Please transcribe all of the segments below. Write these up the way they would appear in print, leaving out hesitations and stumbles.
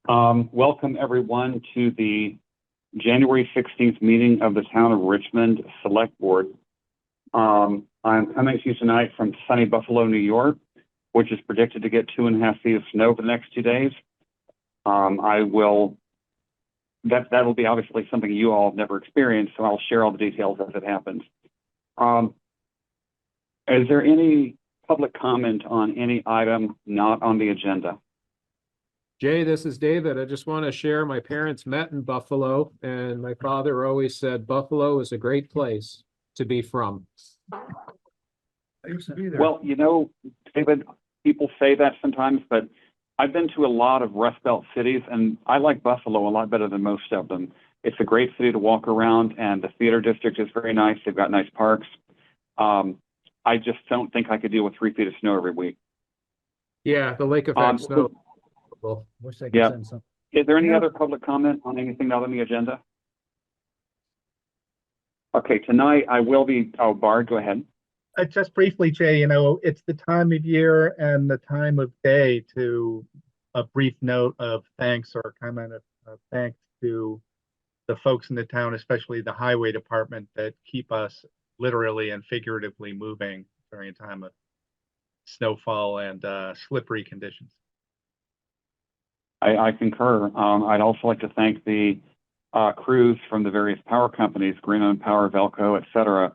Welcome everyone to the January 16th meeting of the Town of Richmond Select Board. I'm coming to you tonight from sunny Buffalo, New York, which is predicted to get 2.5 feet of snow for the next 2 days. That'll be obviously something you all have never experienced, so I'll share all the details as it happens. Is there any public comment on any item not on the agenda? Jay, this is David. I just want to share my parents met in Buffalo, and my father always said Buffalo is a great place to be from. I used to be there. Well, you know, David, people say that sometimes, but I've been to a lot of Rust Belt cities, and I like Buffalo a lot better than most of them. It's a great city to walk around, and the theater district is very nice. They've got nice parks. I just don't think I could deal with 3 feet of snow every week. Yeah, the lake effect snow. Wish I could Yeah. send some. Is there any other public comment on anything not on the agenda? Okay, tonight I will be, Bard, go ahead. Just briefly, Jay, you know, it's the time of year and the time of day to a brief note of thanks or comment of thanks to the folks in the town, especially the highway department, that keep us literally and figuratively moving during a time of snowfall and slippery conditions. I concur. I'd also like to thank the crews from the various power companies, Green Power, Velco, et cetera.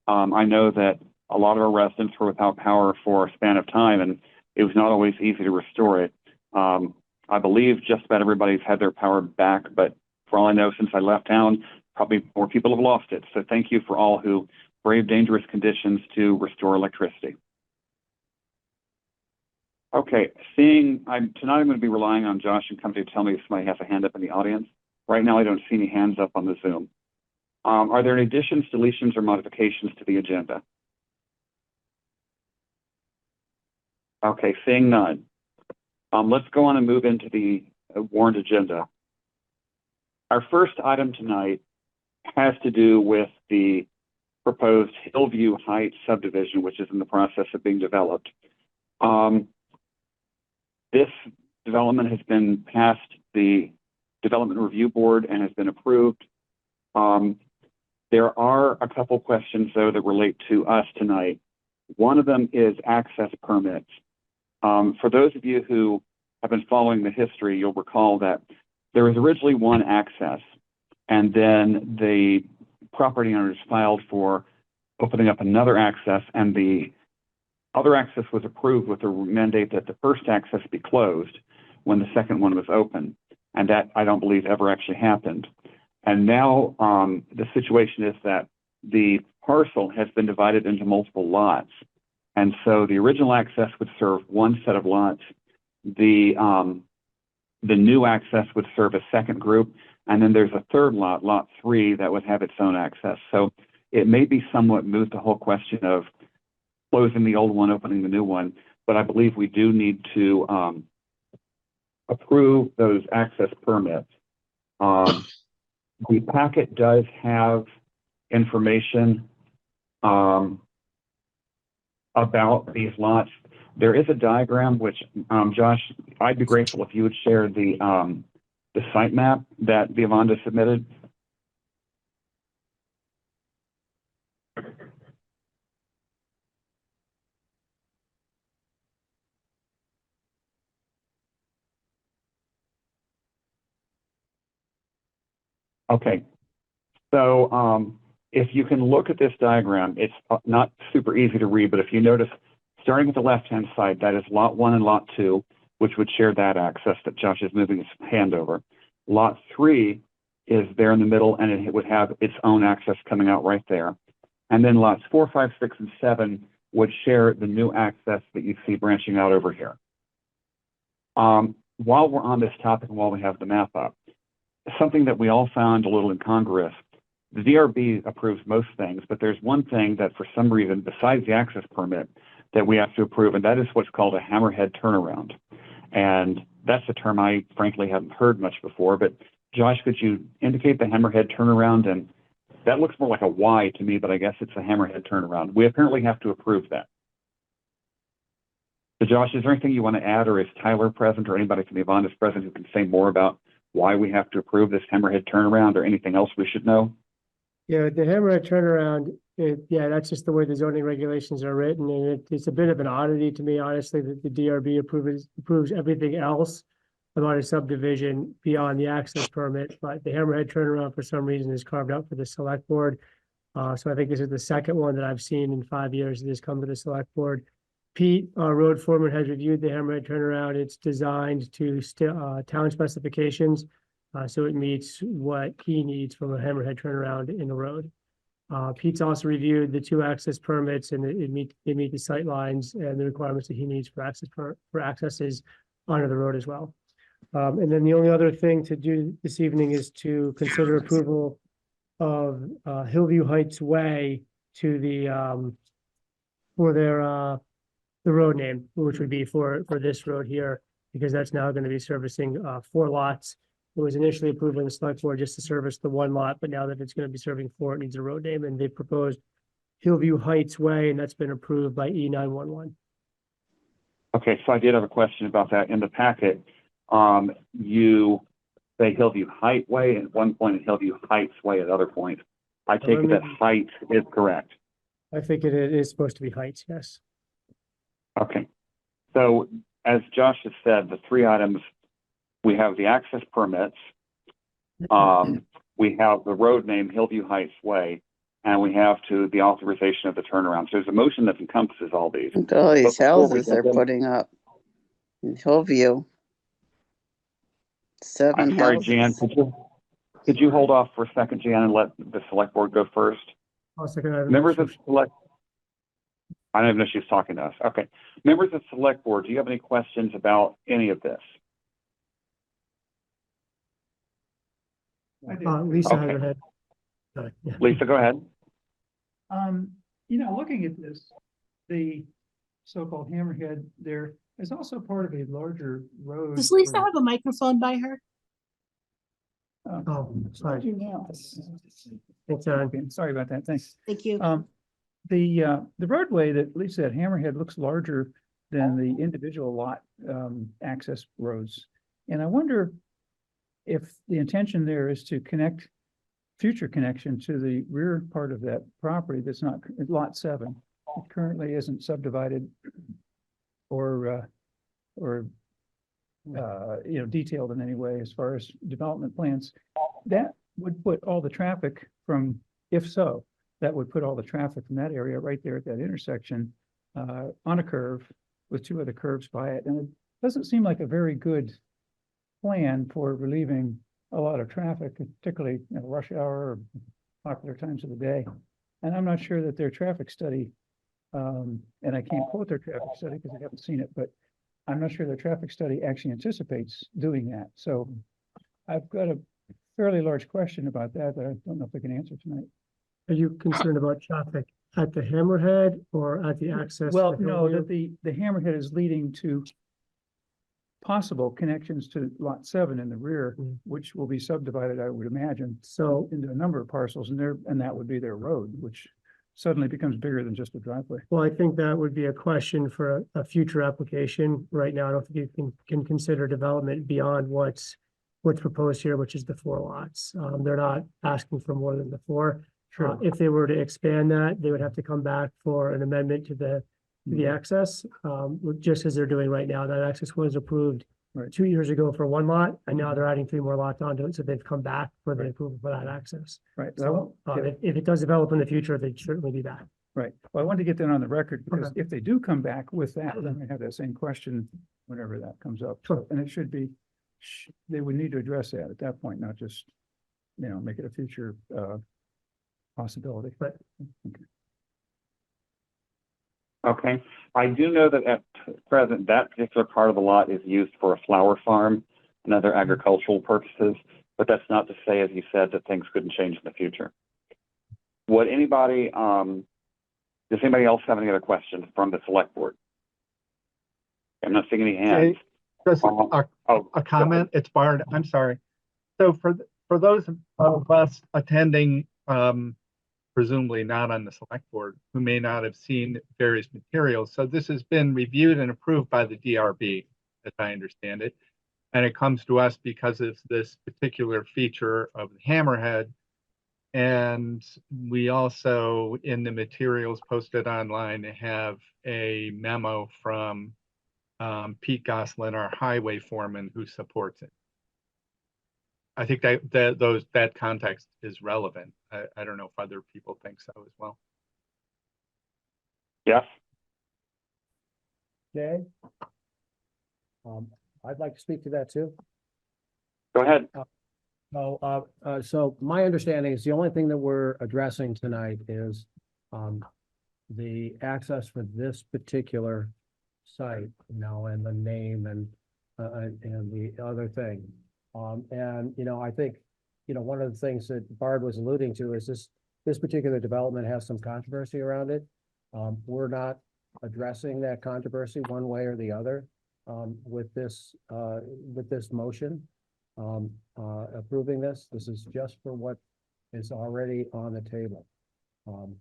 I know that a lot of our residents were without power for a span of time, and it was not always easy to restore it. I believe just about everybody's had their power back, but for all I know, since I left town, probably more people have lost it. So thank you for all who braved dangerous conditions to restore electricity. Okay, tonight I'm going to be relying on Josh and company to tell me if somebody has a hand up in the audience. Right now, I don't see any hands up on the Zoom. Are there any additions, deletions, or modifications to the agenda? Okay, seeing none. Let's go on and move into the warrant agenda. Our first item tonight has to do with the proposed Hillview Heights subdivision, which is in the process of being developed. This development has been past the Development Review Board and has been approved. There are a couple questions, though, that relate to us tonight. One of them is access permits. For those of you who have been following the history, you'll recall that there was originally one access, and then the property owners filed for opening up another access, and the other access was approved with a mandate that the first access be closed when the second one was open. And that, I don't believe, ever actually happened. And now the situation is that the parcel has been divided into multiple lots. And so the original access would serve one set of lots. The new access would serve a second group. And then there's a third lot, lot 3, that would have its own access. So it may be somewhat moot, the whole question of closing the old one, opening the new one, but I believe we do need to approve those access permits. The packet does have information about these lots. There is a diagram, which, Josh, I'd be grateful if you would share the site map that Viavanda submitted. Okay, so if you can look at this diagram, it's not super easy to read, but if you notice, starting with the left-hand side, that is lot 1 and lot 2, which would share that access that Josh is moving his hand over. Lot 3 is there in the middle, and it would have its own access coming out right there. And then lots 4, 5, 6, and 7 would share the new access that you see branching out over here. While we're on this topic and while we have the map up, something that we all found a little incongruous. The DRB approves most things, but there's one thing that for some reason, besides the access permit, that we have to approve, and that is what's called a hammerhead turnaround. And that's a term I frankly haven't heard much before, but Josh, could you indicate the hammerhead turnaround? And that looks more like a Y to me, but I guess it's a hammerhead turnaround. We apparently have to approve that. So Josh, is there anything you want to add, or is Tyler present, or anybody from the Avondas present who can say more about why we have to approve this Hammerhead turnaround, or anything else we should know? Yeah, the Hammerhead turnaround, yeah, that's just the way the zoning regulations are written, and it's a bit of an oddity to me, honestly, that the DRB approves everything else about a subdivision beyond the access permit, but the Hammerhead turnaround for some reason is carved out for the select board. So I think this is the second one that I've seen in 5 years that has come to the select board. Pete, our road foreman, has reviewed the Hammerhead turnaround. It's designed to town specifications. So it meets what he needs from a Hammerhead turnaround in the road. Pete's also reviewed the 2 access permits, and they meet the sight lines and the requirements that he needs for accesses onto the road as well. And then the only other thing to do this evening is to consider approval of Hillview Heights Way to the for their the road name, which would be for this road here, because that's now going to be servicing 4 lots. It was initially approved by the select board just to service the 1 lot, but now that it's going to be serving 4, it needs a road name, and they proposed Hillview Heights Way, and that's been approved by E911. Okay, so I did have a question about that. In the packet, you say Hillview Height Way at one point and Hillview Heights Way at other point. I take it that Heights is correct. I think it is supposed to be Heights, yes. Okay. So as Josh has said, the 3 items, we have the access permits, we have the road name Hillview Heights Way, and we have the authorization of the turnaround. So there's a motion that encompasses all these. And all these houses they're them, putting up in Hillview. 7 I'm sorry, houses. Jan, could you hold off for a second, Jan, and let the select board go first? I'll second item. Members of select, I don't even know if she's talking to us. Okay. Members of select board, do you have any questions about any of this? Lisa has Okay. her head. Sorry. Yeah. Lisa, go ahead. You know, looking at this, the so-called hammerhead there is also part of a larger road. Does Lisa have a microphone by her? Oh, sorry. It's Okay, sorry about that, thanks. Thank you. The roadway that Lisa said, Hammerhead, looks larger than the individual lot access roads. And I wonder if the intention there is to connect future connection to the rear part of that property that's not lot 7. It currently isn't subdivided or detailed in any way as far as development plans. That would put all the traffic from, if so, that would put all the traffic from that area right there at that intersection on a curve with 2 other curves by it. And it doesn't seem like a very good plan for relieving a lot of traffic, particularly rush hour or popular times of the day. And I'm not sure that their traffic study, and I can't quote their traffic study because I haven't seen it, but I'm not sure their traffic study actually anticipates doing that. So I've got a fairly large question about that I don't know if I can answer tonight. Are you concerned about traffic at the Hammerhead or at the access? Well, to no, Hillview? that the hammerhead is leading to possible connections to lot 7 in the rear, which will be subdivided, I would imagine, So, into a number of parcels, and that would be their road, which suddenly becomes bigger than just a driveway. well, I think that would be a question for a future application. Right now, I don't think you can consider development beyond what's proposed here, which is the 4 lots. They're not asking for more than the 4. Sure. If they were to expand that, they would have to come back for an amendment to the access, just as they're doing right now. That access was approved Right. 2 years ago for 1 lot, and now they're adding 3 more lots onto it, so they've come back for the Right. approval for that access. Right. So, Yeah. if it does develop in the future, they'd certainly be back. Right. Well, I wanted to get that on the record because Okay. if they do come back with that, then we have that same question whenever that comes up. Sure. And it should be, they would need to address that at that point, not just, make it a future possibility. Right. Okay. I do know that at present, that particular part of the lot is used for a flower farm and other agricultural purposes, but that's not to say, as you said, that things couldn't change in the future. Would anybody, does anybody else have any other questions from the select board? I'm not seeing any hands. Just Oh, a comment, it's Bart, I'm sorry. So for those of us attending presumably not on the select board, who may not have seen various materials. So this has been reviewed and approved by the DRB, as I understand it. And it comes to us because of this particular feature of the hammerhead. And we also, in the materials posted online, have a memo from Pete Goslin, our highway foreman, who supports it. I think that context is relevant. I don't know if other people think so as well. Yes. Jay? I'd like to speak to that too. Go ahead. So my understanding is the only thing that we're addressing tonight is the access for this particular site, you know, and the name and the other thing. And, you know, I think, you know, one of the things that Bard was alluding to is this particular development has some controversy around it. We're not addressing that controversy one way or the other with this motion. Approving this. This is just for what is already on the table. You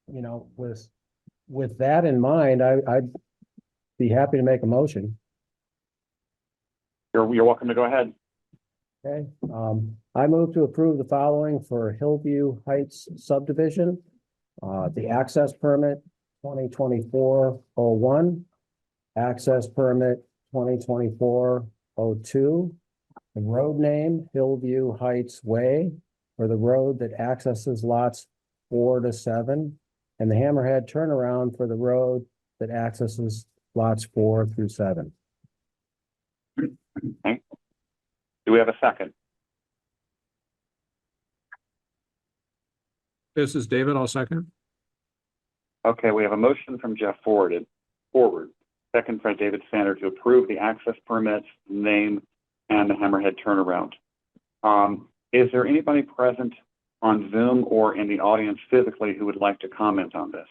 know, with that in mind, I'd be happy to make a motion. You're welcome to go ahead. Okay, I move to approve the following for Hillview Heights subdivision. The access permit 2024-01, access permit 2024-02, the road name Hillview Heights Way, or the road that accesses lots 4 to 7, and the hammerhead turnaround for the road that accesses lots 4 through 7. Okay. Do we have a second? This is David. I'll second. Okay, we have a motion from Jeff Forward, second from David Sander to approve the access permits, name, and the hammerhead turnaround. Is there anybody present on Zoom or in the audience physically who would like to comment on this?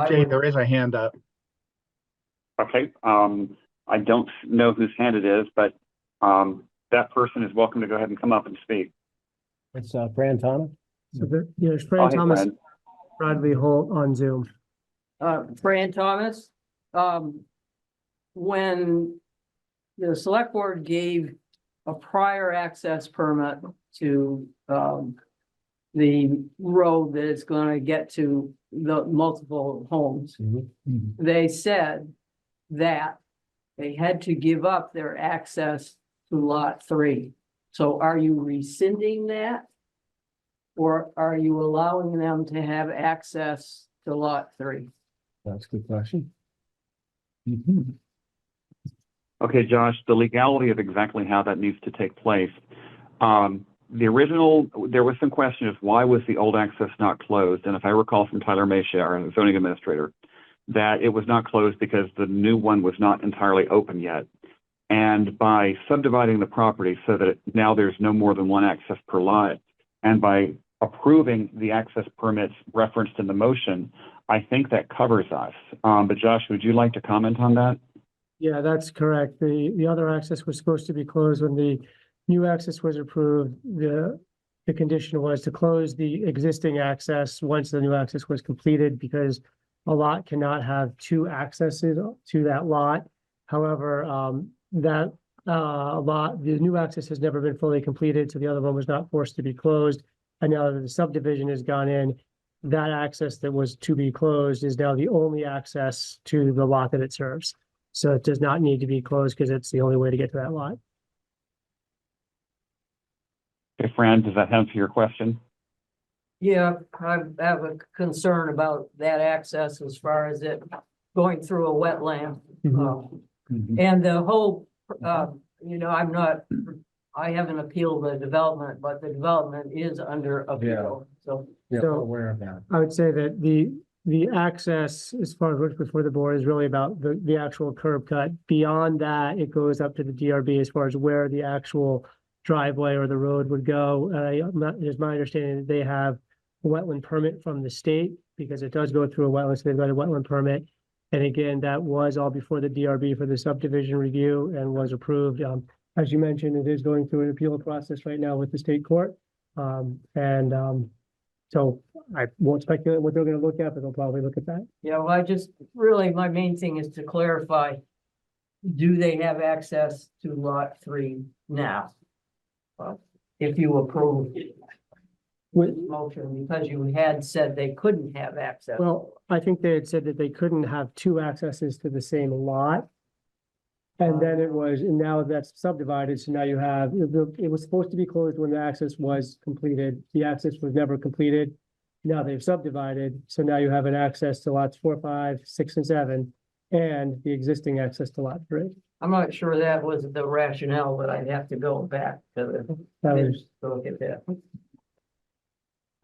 Jay, there is a hand up. Okay, I don't know whose hand it is, but that person is welcome to go ahead and come up and speak. It's Fran Thomas. So there's Fran Hey, Thomas, Fran. Bradley Holt on Zoom. Fran Thomas, when the select board gave a prior access permit to the road that is going to get to the multiple homes, they said that they had to give up their access to lot 3. So are you rescinding that? Or are you allowing them to have access to lot 3? That's a good question. Okay, Josh, the legality of exactly how that needs to take place. There was some question of why was the old access not closed? And if I recall from Tyler Mesha, our zoning administrator, that it was not closed because the new one was not entirely open yet. And by subdividing the property so that now there's no more than one access per lot, and by approving the access permits referenced in the motion, I think that covers us. But Josh, would you like to comment on that? Yeah, that's correct. The other access was supposed to be closed when the new access was approved. The condition was to close the existing access once the new access was completed, because a lot cannot have 2 accesses to that lot. However, that lot, the new access has never been fully completed, so the other one was not forced to be closed. And now that the subdivision has gone in, that access that was to be closed is now the only access to the lot that it serves. So it does not need to be closed because it's the only way to get to that lot. Okay, Fran, does that answer your question? Yeah, I have a concern about that access as far as it going through a wetland. And the whole, you know, I haven't appealed the development, but the development is under appeal. So Yeah, So- we're aware of that. I would say that the access, as far as what's before the board, is really about the actual curb cut. Beyond that, it goes up to the DRB as far as where the actual driveway or the road would go. It's my understanding that they have a wetland permit from the state, because it does go through a wetland, so they've got a wetland permit. And again, that was all before the DRB for the subdivision review and was approved. As you mentioned, it is going through an appeal process right now with the state court. So I won't speculate what they're gonna look at, but they'll probably look at that. Yeah, well, I just, really, my main thing is to clarify. Do they have access to lot 3 now? Well, if you approve With- motion, because you had said they couldn't have access. Well, I think they had said that they couldn't have two accesses to the same lot. And then it was, and now that's subdivided, so now you have, it was supposed to be closed when the access was completed, the access was never completed. Now they've subdivided, so now you have an access to lots 4, 5, 6, and 7, and the existing access to lot 3. I'm not sure that was the rationale, but I'd have to go back to the. That was, to look at that.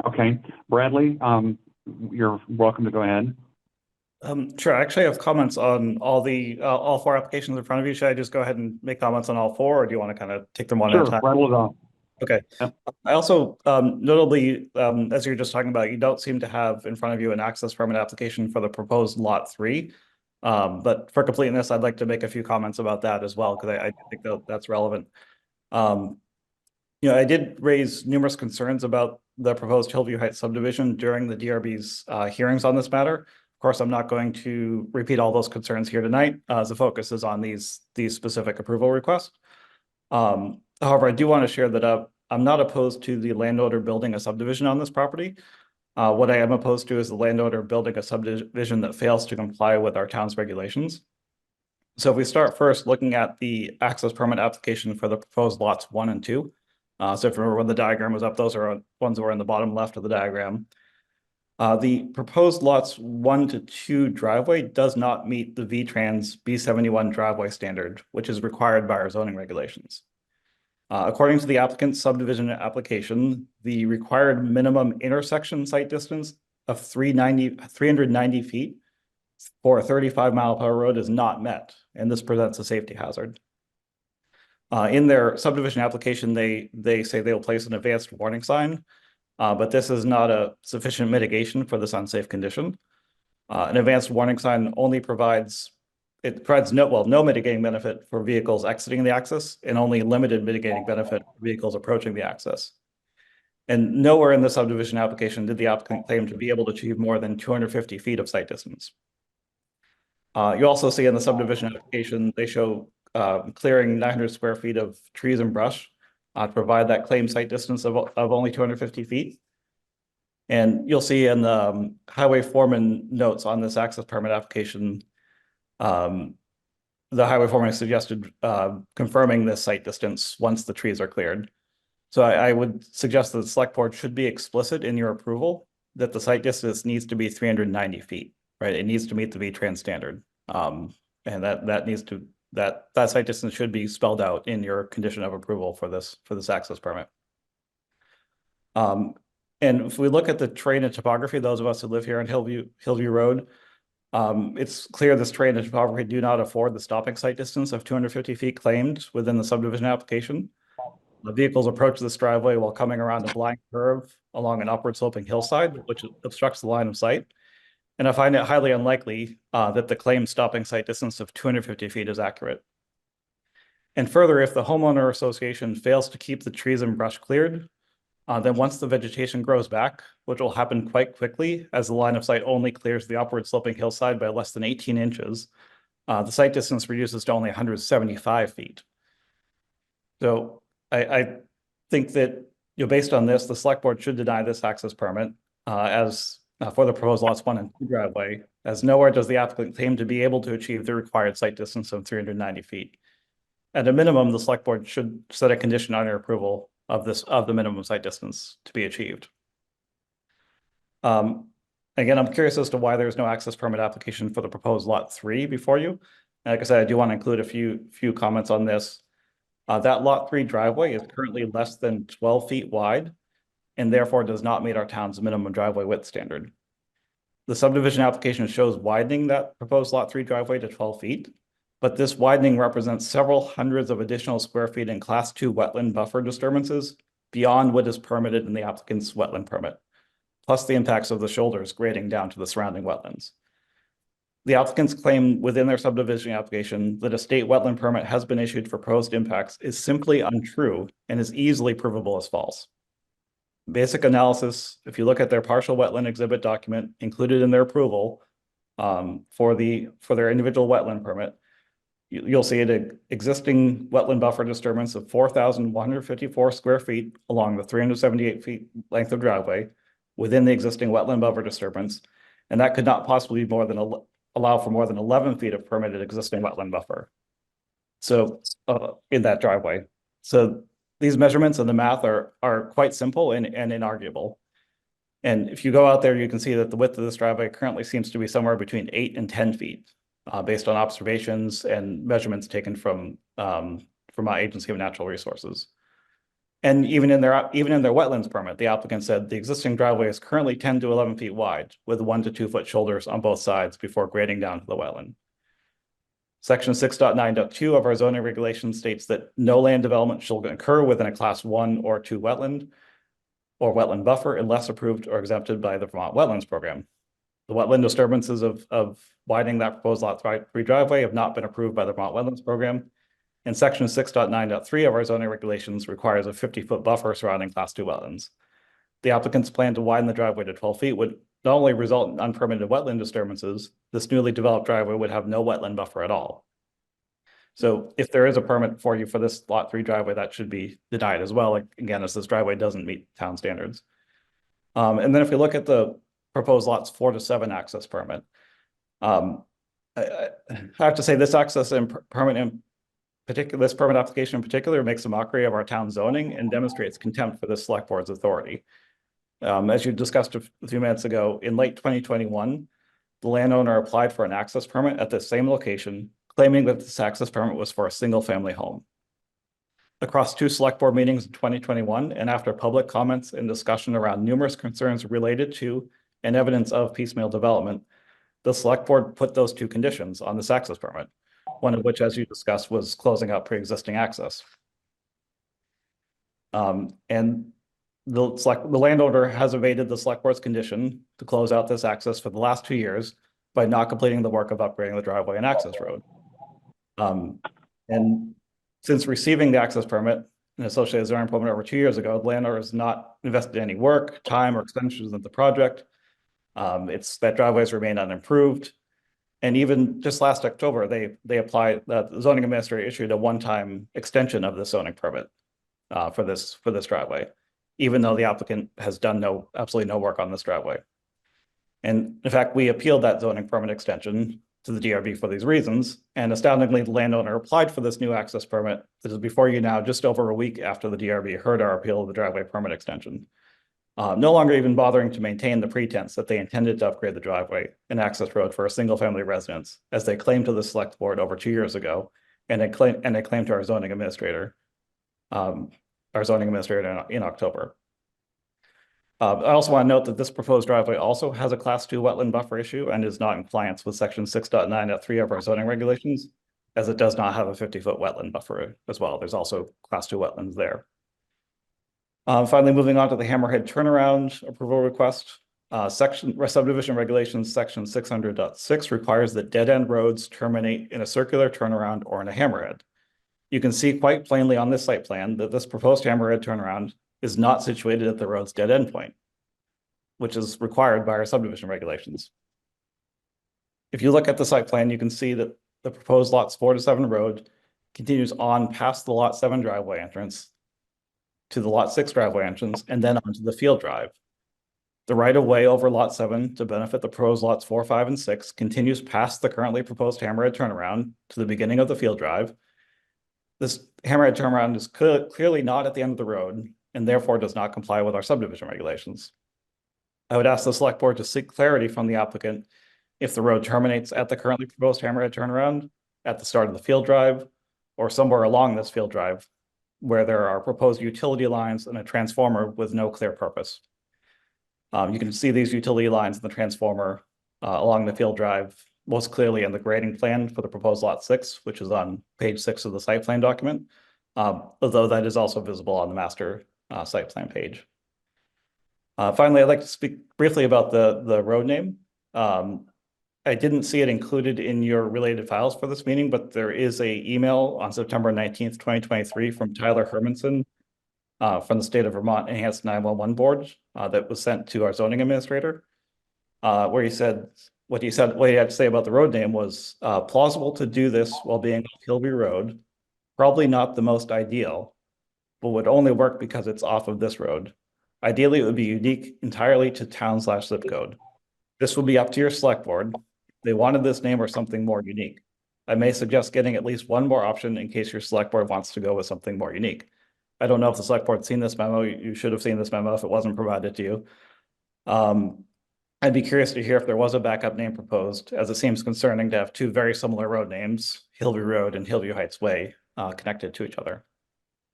Okay, Bradley, you're welcome to go ahead. Sure. I actually have comments on all 4 applications in front of you. Should I just go ahead and make comments on all 4, or do you want to kind of take them one at Sure, a time? rattle it off. Okay. Yeah. I also, notably, as you're just talking about, you don't seem to have in front of you an access permit application for the proposed lot 3. But for completeness, I'd like to make a few comments about that as well, because I think that's relevant. I did raise numerous concerns about the proposed Hillview Heights subdivision during the DRB's hearings on this matter. Of course, I'm not going to repeat all those concerns here tonight, as the focus is on these specific approval requests. However, I do want to share that I'm not opposed to the landowner building a subdivision on this property. What I am opposed to is the landowner building a subdivision that fails to comply with our town's regulations. So if we start first looking at the access permit application for the proposed lots 1 and 2. So if you remember when the diagram was up, those are ones that were in the bottom left of the diagram. The proposed lots 1 to 2 driveway does not meet the VTrans B71 driveway standard, which is required by our zoning regulations. According to the applicant's subdivision application, the required minimum intersection site distance of 390 feet for a 35-mile-per-hour road is not met, and this presents a safety hazard. In their subdivision application, they say they'll place an advanced warning sign, but this is not a sufficient mitigation for this unsafe condition. An advanced warning sign only provides no mitigating benefit for vehicles exiting the axis and only limited mitigating benefit for vehicles approaching the axis. And nowhere in the subdivision application did the applicant claim to be able to achieve more than 250 feet of site distance. You also see in the subdivision application, they show clearing 900 square feet of trees and brush to provide that claimed site distance of only 250 feet. And you'll see in the highway foreman notes on this access permit application, the highway foreman suggested confirming this site distance once the trees are cleared. So I would suggest that the select board should be explicit in your approval that the site distance needs to be 390 feet, right? It needs to meet the VTrans standard. And that site distance should be spelled out in your condition of approval for this access permit. And if we look at the terrain and topography, those of us who live here on Hillview Road, it's clear this terrain and topography do not afford the stopping site distance of 250 feet claimed within the subdivision application. The vehicles approach this driveway while coming around a blind curve along an upward sloping hillside, which obstructs the line of sight. And I find it highly unlikely that the claimed stopping site distance of 250 feet is accurate. And further, if the homeowner association fails to keep the trees and brush cleared, then once the vegetation grows back, which will happen quite quickly as the line of sight only clears the upward sloping hillside by less than 18 inches, the site distance reduces to only 175 feet. So I think that, based on this, the select board should deny this access permit for the proposed lots 1 and 2 driveway, as nowhere does the applicant claim to be able to achieve the required site distance of 390 feet. At a minimum, the select board should set a condition on your approval of the minimum site distance to be achieved. Again, I'm curious as to why there's no access permit application for the proposed lot 3 before you. And like I said, I do want to include a few comments on this. That lot 3 driveway is currently less than 12 feet wide and therefore does not meet our town's minimum driveway width standard. The subdivision application shows widening that proposed lot 3 driveway to 12 feet, but this widening represents several hundreds of additional square feet in Class 2 wetland buffer disturbances beyond what is permitted in the applicant's wetland permit, plus the impacts of the shoulders grading down to the surrounding wetlands. The applicants claim within their subdivision application that a state wetland permit has been issued for proposed impacts is simply untrue and is easily provable as false. basic analysis, if you look at their partial wetland exhibit document included in their approval for their individual wetland permit, you'll see an existing wetland buffer disturbance of 4,154 square feet along the 378 feet length of driveway within the existing wetland buffer disturbance. And that could not possibly be more than allow for more than 11 feet of permitted existing wetland buffer. So in that driveway. So these measurements and the math are quite simple and inarguable. And if you go out there, you can see that the width of this driveway currently seems to be somewhere between 8 and 10 feet. Based on observations and measurements taken from our Agency of Natural Resources. And even in their wetlands permit, the applicant said the existing driveway is currently 10 to 11 feet wide with 1 to 2 foot shoulders on both sides before grading down to the wetland. Section 6.9.2 of our zoning regulations states that no land development shall occur within a class 1 or 2 wetland or wetland buffer unless approved or exempted by the Vermont Wetlands Program. The wetland disturbances of widening that proposed lot 3 driveway have not been approved by the Vermont Wetlands Program. And section 6.9.3 of our zoning regulations requires a 50-foot buffer surrounding class 2 wetlands. The applicant's plan to widen the driveway to 12 feet would not only result in unpermitted wetland disturbances, this newly developed driveway would have no wetland buffer at all. So if there is a permit for you for this lot 3 driveway, that should be denied as well, again, as this driveway doesn't meet town standards. And then if we look at the proposed lots 4 to 7 access permit, I have to say this access and permit in particular, this permit application in particular makes a mockery of our town zoning and demonstrates contempt for the select board's authority. As you discussed a few minutes ago, in late 2021, the landowner applied for an access permit at the same location, claiming that this access permit was for a single family home. Across 2 select board meetings in 2021, and after public comments and discussion around numerous concerns related to and evidence of piecemeal development, the select board put those 2 conditions on this access permit, one of which, as you discussed, was closing out pre-existing access. And the landowner has evaded the select board's condition to close out this access for the last 2 years by not completing the work of upgrading the driveway and access road. And since receiving the access permit and associated zoning permit over 2 years ago, the landowner has not invested any work, time, or expenditures in the project. That driveway has remained unimproved. And even just last October, they applied, the zoning administrator issued a one-time extension of the zoning permit for this driveway, even though the applicant has done absolutely no work on this driveway. And in fact, we appealed that zoning permit extension to the DRB for these reasons. And astoundingly, the landowner applied for this new access permit that is before you now, just over a week after the DRB heard our appeal of the driveway permit extension. No longer even bothering to maintain the pretense that they intended to upgrade the driveway and access road for a single family residence, as they claimed to the select board over 2 years ago, and they claimed to our zoning administrator in October. I also want to note that this proposed driveway also has a class 2 wetland buffer issue and is not in compliance with section 6.9.3 of our zoning regulations, as it does not have a 50-foot wetland buffer as well. There's also class 2 wetlands there. Finally, moving on to the Hammerhead turnaround approval request. Subdivision regulations section 600.6 requires that dead-end roads terminate in a circular turnaround or in a hammerhead. You can see quite plainly on this site plan that this proposed hammerhead turnaround is not situated at the road's dead end point, which is required by our subdivision regulations. If you look at the site plan, you can see that the proposed lots 4 to 7 road continues on past the lot 7 driveway entrance to the lot 6 driveway entrance and then onto the field drive. The right of way over lot 7 to benefit the proposed lots 4, 5, and 6 continues past the currently proposed hammerhead turnaround to the beginning of the field drive. This hammerhead turnaround is clearly not at the end of the road and therefore does not comply with our subdivision regulations. I would ask the select board to seek clarity from the applicant if the road terminates at the currently proposed hammerhead turnaround at the start of the field drive or somewhere along this field drive where there are proposed utility lines and a transformer with no clear purpose. You can see these utility lines in the transformer along the field drive most clearly in the grading plan for the proposed lot 6, which is on page 6 of the site plan document, although that is also visible on the master site plan page. Finally, I'd like to speak briefly about the road name. I didn't see it included in your related files for this meeting, but there is an email on September 19th, 2023 from Tyler Hermanson from the state of Vermont Enhanced 911 Board that was sent to our zoning administrator, where he said, what he had to say about the road name was plausible to do this while being on Hillview Road, probably not the most ideal, but would only work because it's off of this road. Ideally, it would be unique entirely to town/zip code. This would be up to your select board. They wanted this name or something more unique. I may suggest getting at least one more option in case your select board wants to go with something more unique. I don't know if the select board's seen this memo. You should have seen this memo if it wasn't provided to you. I'd be curious to hear if there was a backup name proposed, as it seems concerning to have two very similar road names, Hillview Road and Hillview Heights Way, connected to each other.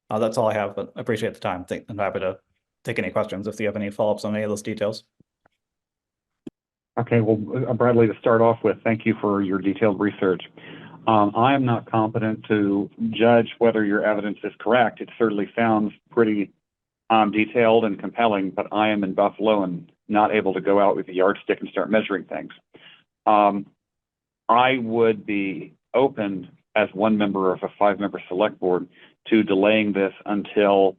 That's all I have, but I appreciate the time. I'm happy to take any questions if you have any follow-ups on any of those details. Okay, well, Bradley, to start off with, thank you for your detailed research. I am not competent to judge whether your evidence is correct. It certainly sounds pretty detailed and compelling, but I am in Buffalo and not able to go out with a yardstick and start measuring things. I would be open as one member of a 5-member select board to delaying this until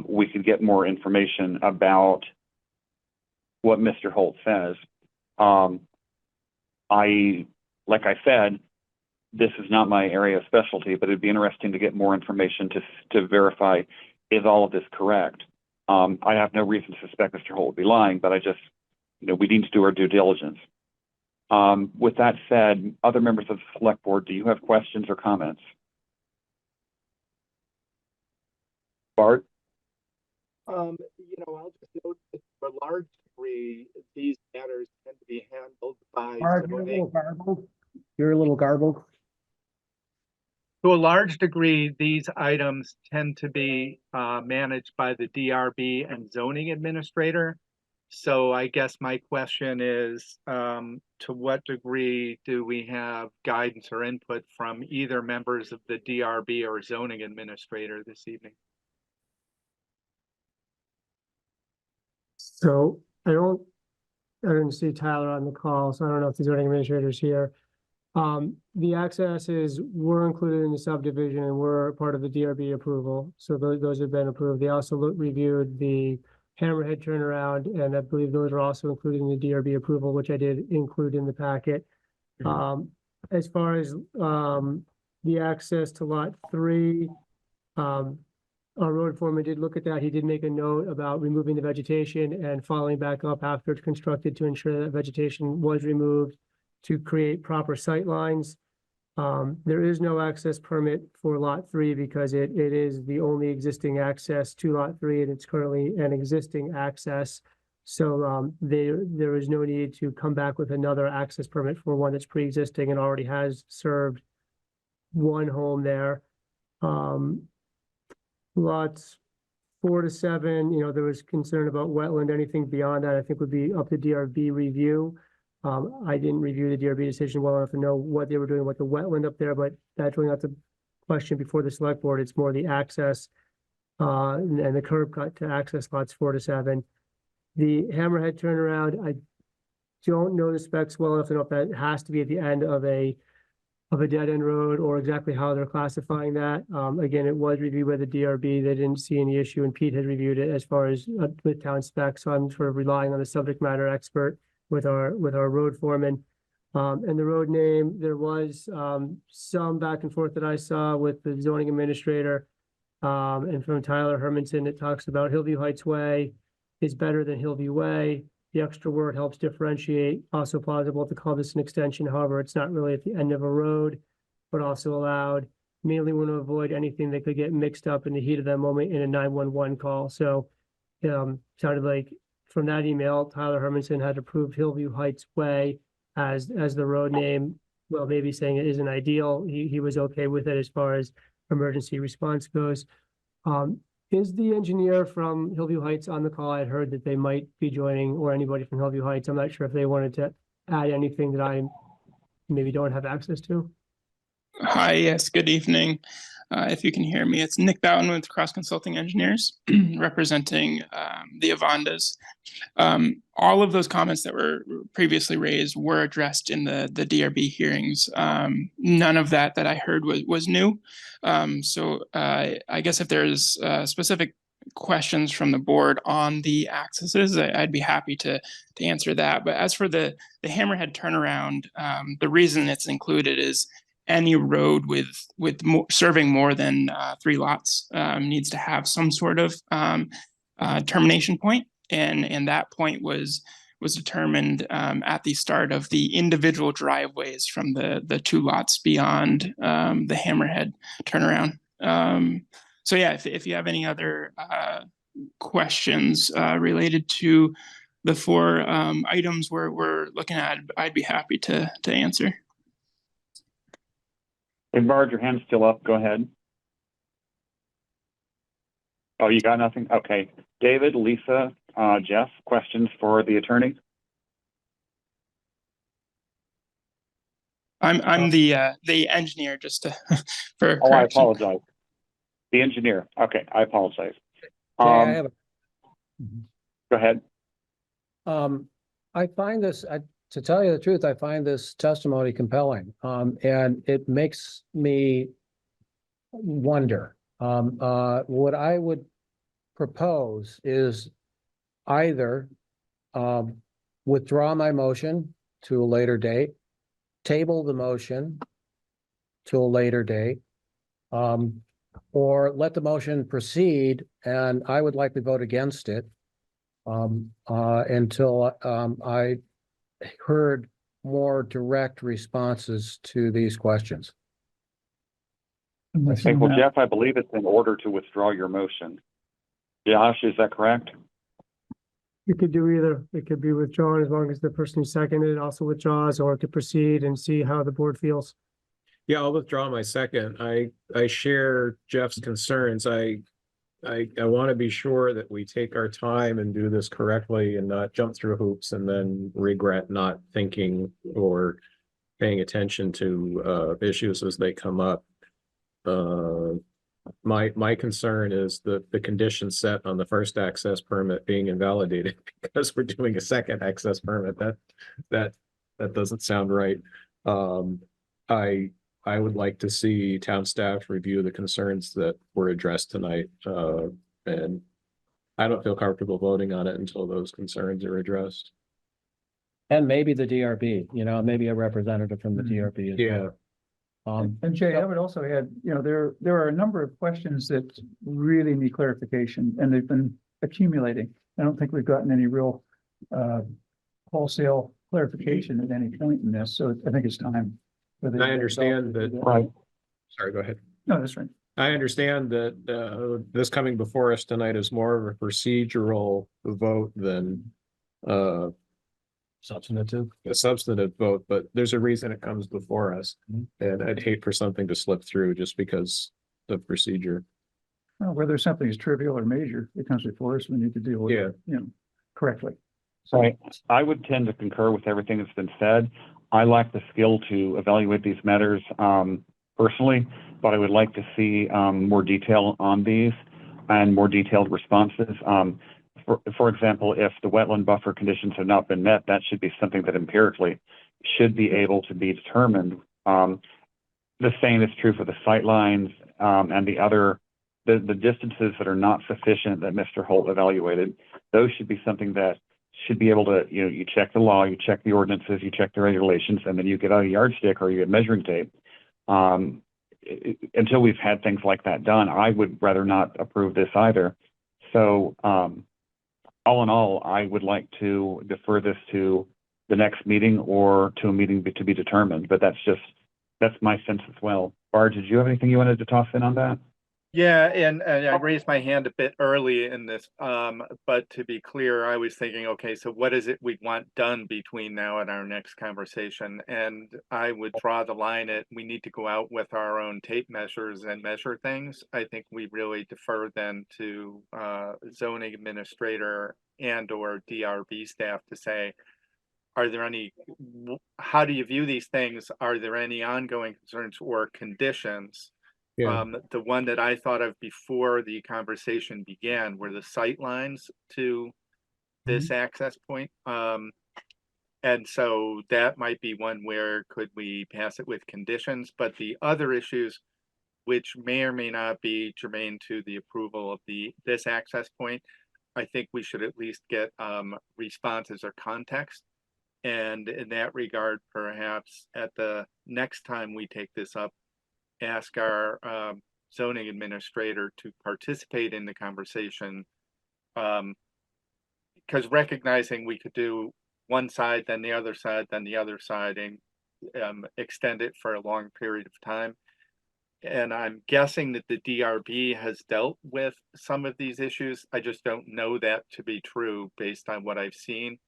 we could get more information about what Mr. Holt says. Like I said, this is not my area of specialty, but it'd be interesting to get more information to verify, is all of this correct? I have no reason to suspect Mr. Holt would be lying, but I just, we need to do our due diligence. With that said, other members of the select board, do you have questions or comments? Bart? I'll just note that for a large degree, these matters tend to be handled by You're a little garbled. To a large degree, these items tend to be managed by the DRB and zoning administrator. So I guess my question is, to what degree do we have guidance or input from either members of the DRB or zoning administrator this evening? So I didn't see Tyler on the call, so I don't know if the zoning administrator's here. The accesses were included in the subdivision and were part of the DRB approval. So those have been approved. They also reviewed the Hammerhead turnaround, and I believe those are also included in the DRB approval, which I did include in the packet. As far as the access to lot 3, our road foreman did look at that. He did make a note about removing the vegetation and following back up after it's constructed to ensure that vegetation was removed to create proper sight lines. There is no access permit for lot 3 because it is the only existing access to lot 3, and it's currently an existing access. So there is no need to come back with another access permit for one that's pre-existing and already has served one home there. Lots 4 to 7, there was concern about wetland. Anything beyond that, I think, would be up to DRB review. I didn't review the DRB decision well enough to know what they were doing with the wetland up there, but that's really not the question before the select board. It's more the access and the curb cut to access lots 4 to 7. The Hammerhead turnaround, I don't know the specs well enough to know if that has to be at the end of a dead end road or exactly how they're classifying that. Again, it was reviewed by the DRB. They didn't see any issue, and Pete had reviewed it as far as with town specs. So I'm sort of relying on the subject matter expert with our road foreman. And the road name, there was some back and forth that I saw with the zoning administrator and from Tyler Hermanson. It talks about Hillview Heights Way is better than Hillview Way. The extra word helps differentiate. Also plausible to call this an extension. However, it's not really at the end of a road, but also allowed. Mainly want to avoid anything that could get mixed up in the heat of that moment in a 911 call. So sounded like from that email, Tyler Hermanson had approved Hillview Heights Way as the road name. Well, maybe saying it isn't ideal. He was okay with it as far as emergency response goes. Is the engineer from Hillview Heights on the call? I had heard that they might be joining, or anybody from Hillview Heights. I'm not sure if they wanted to add anything that I maybe don't have access to. Hi, yes, good evening. If you can hear me, it's Nick Boughton with Cross Consulting Engineers representing the Avandas. All of those comments that were previously raised were addressed in the DRB hearings. None of that I heard was new. So I guess if there's specific questions from the board on the accesses, I'd be happy to answer that. But as for the hammerhead turnaround, the reason it's included is any road with serving more than 3 lots needs to have some sort of termination point, and that point was determined at the start of the individual driveways from the 2 lots beyond the hammerhead turnaround. So yeah, if you have any other questions related to the 4 items we're looking at, I'd be happy to answer. Hey, Bard, your hand's still up. Go ahead. Oh, you got nothing? Okay. David, Lisa, Jeff, questions for the attorney? I'm the engineer, just to, for Oh, I correction. apologize. The engineer. Okay, I apologize. Jay, I have Go ahead. I find this, to tell you the truth, I find this testimony compelling, and it makes me wonder. What I would propose is either withdraw my motion to a later date, table the motion to a later date, or let the motion proceed, and I would likely vote against it until I heard more direct responses to these questions. Okay, well, Jeff, I believe it's in order to withdraw your motion. Josh, is that correct? You could do either. It could be withdrawn as long as the person who seconded it also withdraws, or to proceed and see how the board feels. Yeah, I'll withdraw my second. I share Jeff's concerns. I want to be sure that we take our time and do this correctly and not jump through hoops and then regret not thinking or paying attention to issues as they come up. My concern is the condition set on the first access permit being invalidated because we're doing a second access permit. That doesn't sound right. I would like to see town staff review the concerns that were addressed tonight. And I don't feel comfortable voting on it until those concerns are addressed. And maybe the DRB, maybe a representative from the DRB as well. And Jay, I would also add, there are a number of questions that really need clarification, and they've been accumulating. I don't think we've gotten any real wholesale clarification at any point in this, so I think it's time. And I understand that. Right. Sorry, go ahead. No, that's right. I understand that this coming before us tonight is more of a procedural vote than Substantive. a substantive vote, but there's a reason it comes before us. And I'd hate for something to slip through just because of procedure. Well, whether something is trivial or major, it comes before us, we need to deal with it, correctly. Right. I would tend to concur with everything that's been said. I lack the skill to evaluate these matters personally, but I would like to see more detail on these and more detailed responses. For example, if the wetland buffer conditions have not been met, that should be something that empirically should be able to be determined. The same is true for the sight lines and the distances that are not sufficient that Mr. Holt evaluated. Those should be something that should be able to, you check the law, you check the ordinances, you check the regulations, and then you get out a yardstick or you get measuring tape. Until we've had things like that done, I would rather not approve this either. So all in all, I would like to defer this to the next meeting or to a meeting to be determined, but that's my sense as well. Bard, did you have anything you wanted to toss in on that? Yeah, and I raised my hand a bit early in this, but to be clear, I was thinking, okay, so what is it we want done between now and our next conversation? And I would draw the line at, we need to go out with our own tape measures and measure things. I think we really defer then to zoning administrator and or DRB staff to say, are there any, how do you view these things? Are there any ongoing concerns or conditions? Yeah. The one that I thought of before the conversation began were the sight lines to this access point. And so that might be one where could we pass it with conditions, but the other issues which may or may not be germane to the approval of this access point, I think we should at least get responses or context. And in that regard, perhaps at the next time we take this up, ask our zoning administrator to participate in the conversation. Because recognizing we could do one side, then the other side, then the other side, and extend it for a long period of time. And I'm guessing that the DRB has dealt with some of these issues. I just don't know that to be true based on what I've seen.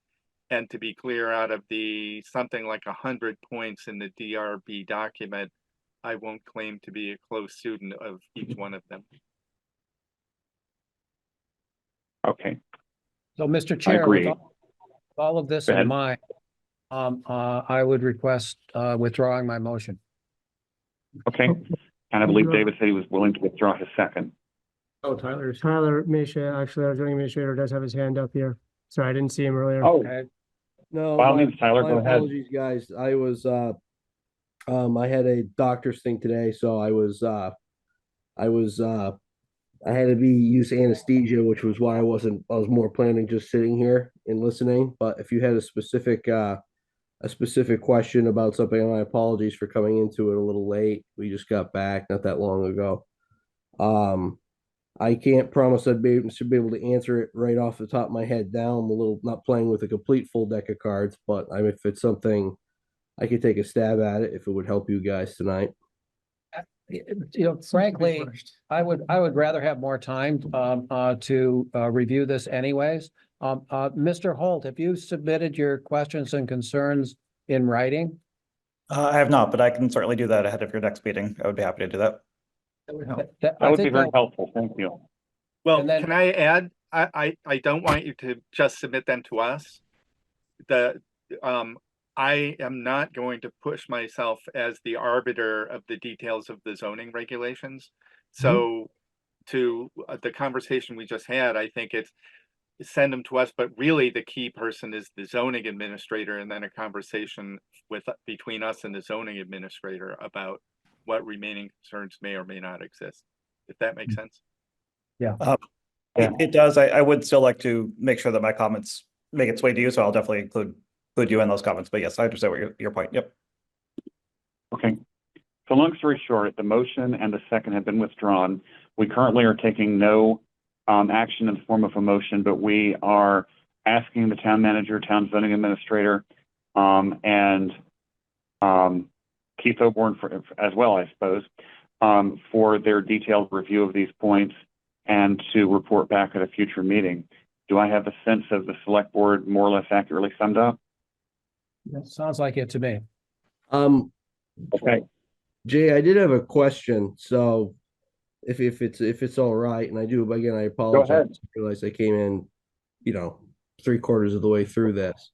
And to be clear, out of the something like 100 points in the DRB document, I won't claim to be a close student of each one of them. Okay, So, Mr. Chair, with agree. all of this Go in ahead. mind, I would request withdrawing my motion. Okay. And I believe David said he was willing to withdraw his second. Oh, Tyler's. Tyler Misha, actually, our zoning administrator does have his hand up here. Sorry, I didn't see him earlier. Oh, No, by all my, means, Tyler, my go ahead. apologies, guys. I was I had a doctor's thing today, so I had to use anesthesia, which was why I was more planning just sitting here and listening. But if you had a specific question about something, my apologies for coming into it a little late. We just got back not that long ago. I can't promise should be able to answer it right off the top of my head now. I'm a little not playing with a complete full deck of cards, but if it's something I could take a stab at it if it would help you guys tonight. Frankly, I would rather have more time to review this anyways. Mr. Holt, have you submitted your questions and concerns in writing? I have not, but I can certainly do that ahead of your next meeting. I would be happy to do that. That would be very helpful. Thank you. Well, And then- can I add? I don't want you to just submit them to us. I am not going to push myself as the arbiter of the details of the zoning regulations. So to the conversation we just had, I think it's send them to us, but really the key person is the zoning administrator, and then a conversation between us and the zoning administrator about what remaining concerns may or may not exist, if that makes sense. Yeah. It does. I would still like to make sure that my comments make its way to you, so I'll definitely include you in those comments. But yes, I understand what your point. Yep. Okay. So long story short, the motion and the second have been withdrawn. We currently are taking no action in the form of a motion, but we are asking the town manager, town zoning administrator, and Keith Oborn as well, I suppose, for their detailed review of these points and to report back at a future meeting. Do I have a sense of the select board more or less accurately summed up? That sounds like it to me. Okay. Jay, I did have a question. So if it's all right, and I do, again, I apologize. Go ahead. I realized I came in, 3/4 of the way through this.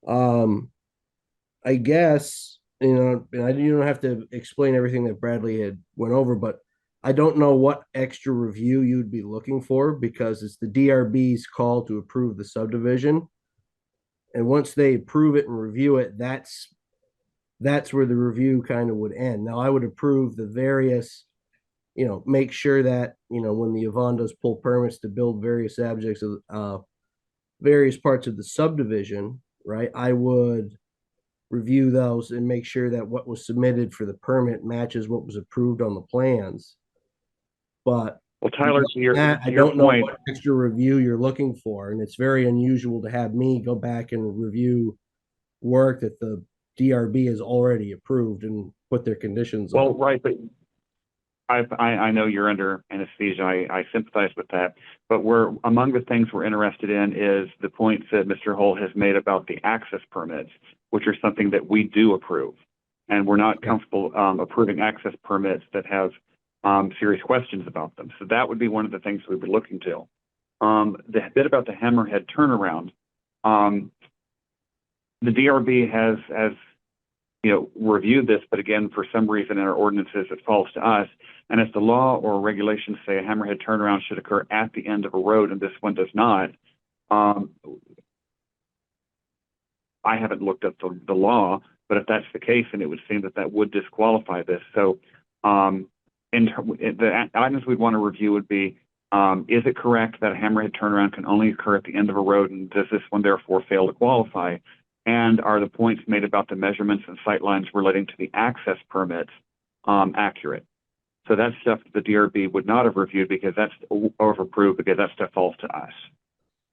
I guess, and you don't have to explain everything that Bradley had went over, but I don't know what extra review you'd be looking for, because it's the DRB's call to approve the subdivision. And once they approve it and review it, that's where the review kind of would end. Now, I would approve the various, make sure that, when the Avandas pull permits to build various objects of various parts of the subdivision, right, I would review those and make sure that what was submitted for the permit matches what was approved on the plans. But well, Tyler, to your know what extra review you're looking for, and it's very unusual to have me go back and review work that the DRB has already approved and put their conditions on. Well, right, but I know you're under anesthesia. I sympathize with that. But among the things we're interested in is the points that Mr. Holt has made about the access permits, which are something that we do approve. And we're not comfortable approving access permits that have serious questions about them. So that would be one of the things we would look into. The bit about the hammerhead turnaround, the DRB has reviewed this, but again, for some reason in our ordinances, it falls to us. And if the law or regulations say a hammerhead turnaround should occur at the end of a road, and this one does not, I haven't looked up the law, but if that's the case, then it would seem that would disqualify this. So the items we'd want to review would be, is it correct that a hammerhead turnaround can only occur at the end of a road, and does this one therefore fail to qualify? And are the points made about the measurements and sight lines relating to the access permits accurate? So that's stuff the DRB would not have reviewed because that's overapproved, because that stuff falls to us.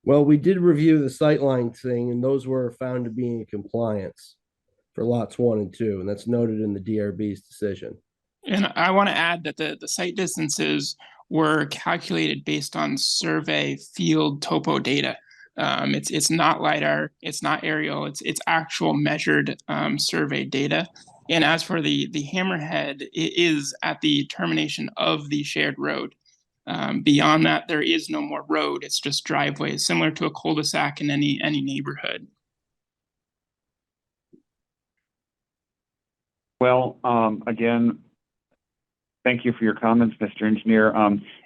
Well, we did review the sightline thing, and those were found to be in compliance for lots 1 and 2, and that's noted in the DRB's decision. And I want to add that the site distances were calculated based on survey field topo data. It's not LiDAR, it's not aerial, it's actual measured survey data. And as for the hammerhead, it is at the termination of the shared road. Beyond that, there is no more road. It's just driveways, similar to a cul-de-sac in any neighborhood. Well, again, thank you for your comments, Mr. Engineer.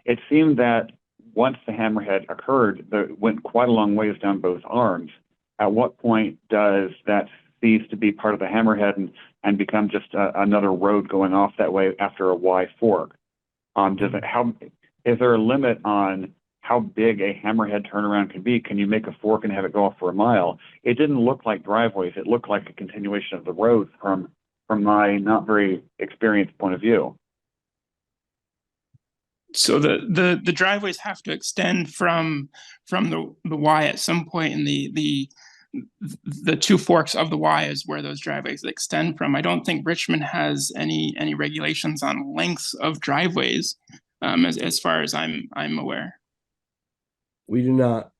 It seemed that once the hammerhead occurred, it went quite a long ways down both arms. At what point does that cease to be part of the hammerhead and become just another road going off that way after a Y fork? Is there a limit on how big a hammerhead turnaround can be? Can you make a fork and have it go off for a mile? It didn't look like driveways. It looked like a continuation of the road from my not very experienced point of view. So the driveways have to extend from the Y at some point in the two forks of the Y is where those driveways extend from. I don't think Richmond has any regulations on lengths of driveways, as far as I'm aware. We do not.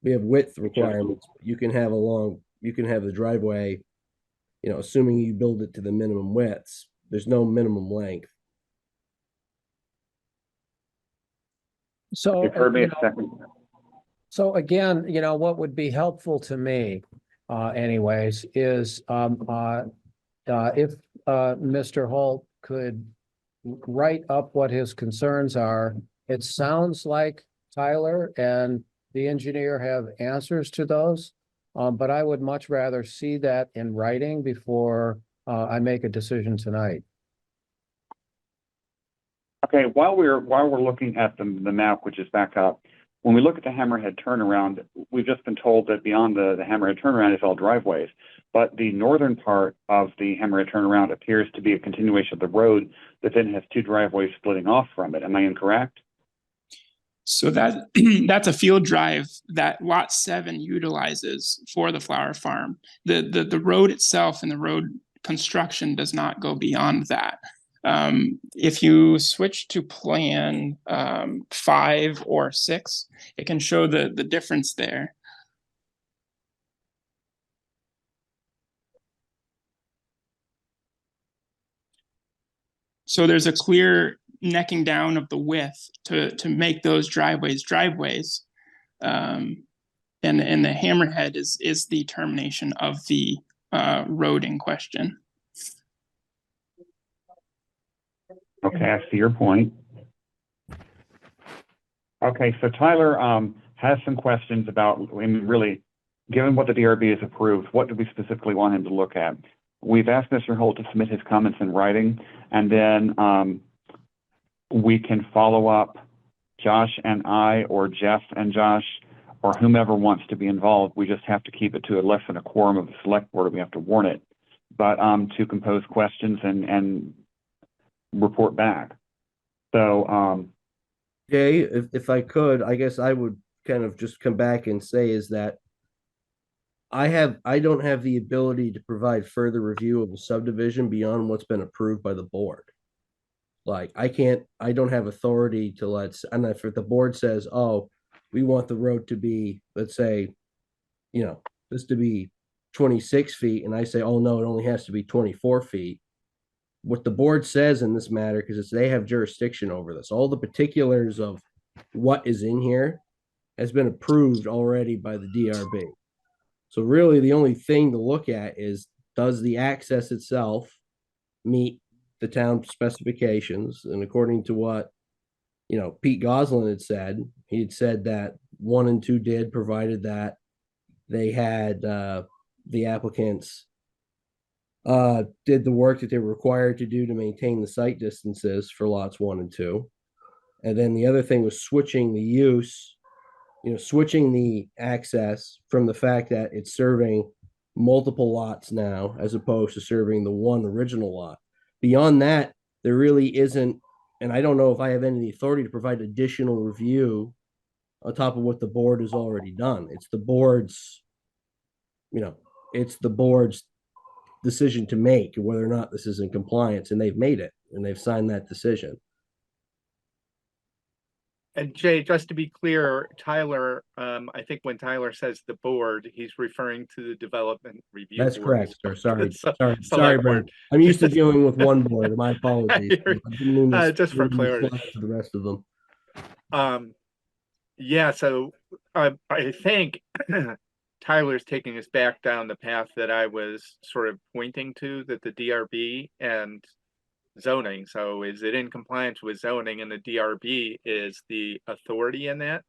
We have width requirements. You can have the driveway, assuming you build it to the minimum widths, there's no minimum length. So, You've heard me a second. so again, what would be helpful to me, anyways, is if Mr. Holt could write up what his concerns are. It sounds like Tyler and the engineer have answers to those, but I would much rather see that in writing before I make a decision tonight. Okay, while we're looking at the map, which is back up, when we look at the hammerhead turnaround, we've just been told that beyond the hammerhead turnaround is all driveways. But the northern part of the hammerhead turnaround appears to be a continuation of the road that then has two driveways splitting off from it. Am I incorrect? So that's a field drive that Lot 7 utilizes for the flower farm. The road itself and the road construction does not go beyond that. If you switch to plan 5 or 6, it can show the difference there. So there's a clear necking down of the width to make those driveways. And the hammerhead is the termination of the road in question. Okay, I see your point. Okay, so Tyler has some questions about, really, given what the DRB has approved, what do we specifically want him to look at? We've asked Mr. Holt to submit his comments in writing, and then we can follow up, Josh and I, or Jeff and Josh, or whomever wants to be involved. We just have to keep it to less than a quorum of the select board. We have to warn it, but to compose questions and report back. So, Jay, if I could, I guess I would kind of just come back and say is that I don't have the ability to provide further review of the subdivision beyond what's been approved by the board. Like I don't have authority to and if the board says, oh, we want the road to be, let's say, this to be 26 feet, and I say, oh no, it only has to be 24 feet. What the board says in this matter, because they have jurisdiction over this, all the particulars of what is in here has been approved already by the DRB. So really the only thing to look at is, does the access itself meet the town specifications? And according to what, Pete Goslin had said, he had said that 1 and 2 did, provided that they had the applicants did the work that they were required to do to maintain the site distances for lots 1 and 2. And then the other thing was switching the use, switching the access from the fact that it's serving multiple lots now, as opposed to serving the one original lot. Beyond that, there really isn't, and I don't know if I have any authority to provide additional review on top of what the board has already done. It's the board's, decision to make whether or not this is in compliance, and they've made it, and they've signed that decision. And Jay, just to be clear, Tyler, I think when Tyler says the board, he's referring to the development review. That's board. correct, sir. Sorry, Select Brent. board. I'm used to dealing with one board. My apologies. I didn't mean to Just for clarity. to the rest of them. Yeah, so I think Tyler's taking us back down the path that I was sort of pointing to, that the DRB and zoning. So is it in compliance with zoning, and the DRB is the authority in that?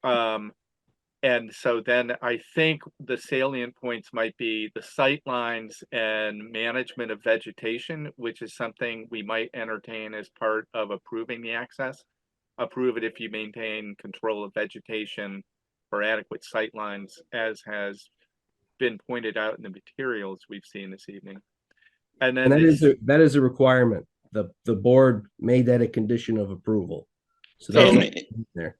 And so then I think the salient points might be the sight lines and management of vegetation, which is something we might entertain as part of approving the access. Approve it if you maintain control of vegetation or adequate sight lines, as has been pointed out in the materials we've seen this evening. And then that is a requirement. The board made that a condition of approval. So that's there.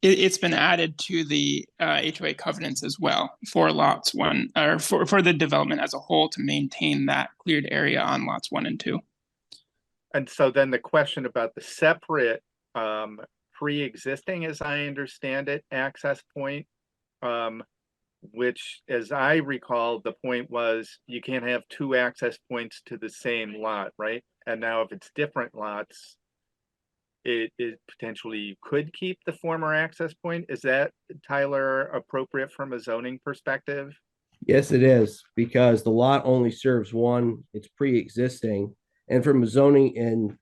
It's been added to the HOA covenants as well for lots 1, or for the development as a whole, to maintain that cleared area on lots 1 and 2. And so then the question about the separate pre-existing, as I understand it, access point, which, as I recall, the point was you can't have 2 access points to the same lot, right? And now if it's different lots, it potentially could keep the former access point. Is that, Tyler, appropriate from a zoning perspective? Yes, it is, because the lot only serves one. It's pre-existing, and from a zoning, and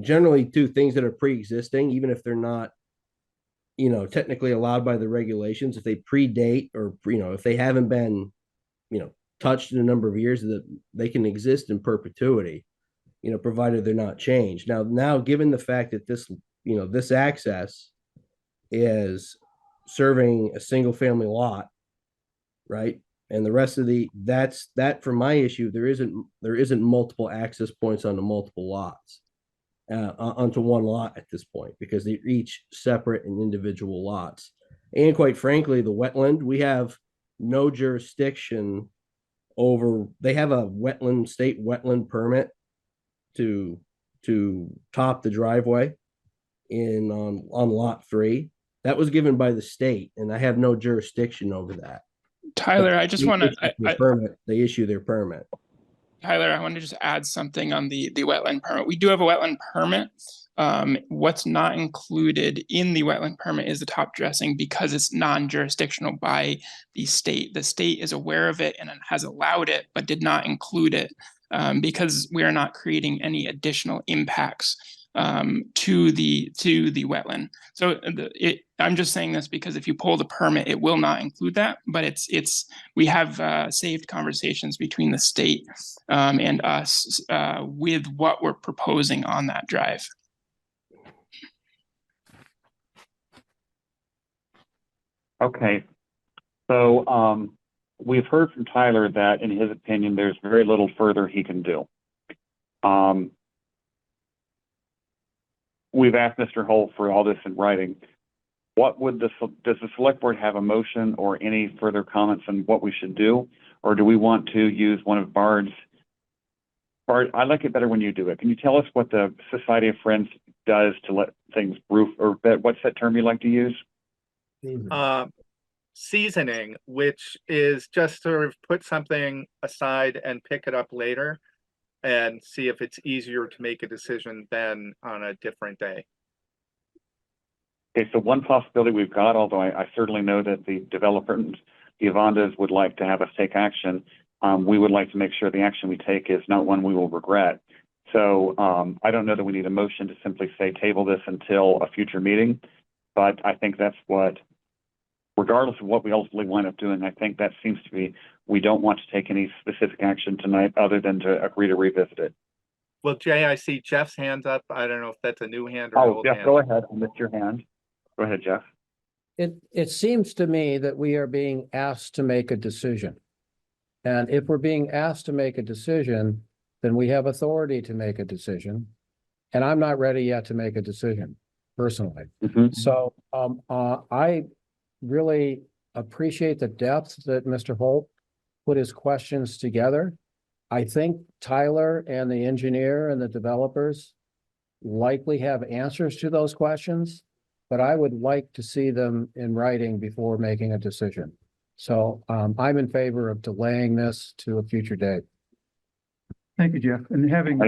generally too, things that are pre-existing, even if they're not technically allowed by the regulations, if they predate, or if they haven't been touched in a number of years, that they can exist in perpetuity, provided they're not changed. Now given the fact that this access is serving a single family lot, right, and the rest of that for my issue, there isn't multiple access points onto multiple lots, onto one lot at this point, because they're each separate and individual lots. And quite frankly, the wetland, we have no jurisdiction over. They have a state wetland permit to top the driveway on lot 3. That was given by the state, and I have no jurisdiction over that. Tyler, I just want to they issue their permit. Tyler, I want to just add something on the wetland permit. We do have a wetland permit. What's not included in the wetland permit is the top dressing, because it's non-jurisdictional by the state. The state is aware of it and has allowed it, but did not include it, because we are not creating any additional impacts to the wetland. So I'm just saying this because if you pull the permit, it will not include that, but we have saved conversations between the state and us with what we're proposing on that drive. Okay, so we've heard from Tyler that, in his opinion, there's very little further he can do. We've asked Mr. Holt for all this in writing. Does the select board have a motion or any further comments on what we should do? Or do we want to use one of Bard, I like it better when you do it. Can you tell us what the Society of Friends does to let things roof, or what's that term you like to use? Seasoning, which is just sort of put something aside and pick it up later and see if it's easier to make a decision then on a different day. Okay, so one possibility we've got, although I certainly know that the developers, the Avandas, would like to have us take action, we would like to make sure the action we take is not one we will regret. So I don't know that we need a motion to simply say table this until a future meeting, but I think that's what, regardless of what we ultimately wind up doing, I think that seems to be we don't want to take any specific action tonight other than to agree to revisit it. Well, Jay, I see Jeff's hand up. I don't know if that's a new hand or an Oh, old Jeff, hand. go ahead. I missed your hand. Go ahead, Jeff. It seems to me that we are being asked to make a decision. And if we're being asked to make a decision, then we have authority to make a decision. And I'm not ready yet to make a decision personally. So I really appreciate the depth that Mr. Holt put his questions together. I think Tyler and the engineer and the developers likely have answers to those questions, but I would like to see them in writing before making a decision. So I'm in favor of delaying this to a future date. Thank you, Jeff. And having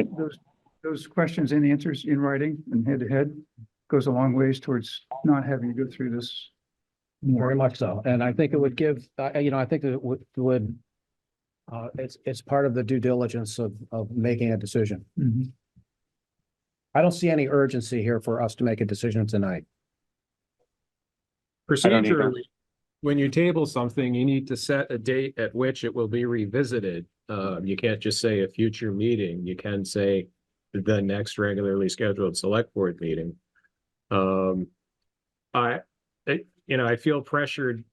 those questions and answers in writing and head to head goes a long ways towards not having to go through this. Very much so. And I think it would give, I think that it would it's part of the due diligence of making a decision. I don't see any urgency here for us to make a decision tonight. Procedurally, when you table something, you need to set a date at which it will be revisited. You can't just say a future meeting. You can say the next regularly scheduled select board meeting. I feel pressured.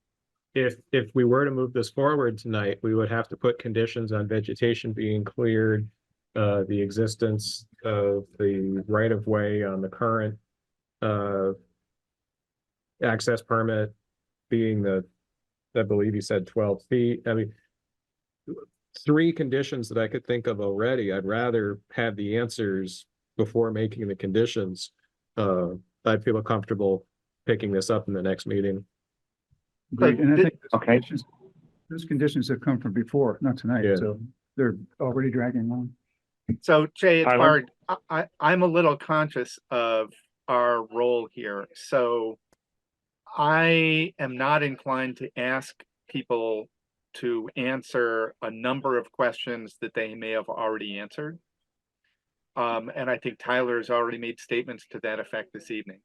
If we were to move this forward tonight, we would have to put conditions on vegetation being cleared, the existence of the right of way on the current access permit being I believe you said 12 feet. I mean, 3 conditions that I could think of already. I'd rather have the answers before making the conditions. I'd feel comfortable picking this up in the next meeting. Great. And I think those conditions have come from before, not tonight. Yeah. So they're already dragging on. So Jay, it's Tyler? hard. I'm a little conscious of our role here. So I am not inclined to ask people to answer a number of questions that they may have already answered. And I think Tyler has already made statements to that effect this evening.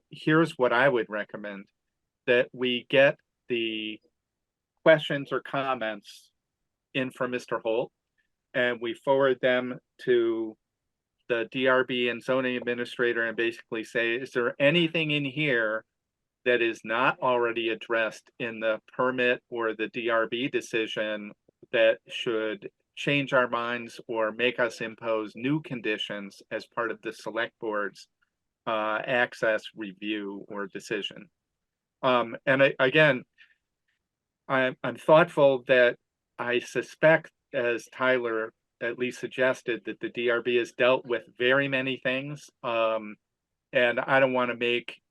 Here's what I would recommend, that we get the questions or comments in from Mr. Holt, and we forward them to the DRB and zoning administrator and basically say, is there anything in here that is not already addressed in the permit or the DRB decision that should change our minds or make us impose new conditions as part of the select board's access review or decision. And I'm thoughtful that I suspect, as Tyler at least suggested, that the DRB has dealt with very many things. And I don't want to make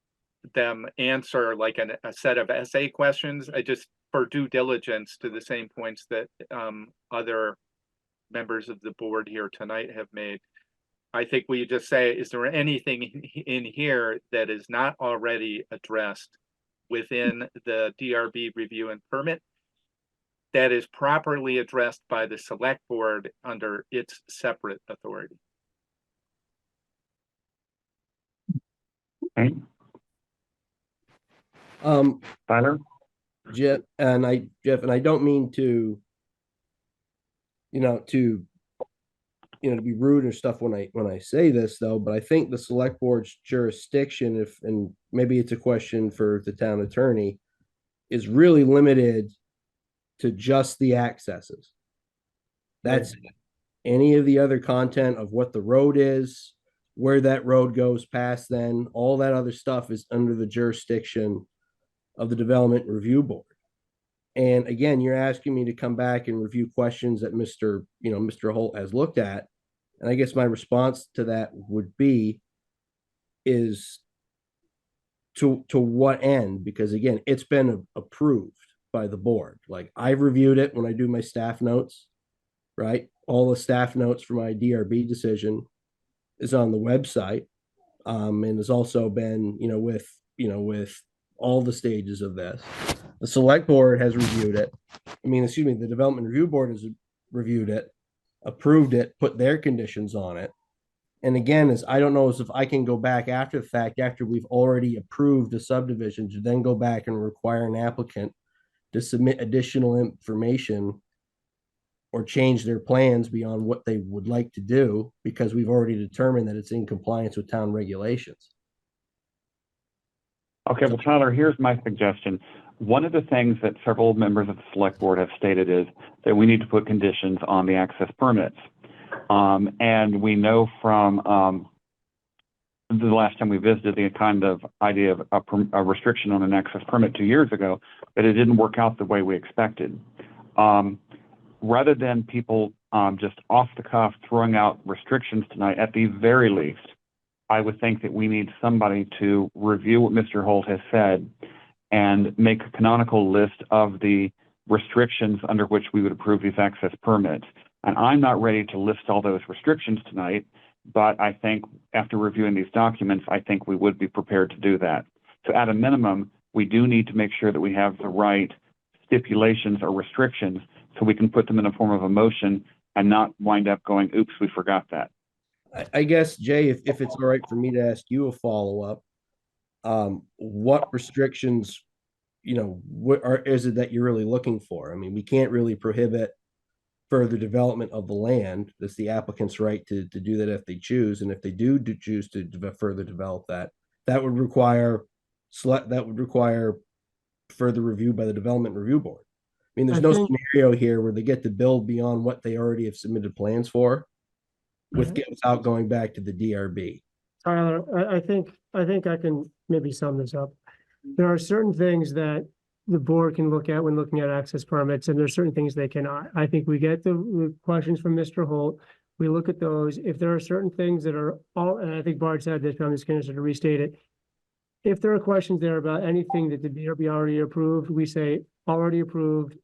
them answer like a set of essay questions. I just, for due diligence, to the same points that other members of the board here tonight have made, I think we just say, is there anything in here that is not already addressed within the DRB review and permit that is properly addressed by the select board under its separate authority? Okay. Tyler? Jeff, and I don't mean to, to be rude or stuff when I say this though, but I think the select board's jurisdiction, and maybe it's a question for the town attorney, is really limited to just the accesses. That's it. Any of the other content of what the road is, where that road goes past, then all that other stuff is under the jurisdiction of the Development Review Board. And again, you're asking me to come back and review questions that Mr. Holt has looked at. And I guess my response to that would be, is to what end? Because again, it's been approved by the board. Like, I've reviewed it when I do my staff notes, right? All the staff notes for my DRB decision is on the website. And has also been, with all the stages of this. The select board has reviewed it. The Development Review Board has reviewed it, approved it, put their conditions on it. And again, I don't know if I can go back after the fact, after we've already approved a subdivision, to then go back and require an applicant to submit additional information or change their plans beyond what they would like to do because we've already determined that it's in compliance with town regulations. Okay, well, Tyler, here's my suggestion. One of the things that several members of the select board have stated is that we need to put conditions on the access permits. And we know from the last time we visited the kind of idea of a restriction on an access permit 2 years ago, that it didn't work out the way we expected. Rather than people just off the cuff throwing out restrictions tonight, at the very least, I would think that we need somebody to review what Mr. Holt has said and make a canonical list of the restrictions under which we would approve these access permits. And I'm not ready to list all those restrictions tonight, but I think after reviewing these documents, I think we would be prepared to do that. So at a minimum, we do need to make sure that we have the right stipulations or restrictions so we can put them in a form of a motion and not wind up going, oops, we forgot that. I guess, Jay, if it's all right for me to ask you a follow-up, what restrictions, what is it that you're really looking for? I mean, we can't really prohibit further development of the land. That's the applicant's right to do that if they choose. And if they do choose to further develop that would require further review by the Development Review Board. I mean, there's no scenario here where they get to build beyond what they already have submitted plans for without going back to the DRB. Tyler, I think I can maybe sum this up. There are certain things that the board can look at when looking at access permits, and there's certain things they cannot. I think we get the questions from Mr. Holt. We look at those. If there are certain things that are all, and I think Bart said this, but I'm just going to sort of restate it. If there are questions there about anything that the DRB already approved, we say already approved,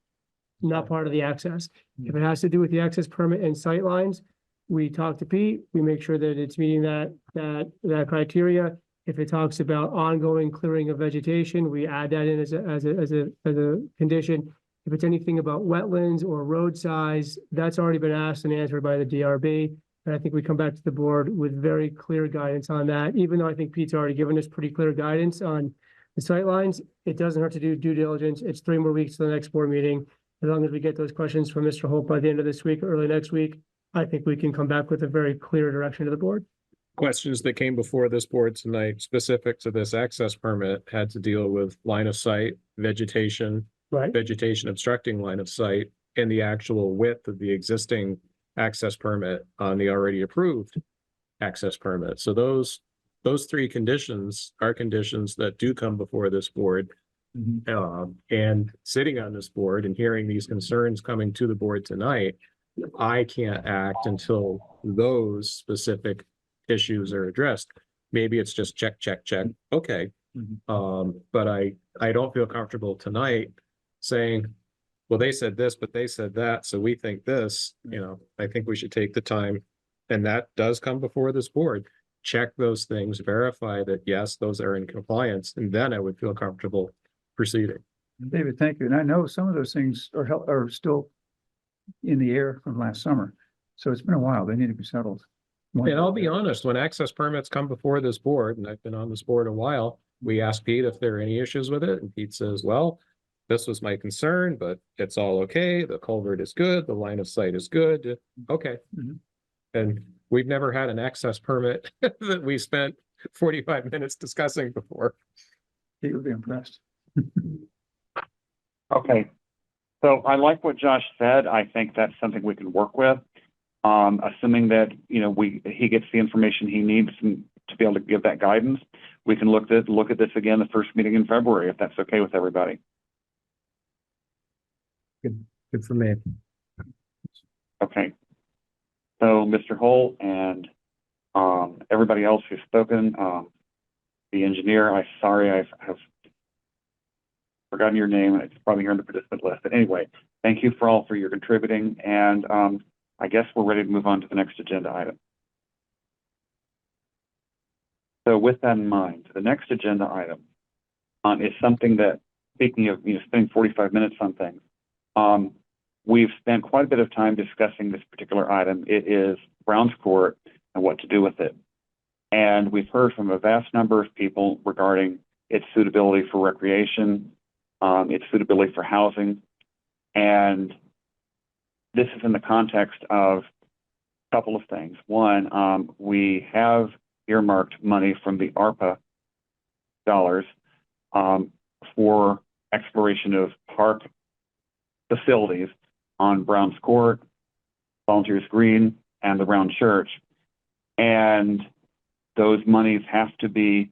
not part of the access. If it has to do with the access permit and sight lines, we talk to Pete, we make sure that it's meeting that criteria. If it talks about ongoing clearing of vegetation, we add that in as a condition. If it's anything about wetlands or road size, that's already been asked and answered by the DRB. And I think we come back to the board with very clear guidance on that. Even though I think Pete's already given us pretty clear guidance on the sight lines, it doesn't hurt to do due diligence. It's 3 more weeks to the next board meeting. As long as we get those questions from Mr. Holt by the end of this week or early next week, I think we can come back with a very clear direction to the board. Questions that came before this board tonight specific to this access permit had to deal with line of sight, vegetation, Right. vegetation obstructing line of sight, and the actual width of the existing access permit on the already approved access permit. So those 3 conditions are conditions that do come before this board. And sitting on this board and hearing these concerns coming to the board tonight, I can't act until those specific issues are addressed. Maybe it's just check. Okay. But I don't feel comfortable tonight saying, well, they said this, but they said that, so we think this. I think we should take the time, and that does come before this board. Check those things, verify that, yes, those are in compliance, and then I would feel comfortable proceeding. David, thank you. And I know some of those things are still in the air from last summer. So it's been a while. They need to be settled. And I'll be honest, when access permits come before this board, and I've been on this board a while, we ask Pete if there are any issues with it, and Pete says, well, this was my concern, but it's all okay. The culvert is good. The line of sight is good. Okay. And we've never had an access permit that we spent 45 minutes discussing before. He would be impressed. Okay. So I like what Josh said. I think that's something we can work with. Assuming that, he gets the information he needs to be able to give that guidance, we can look at this again the first meeting in February, if that's okay with everybody. Good for me. Okay. So Mr. Holt and everybody else who's spoken, the engineer, I'm sorry, I've forgotten your name. It's probably here on the participant list. But anyway, thank you for your contributing. And I guess we're ready to move on to the next agenda item. So with that in mind, the next agenda item is something that, speaking of spending 45 minutes on things, we've spent quite a bit of time discussing this particular item. It is Browns Court and what to do with it. And we've heard from a vast number of people regarding its suitability for recreation, its suitability for housing. And this is in the context of a couple of things. One, we have earmarked money from the ARPA dollars for exploration of park facilities on Browns Court, Volunteers Green, and the Round Church. And those monies have to be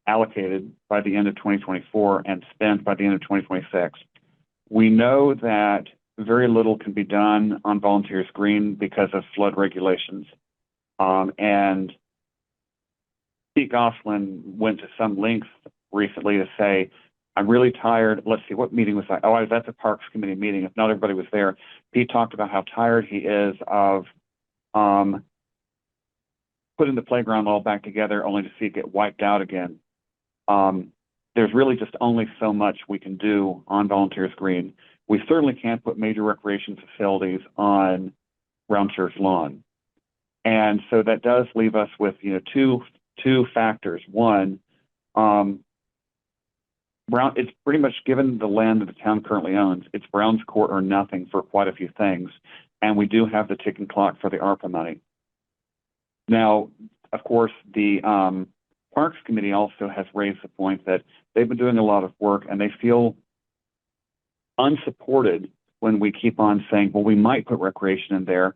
allocated by the end of 2024 and spent by the end of 2026. We know that very little can be done on Volunteers Green because of flood regulations. And Pete Gosselin went to some length recently to say, I'm really tired. Let's see, what meeting was that? Oh, I was at the Parks Committee meeting. If not everybody was there. Pete talked about how tired he is of putting the playground all back together only to see it get wiped out again. There's really just only so much we can do on Volunteers Green. We certainly can't put major recreation facilities on Round Church lawn. And so that does leave us with, two factors. One, it's pretty much given the land that the town currently owns. It's Browns Court or nothing for quite a few things. And we do have the ticking clock for the ARPA money. Now, of course, the Parks Committee also has raised the point that they've been doing a lot of work and they feel unsupported when we keep on saying, well, we might put recreation in there.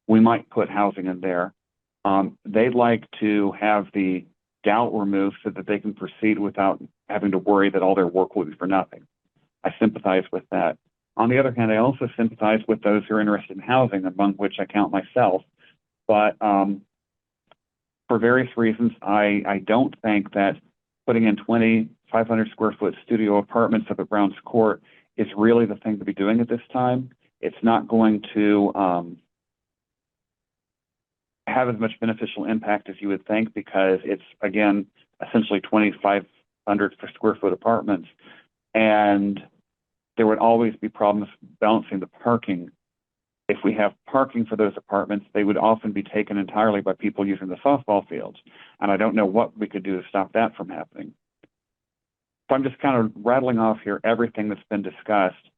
We might put housing in there. They'd like to have the doubt removed so that they can proceed without having to worry that all their work will be for nothing. I sympathize with that. On the other hand, I also sympathize with those who are interested in housing, among which I count myself. But for various reasons, I don't think that putting in 500 square foot studio apartments up at Browns Court is really the thing to be doing at this time. It's not going to have as much beneficial impact as you would think because it's, again, essentially 2,500 square foot apartments. And there would always be problems balancing the parking. If we have parking for those apartments, they would often be taken entirely by people using the softball fields. And I don't know what we could do to stop that from happening. So I'm just kind of rattling off here everything that's been discussed.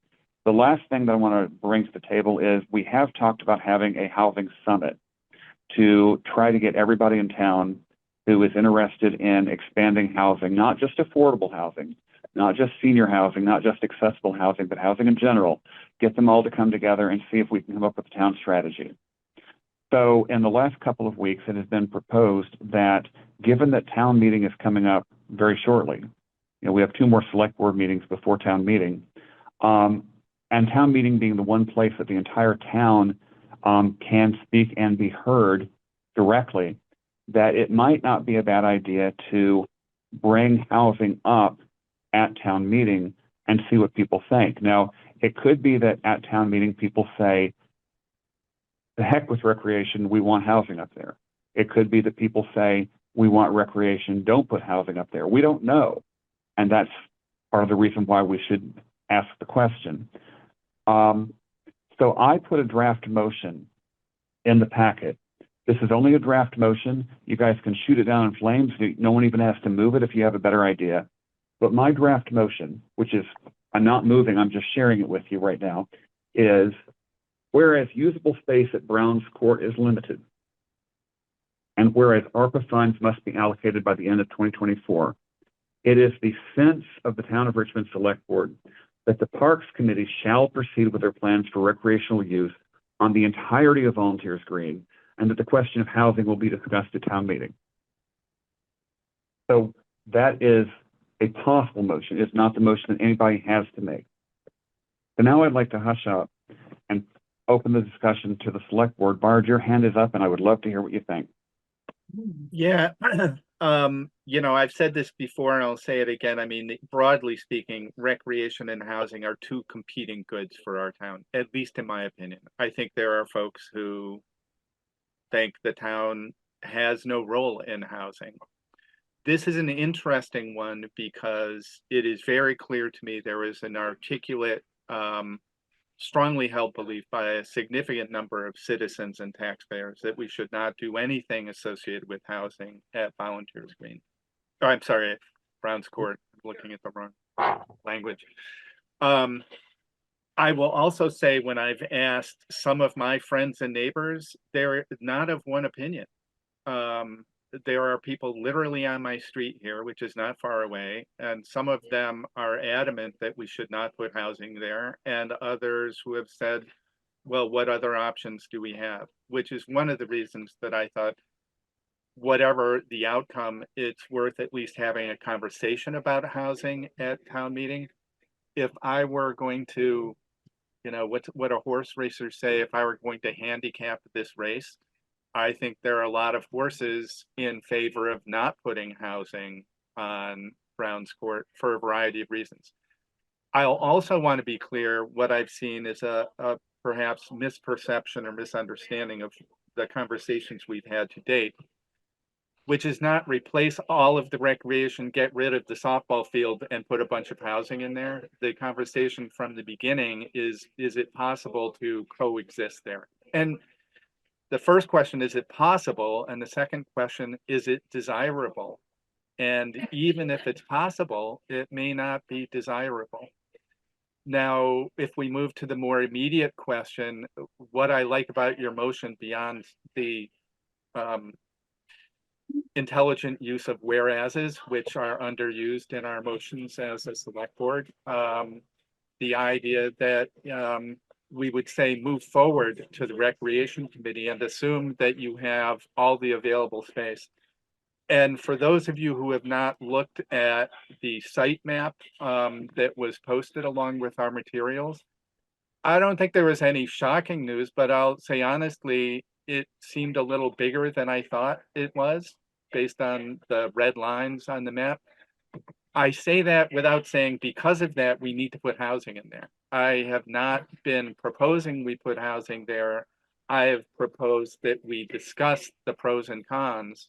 The last thing that I want to bring to the table is we have talked about having a housing summit to try to get everybody in town who is interested in expanding housing, not just affordable housing, not just senior housing, not just accessible housing, but housing in general, get them all to come together and see if we can come up with a town strategy. So in the last couple of weeks, it has been proposed that given that town meeting is coming up very shortly, we have 2 more select board meetings before town meeting, and town meeting being the one place that the entire town can speak and be heard directly, that it might not be a bad idea to bring housing up at town meeting and see what people think. Now, it could be that at town meeting, people say, the heck with recreation, we want housing up there. It could be that people say, we want recreation, don't put housing up there. We don't know. And that's part of the reason why we should ask the question. So I put a draft motion in the packet. This is only a draft motion. You guys can shoot it down in flames. No one even has to move it if you have a better idea. But my draft motion, which is, I'm not moving, I'm just sharing it with you right now, is whereas usable space at Browns Court is limited, and whereas ARPA funds must be allocated by the end of 2024, it is the sense of the Town of Richmond Selectboard that the Parks Committee shall proceed with their plans for recreational use on the entirety of Volunteers Green, and that the question of housing will be discussed at town meeting. So that is a possible motion. It's not the motion that anybody has to make. So now I'd like to hush up and open the discussion to the select board. Bard, your hand is up and I would love to hear what you think. Yeah, I've said this before and I'll say it again. I mean, broadly speaking, recreation and housing are 2 competing goods for our town, at least in my opinion. I think there are folks who think the town has no role in housing. This is an interesting one because it is very clear to me there is an articulate, strongly held belief by a significant number of citizens and taxpayers that we should not do anything associated with housing at Volunteers Green. Oh, I'm sorry, Browns Court. I'm looking at the wrong. language. I will also say, when I've asked some of my friends and neighbors, they're not of one opinion. There are people literally on my street here, which is not far away, and some of them are adamant that we should not put housing there, and others who have said, well, what other options do we have? Which is one of the reasons that I thought, whatever the outcome, it's worth at least having a conversation about housing at town meeting. If I were going to, what a horse racers say, if I were going to handicap this race, I think there are a lot of horses in favor of not putting housing on Brown's Court for a variety of reasons. I'll also want to be clear, what I've seen is a perhaps misperception or misunderstanding of the conversations we've had to date, which is not replace all of the recreation, get rid of the softball field and put a bunch of housing in there. The conversation from the beginning is it possible to coexist there? And the first question, is it possible? And the second question, is it desirable? And even if it's possible, it may not be desirable. Now, if we move to the more immediate question, what I like about your motion beyond the intelligent use of whereases, which are underused in our motions as a select board, the idea that we would say move forward to the recreation committee and assume that you have all the available space. And for those of you who have not looked at the site map that was posted along with our materials, I don't think there was any shocking news, but I'll say honestly, it seemed a little bigger than I thought it was based on the red lines on the map. I say that without saying because of that, we need to put housing in there. I have not been proposing we put housing there. I have proposed that we discuss the pros and cons.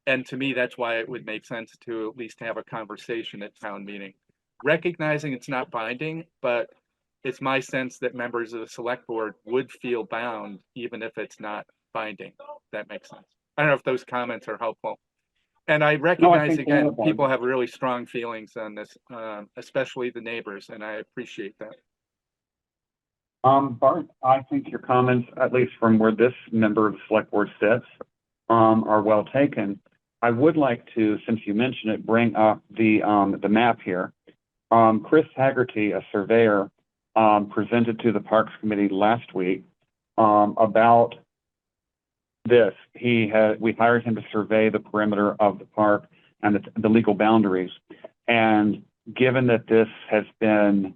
And to me, that's why it would make sense to at least have a conversation at town meeting. Recognizing it's not binding, but it's my sense that members of the select board would feel bound, even if it's not binding. That makes sense. I don't know if those comments are helpful. And I recognize, again, people have really strong feelings on this, especially the neighbors, and I appreciate that. Bart, I think your comments, at least from where this member of the select board sits, are well taken. I would like to, since you mentioned it, bring up the map here. Chris Haggerty, a surveyor, presented to the Parks Committee last week about this. We hired him to survey the perimeter of the park and the legal boundaries. And given that this has been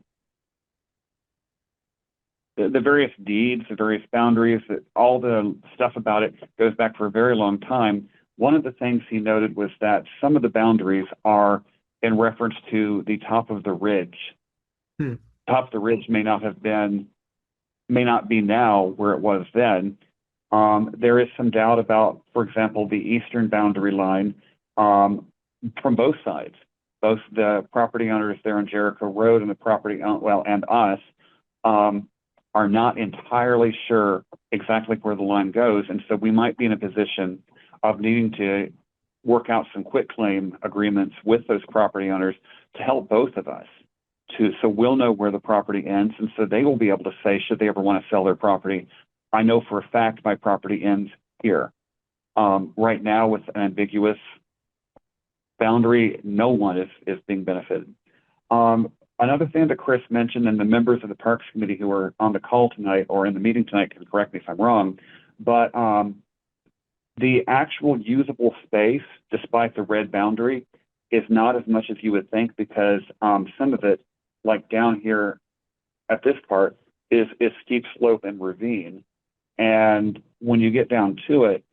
the various deeds, the various boundaries, all the stuff about it goes back for a very long time. One of the things he noted was that some of the boundaries are in reference to the top of the ridge. Top of the ridge may not be now where it was then. There is some doubt about, for example, the eastern boundary line from both sides. Both the property owners there on Jericho Road and the property, and us, are not entirely sure exactly where the line goes. And so we might be in a position of needing to work out some quitclaim agreements with those property owners to help both of us. So we'll know where the property ends, and so they will be able to say, should they ever want to sell their property, I know for a fact my property ends here. Right now, with an ambiguous boundary, no one is being benefited. Another thing that Chris mentioned, and the members of the Parks Committee who are on the call tonight or in the meeting tonight can correct me if I'm wrong, but the actual usable space, despite the red boundary, is not as much as you would think, because some of it, like down here at this part, is steep slope and ravine. And when you get down to it,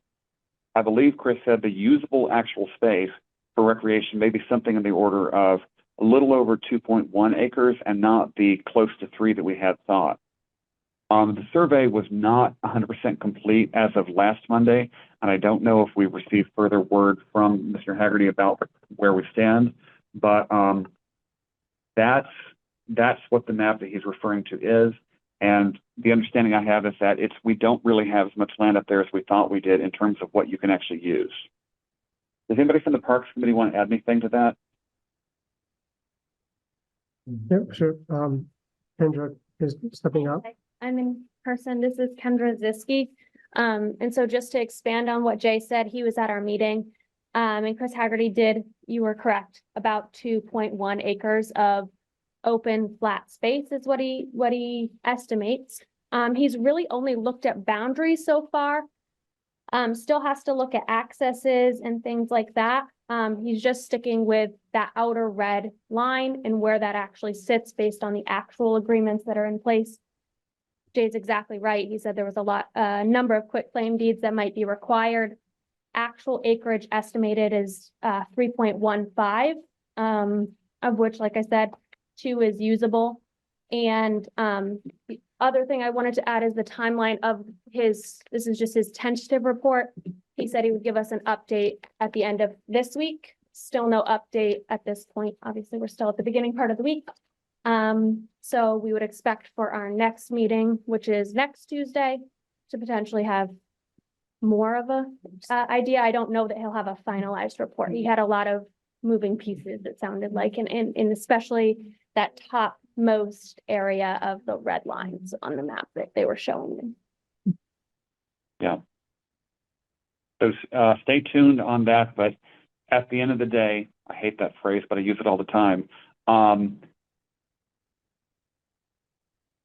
I believe Chris said the usable actual space for recreation may be something in the order of a little over 2.1 acres and not the close to 3 that we had thought. The survey was not 100% complete as of last Monday, and I don't know if we received further word from Mr. Haggerty about where we stand, but that's what the map that he's referring to is. And the understanding I have is that we don't really have as much land up there as we thought we did in terms of what you can actually use. Does anybody from the Parks Committee want to add anything to that? Yep, sure. Kendra is stepping up. I'm in person. This is Kendra Ziski. And so just to expand on what Jay said, he was at our meeting. And Chris Haggerty you were correct, about 2.1 acres of open flat space is what he estimates. He's really only looked at boundaries so far. Still has to look at accesses and things like that. He's just sticking with that outer red line and where that actually sits based on the actual agreements that are in place. Jay's exactly right. He said there was a number of quitclaim deeds that might be required. Actual acreage estimated is 3.15, of which, like I said, 2 is usable. And the other thing I wanted to add is the timeline of this is just his tentative report. He said he would give us an update at the end of this week. Still no update at this point. Obviously, we're still at the beginning part of the week. So we would expect for our next meeting, which is next Tuesday, to potentially have more of a idea. I don't know that he'll have a finalized report. He had a lot of moving pieces, it sounded like, and especially that topmost area of the red lines on the map that they were showing me. Yeah. So stay tuned on that, but at the end of the day, I hate that phrase, but I use it all the time.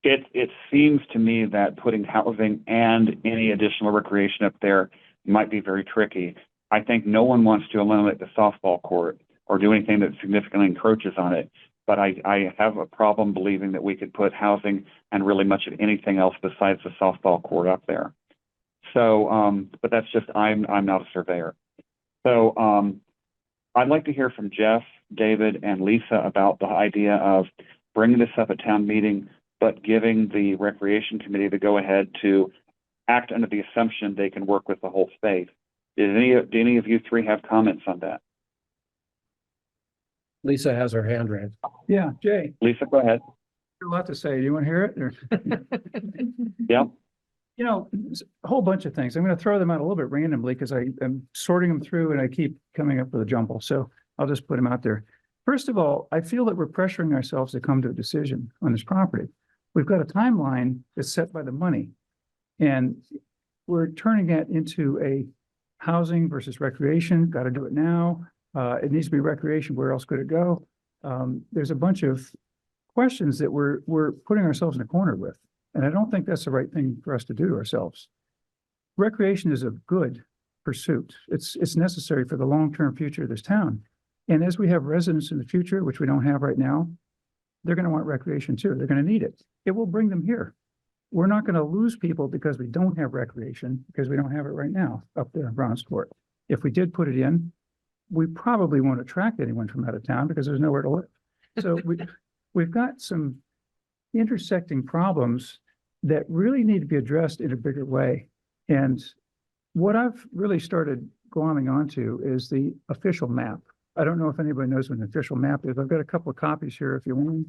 It seems to me that putting housing and any additional recreation up there might be very tricky. I think no one wants to eliminate the softball court or do anything that significantly encroaches on it. But I have a problem believing that we could put housing and really much of anything else besides the softball court up there. So, but that's just, I'm not a surveyor. So I'd like to hear from Jeff, David, and Lisa about the idea of bringing this up at town meeting, but giving the Recreation Committee the go-ahead to act under the assumption they can work with the whole space. Do any of you three have comments on that? Lisa has her hand raised. Yeah, Jay, Lisa, go ahead. a lot to say. Do you want to hear it? Or? Yeah. You know, a whole bunch of things. I'm going to throw them out a little bit randomly because I'm sorting them through and I keep coming up with a jumble. So I'll just put them out there. First of all, I feel that we're pressuring ourselves to come to a decision on this property. We've got a timeline that's set by the money, and we're turning it into a housing versus recreation. Got to do it now. It needs to be recreation. Where else could it go? There's a bunch of questions that we're putting ourselves in a corner with, and I don't think that's the right thing for us to do to ourselves. Recreation is a good pursuit. It's necessary for the long-term future of this town. And as we have residents in the future, which we don't have right now, they're going to want recreation too. They're going to need it. It will bring them here. We're not going to lose people because we don't have recreation, because we don't have it right now up there in Brownsport. If we did put it in, we probably won't attract anyone from out of town because there's nowhere to live. So we've got some intersecting problems that really need to be addressed in a bigger way. And what I've really started glomming onto is the official map. I don't know if anybody knows what an official map is. I've got a couple of copies here if you want.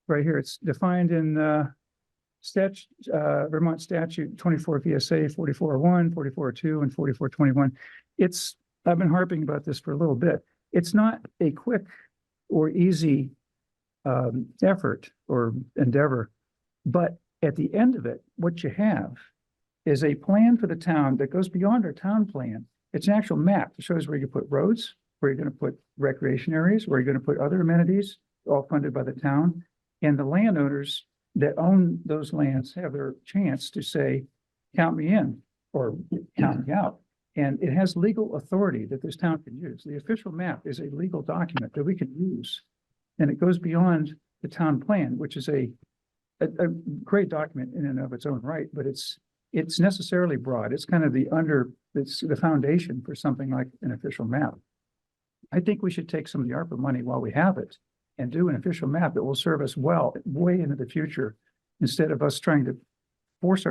Right here, it's defined in Vermont Statute 24 VSA 4401, 4402, and 4421. I've been harping about this for a little bit. It's not a quick or easy effort or endeavor, but at the end of it, what you have is a plan for the town that goes beyond our town plan. It's an actual map that shows where you put roads, where you're going to put recreation areas, where you're going to put other amenities, all funded by the town. And the landowners that own those lands have their chance to say, count me in or count me out. And it has legal authority that this town can use. The official map is a legal document that we can use. And it goes beyond the town plan, which is a great document in and of its own right, but it's necessarily broad. It's kind of it's the foundation for something like an official map. I think we should take some of the ARPA money while we have it and do an official map that will serve us well way into the future, instead of us trying to force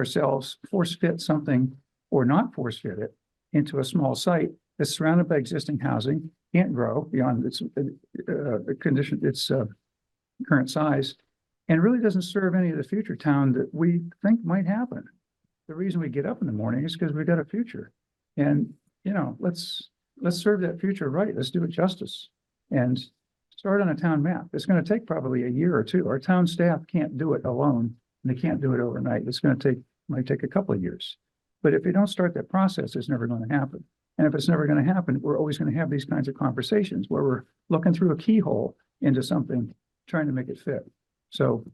fit something or not force fit it into a small site that's surrounded by existing housing, can't grow beyond its current size, and really doesn't serve any of the future town that we think might happen. The reason we get up in the morning is because we've got a future. And, let's serve that future right. Let's do it justice and start on a town map. It's gonna take probably a year or two. Our town staff can't do it alone, and they can't do it overnight. It's gonna take, might take a couple of years. But if you don't start that process, it's never gonna happen. And if it's never gonna happen, we're always gonna have these kinds of conversations where we're looking through a keyhole into something, trying to make it fit. So,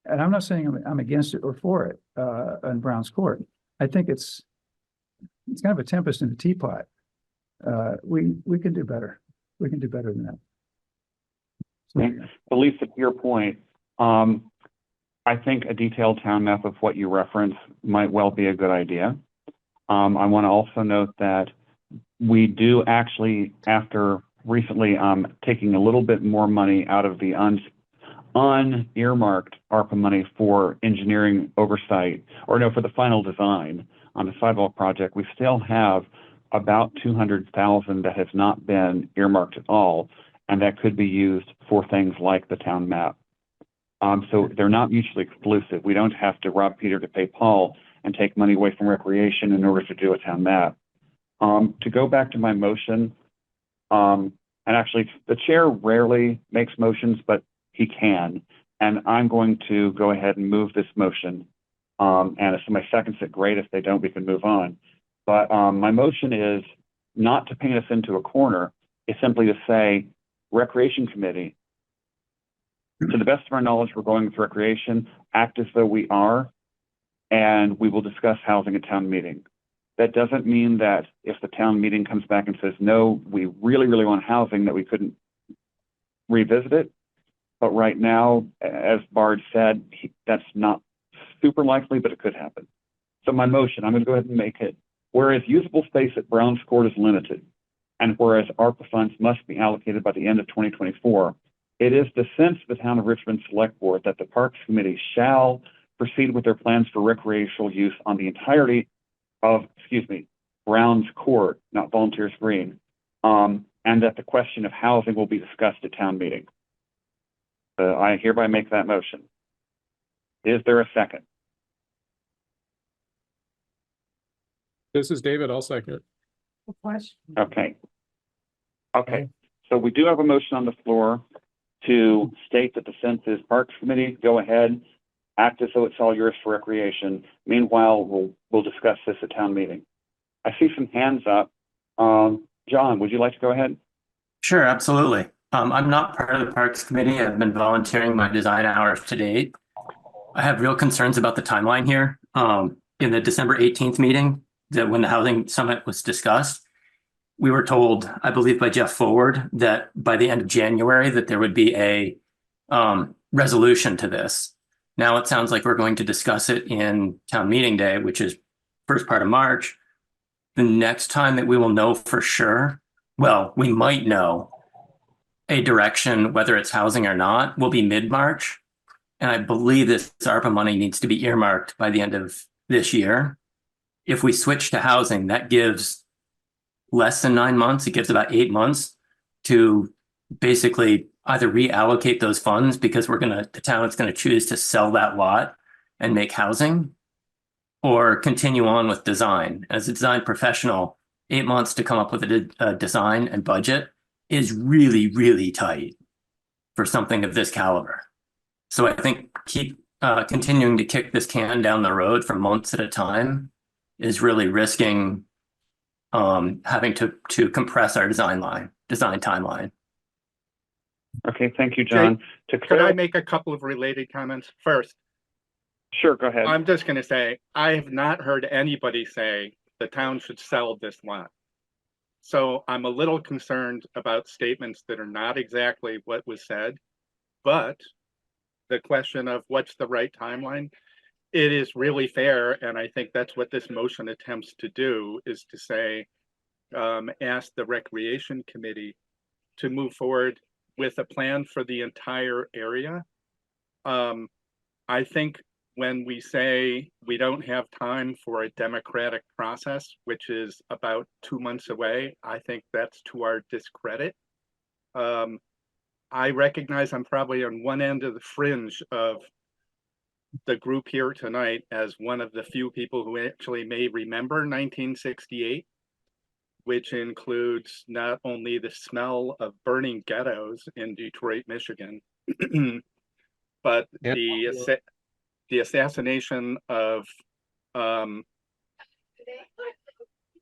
and I'm not saying I'm against it or for it, on Brown's Court. I think it's kind of a tempest in a teapot. We can do better. We can do better than that. So, Lisa, to your point, I think a detailed town map of what you reference might well be a good idea. I want to also note that we do actually, after recently, taking a little bit more money out of the unearmarked ARPA money for engineering oversight, or no, for the final design on the sidewalk project. We still have about 200,000 that has not been earmarked at all, and that could be used for things like the town map. So they're not mutually exclusive. We don't have to rob Peter to pay Paul and take money away from recreation in order to do a town map. To go back to my motion, and actually the chair rarely makes motions, but he can, and I'm going to go ahead and move this motion. And if somebody seconds it, great. If they don't, we can move on. But my motion is not to paint us into a corner. It's simply to say, Recreation Committee, to the best of our knowledge, we're going with recreation, act as though we are, and we will discuss housing at town meeting. That doesn't mean that if the town meeting comes back and says, no, we really, really want housing, that we couldn't revisit it. But right now, as Bard said, that's not super likely, but it could happen. So my motion, I'm going to go ahead and make it, whereas usable space at Brown's Court is limited, and whereas ARPA funds must be allocated by the end of 2024, it is the sense of the Town of Richmond Select Board that the Parks Committee shall proceed with their plans for recreational use on the entirety of, Brown's Court, not Volunteers Green, and that the question of housing will be discussed at town meeting. I hereby make that motion. Is there a second? This is David, I'll second. Okay. Okay, so we do have a motion on the floor to state that the sense is Parks Committee, go ahead, act as though it's all yours for recreation. Meanwhile, we'll discuss this at town meeting. I see some hands up. John, would you like to go ahead? Sure, absolutely. I'm not part of the Parks Committee. I've been volunteering my design hours to date. I have real concerns about the timeline here. In the December 18th meeting, that when the housing summit was discussed, we were told, I believe by Jeff Forward, that by the end of January that there would be a resolution to this. Now it sounds like we're going to discuss it in town meeting day, which is first part of March. The next time that we will know for sure, well, we might know a direction, whether it's housing or not, will be mid-March. And I believe this ARPA money needs to be earmarked by the end of this year. If we switch to housing, that gives less than 9 months. It gives about 8 months to basically either reallocate those funds because the town is going to choose to sell that lot and make housing, or continue on with design. As a design professional, 8 months to come up with a design and budget is really, really tight for something of this caliber. So I think continuing to kick this can down the road for months at a time is really risking having to compress our design timeline. Okay, thank you, John. Could I make a couple of related comments first? Sure, go ahead. I'm just going to say, I have not heard anybody say the town should sell this lot. So I'm a little concerned about statements that are not exactly what was said, but the question of what's the right timeline, it is really fair. And I think that's what this motion attempts to do, is to say, ask the Recreation Committee to move forward with a plan for the entire area. I think when we say we don't have time for a democratic process, which is about 2 months away, I think that's to our discredit. I recognize I'm probably on one end of the fringe of the group here tonight as one of the few people who actually may remember 1968. which includes not only the smell of burning ghettos in Detroit, Michigan, but Yep. the assassination of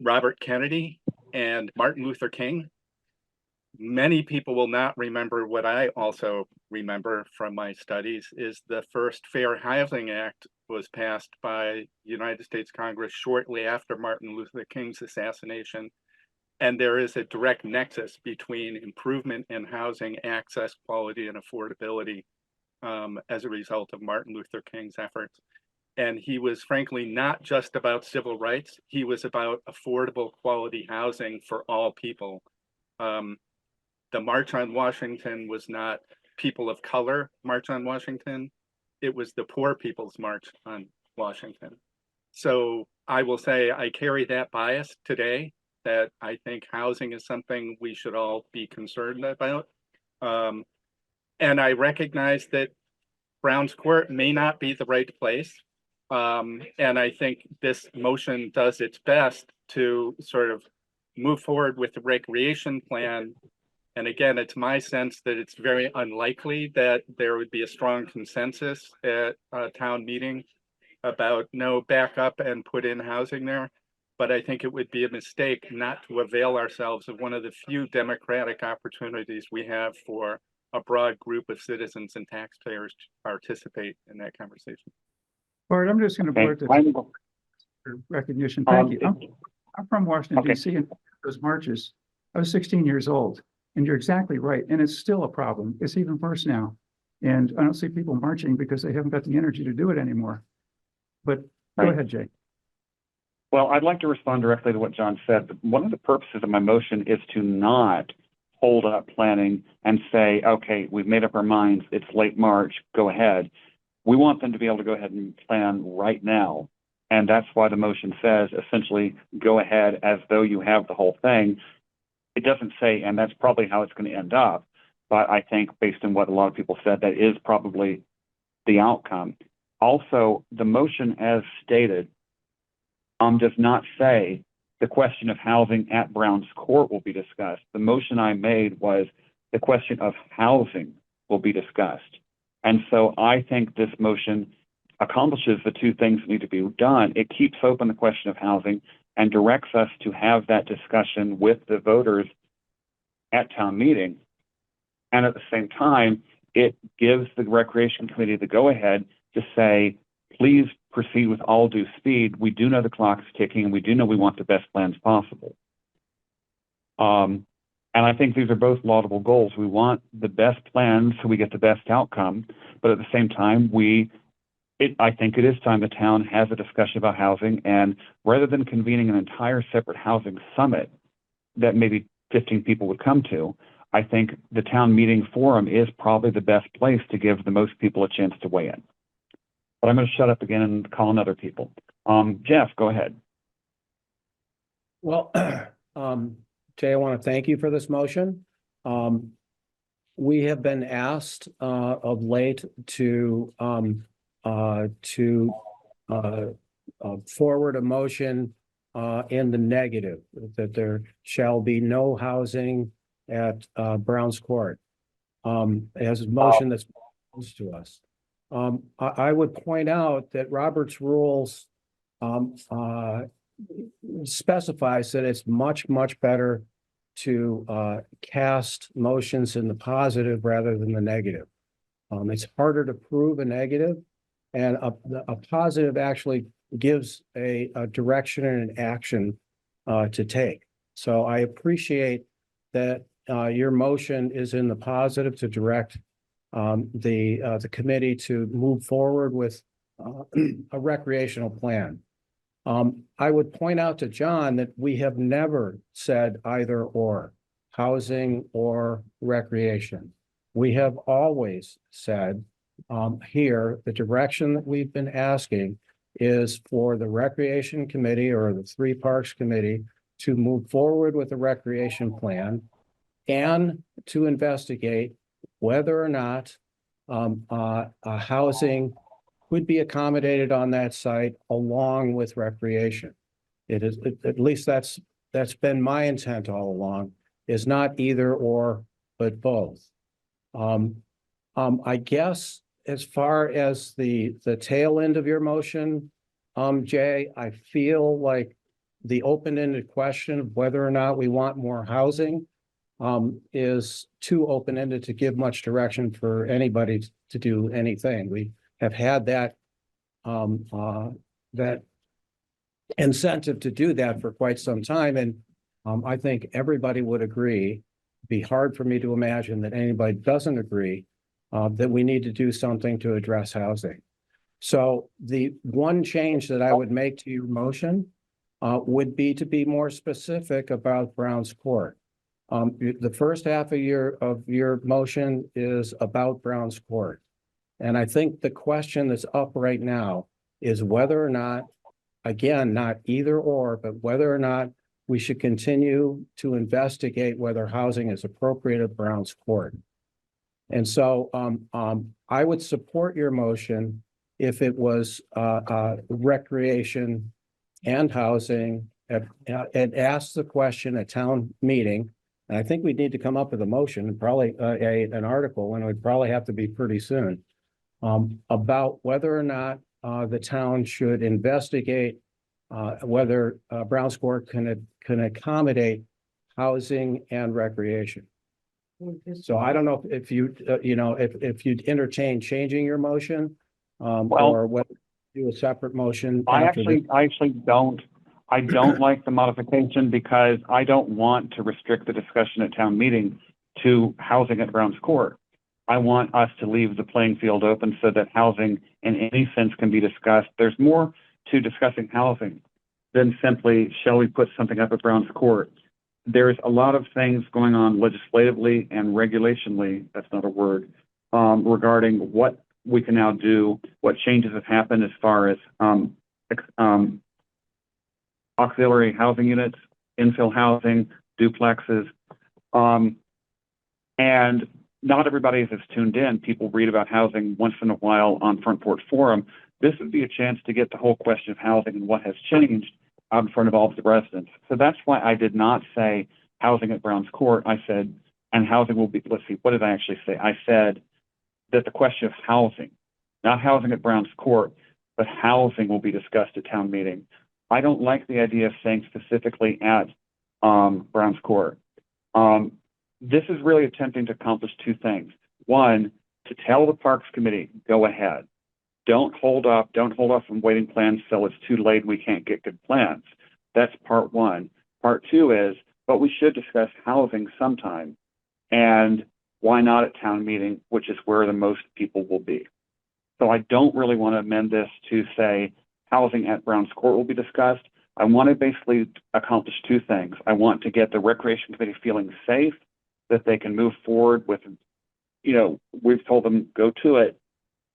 Robert Kennedy and Martin Luther King. Many people will not remember what I also remember from my studies is the first Fair Housing Act was passed by United States Congress shortly after Martin Luther King's assassination. And there is a direct nexus between improvement in housing access, quality, and affordability as a result of Martin Luther King's efforts. And he was frankly not just about civil rights, he was about affordable quality housing for all people. The March on Washington was not people of color March on Washington, it was the poor people's March on Washington. So I will say I carry that bias today, that I think housing is something we should all be concerned about. And I recognize that Brown's Court may not be the right place. And I think this motion does its best to sort of move forward with the recreation plan. And again, it's my sense that it's very unlikely that there would be a strong consensus at a town meeting about no backup and put in housing there. But I think it would be a mistake not to avail ourselves of one of the few democratic opportunities we have for a broad group of citizens and taxpayers to participate in that conversation. Bart, I'm just going to blurt this recognition. Thank you. I'm from Washington, D.C. and those marches. I was 16 years old, and you're exactly right. And it's still a problem. It's even worse now. And I don't see people marching because they haven't got the energy to do it anymore. But go ahead, Jay. Well, I'd like to respond directly to what John said. But one of the purposes of my motion is to not hold up planning and say, okay, we've made up our minds. It's late March. Go ahead. We want them to be able to go ahead and plan right now. And that's why the motion says essentially go ahead as though you have the whole thing. It doesn't say, and that's probably how it's going to end up. But I think based on what a lot of people said, that is probably the outcome. Also, the motion as stated does not say the question of housing at Brown's Court will be discussed. The motion I made was the question of housing will be discussed. And so I think this motion accomplishes the two things that need to be done. It keeps open the question of housing and directs us to have that discussion with the voters at town meeting. And at the same time, it gives the Recreation Committee the go-ahead to say, please proceed with all due speed. We do know the clock's ticking, and we do know we want the best plans possible. And I think these are both laudable goals. We want the best plans so we get the best outcome, but at the same time, I think it is time the town has a discussion about housing, and rather than convening an entire separate housing summit that maybe 15 people would come to, I think the town meeting forum is probably the best place to give the most people a chance to weigh in. But I'm going to shut up again and call on other people. Jeff, go ahead. Well, Jay, I want to thank you for this motion. We have been asked of late to forward a motion in the negative, that there shall be no housing at Brown's Court, as a motion that's proposed to us. I would point out that Robert's rules specifies that it's much, much better to cast motions in the positive rather than the negative. It's harder to prove a negative, and a positive actually gives a direction and an action to take. So I appreciate that your motion is in the positive to direct the committee to move forward with a recreational plan. I would point out to John that we have never said either or, housing or recreation. We have always said here, the direction that we've been asking is for the Recreation Committee or the Three Parks Committee to move forward with a recreation plan and to investigate whether or not housing would be accommodated on that site along with recreation. It is, at least that's that's been my intent all along, is not either or, but both. I guess as far as the tail end of your motion, Jay, I feel like the open-ended question of whether or not we want more housing is too open-ended to give much direction for anybody to do anything. We have had that that incentive to do that for quite some time, and I think everybody would agree. It'd be hard for me to imagine that anybody doesn't agree that we need to do something to address housing. So the one change that I would make to your motion would be to be more specific about Brown's Court. The first half of your motion is about Brown's Court. And I think the question that's up right now is whether or not, again, not either or, but whether or not we should continue to investigate whether housing is appropriate at Brown's Court. And so I would support your motion if it was recreation and housing, and ask the question at town meeting. And I think we need to come up with a motion and probably an article, and it would probably have to be pretty soon, about whether or not the town should investigate whether Brown's Court can accommodate housing and recreation. So I don't know if you, if you'd entertain changing your motion, or whether you do a separate motion. I actually don't. I don't like the modification because I don't want to restrict the discussion at town meeting to housing at Brown's Court. I want us to leave the playing field open so that housing in any sense can be discussed. There's more to discussing housing than simply, shall we put something up at Brown's Court? There's a lot of things going on legislatively and regulationally, that's not a word, regarding what we can now do, what changes have happened as far as auxiliary housing units, infill housing, duplexes. And not everybody is tuned in. People read about housing once in a while on Front Porch Forum. This would be a chance to get the whole question of housing and what has changed out in front of all of the residents. So that's why I did not say housing at Brown's Court. I said, and housing will be, let's see, what did I actually say? I said that the question of housing, not housing at Brown's Court, but housing will be discussed at town meeting. I don't like the idea of saying specifically at Brown's Court. This is really attempting to accomplish two things. One, to tell the Parks Committee, go ahead. Don't hold off from waiting plans till it's too late and we can't get good plans. That's part one. Part two is, but we should discuss housing sometime. And why not at town meeting, which is where the most people will be. So I don't really want to amend this to say housing at Brown's Court will be discussed. I want to basically accomplish two things. I want to get the Recreation Committee feeling safe, that they can move forward with, we've told them go to it.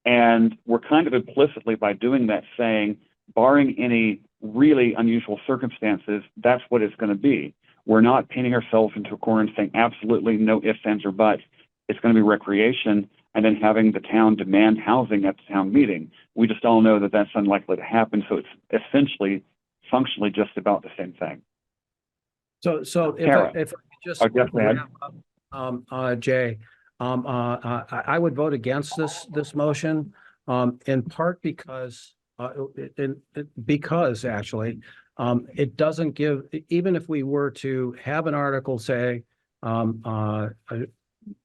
And we're kind of implicitly by doing that saying, barring any really unusual circumstances, that's what it's going to be. We're not painting ourselves into a corner and saying absolutely no ifs, ands, or buts. It's going to be recreation and then having the town demand housing at the town meeting. We just all know that that's unlikely to happen. So it's essentially, functionally just about the same thing. So if I just Jay, I would vote against this motion, in part because actually it doesn't give, even if we were to have an article say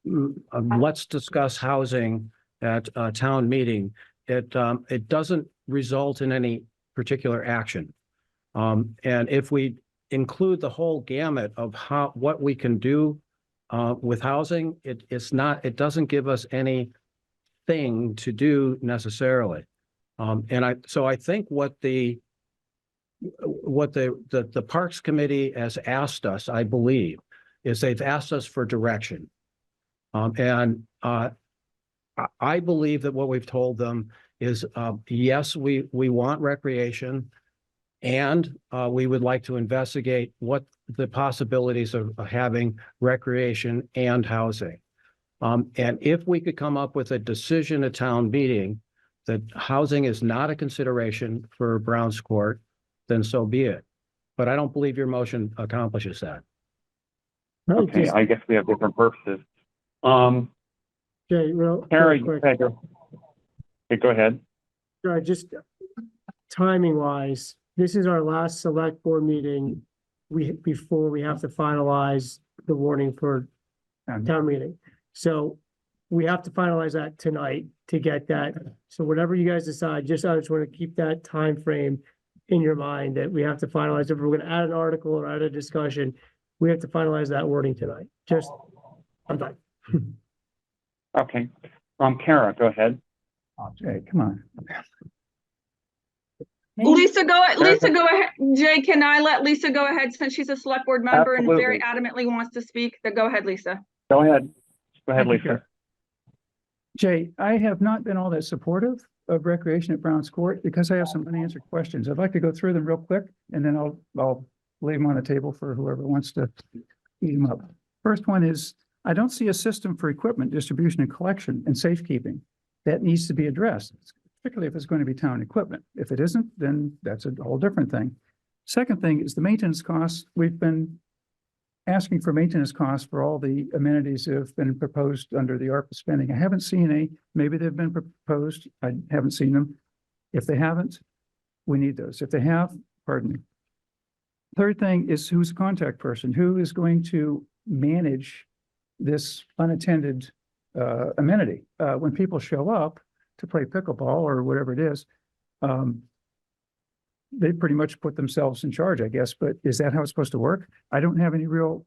let's discuss housing at a town meeting, it doesn't result in any particular action. And if we include the whole gamut of what we can do with housing, it doesn't give us anything to do necessarily. So I think what the Parks Committee has asked us, I believe, is they've asked us for direction. And I believe that what we've told them is, yes, we want recreation, and we would like to investigate what the possibilities of having recreation and housing. And if we could come up with a decision at town meeting that housing is not a consideration for Brown's Court, then so be it. but I don't believe your motion accomplishes that. No, Okay, just- I guess we have different purposes. Jay, real Kara, quick. okay, go ahead. Just timing wise, this is our last select board meeting. Before we have to finalize the warning for town meeting. So we have to finalize that tonight to get that. So whatever you guys decide, I just want to keep that time frame in your mind that we have to finalize. If we're going to add an article or add a discussion, we have to finalize that wording tonight. I'm done. Okay. Kara, go ahead. Oh, Jay, come on. Lisa, go ahead. Jay, can I let Lisa go ahead since she's a select board member and very adamantly wants to speak? Then go ahead, Lisa. Go ahead. Go ahead, Thank you, Lisa. Kara. Jay, I have not been all that supportive of recreation at Browns Court because I have some unanswered questions. I'd like to go through them real quick and then I'll lay them on the table for whoever wants to eat them up. First one is, I don't see a system for equipment distribution and collection and safekeeping that needs to be addressed, particularly if it's going to be town equipment. If it isn't, then that's a whole different thing. Second thing is the maintenance costs. We've been asking for maintenance costs for all the amenities that have been proposed under the ARPA spending. I haven't seen any. Maybe they've been proposed. I haven't seen them. If they haven't, we need those. If they have, pardon me. Third thing is who's the contact person? Who is going to manage this unattended amenity? When people show up to play pickleball or whatever it is, they pretty much put themselves in charge, I guess, but is that how it's supposed to work? I don't have any real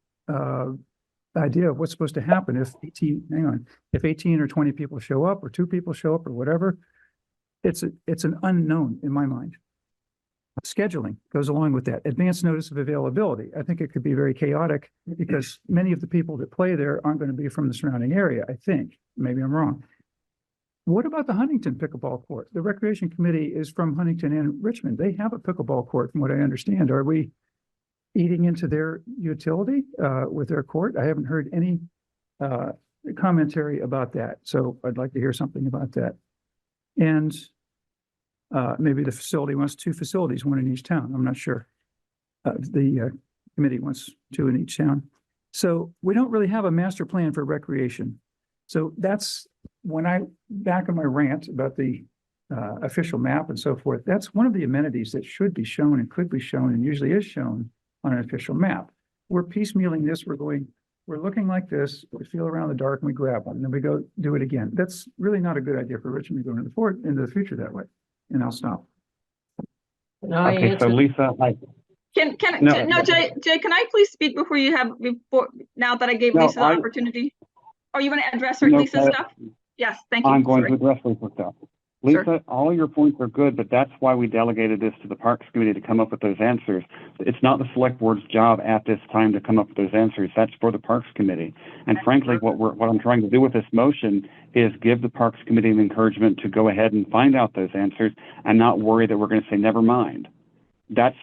idea of what's supposed to happen if 18 or 20 people show up or 2 people show up or whatever. It's an unknown in my mind. Scheduling goes along with that. Advance notice of availability. I think it could be very chaotic because many of the people that play there aren't going to be from the surrounding area, I think. Maybe I'm wrong. What about the Huntington pickleball court? The Recreation Committee is from Huntington and Richmond. They have a pickleball court, from what I understand. Are we eating into their utility with their court? I haven't heard any commentary about that. So I'd like to hear something about that. And maybe the facility wants 2 facilities, 1 in each town. I'm not sure. The committee wants 2 in each town. So we don't really have a master plan for recreation. So that's when I back on my rant about the official map and so forth. That's one of the amenities that should be shown and could be shown and usually is shown on an official map. We're piecemealing this. We're looking like this. We feel around the dark and we grab one and then we go do it again. That's really not a good idea for Richmond going into the future that way. And I'll stop. Okay, so Lisa, Jay, can I please speak now that I gave Lisa the opportunity? Are you going to address Lisa's stuff? Yes, thank you. I'm going to address Lisa's stuff. Lisa, all your points are good, but that's why we delegated this to the Parks Committee to come up with those answers. It's not the Select Board's job at this time to come up with those answers. That's for the Parks Committee. And frankly, what I'm trying to do with this motion is give the Parks Committee the encouragement to go ahead and find out those answers and not worry that we're going to say, never mind.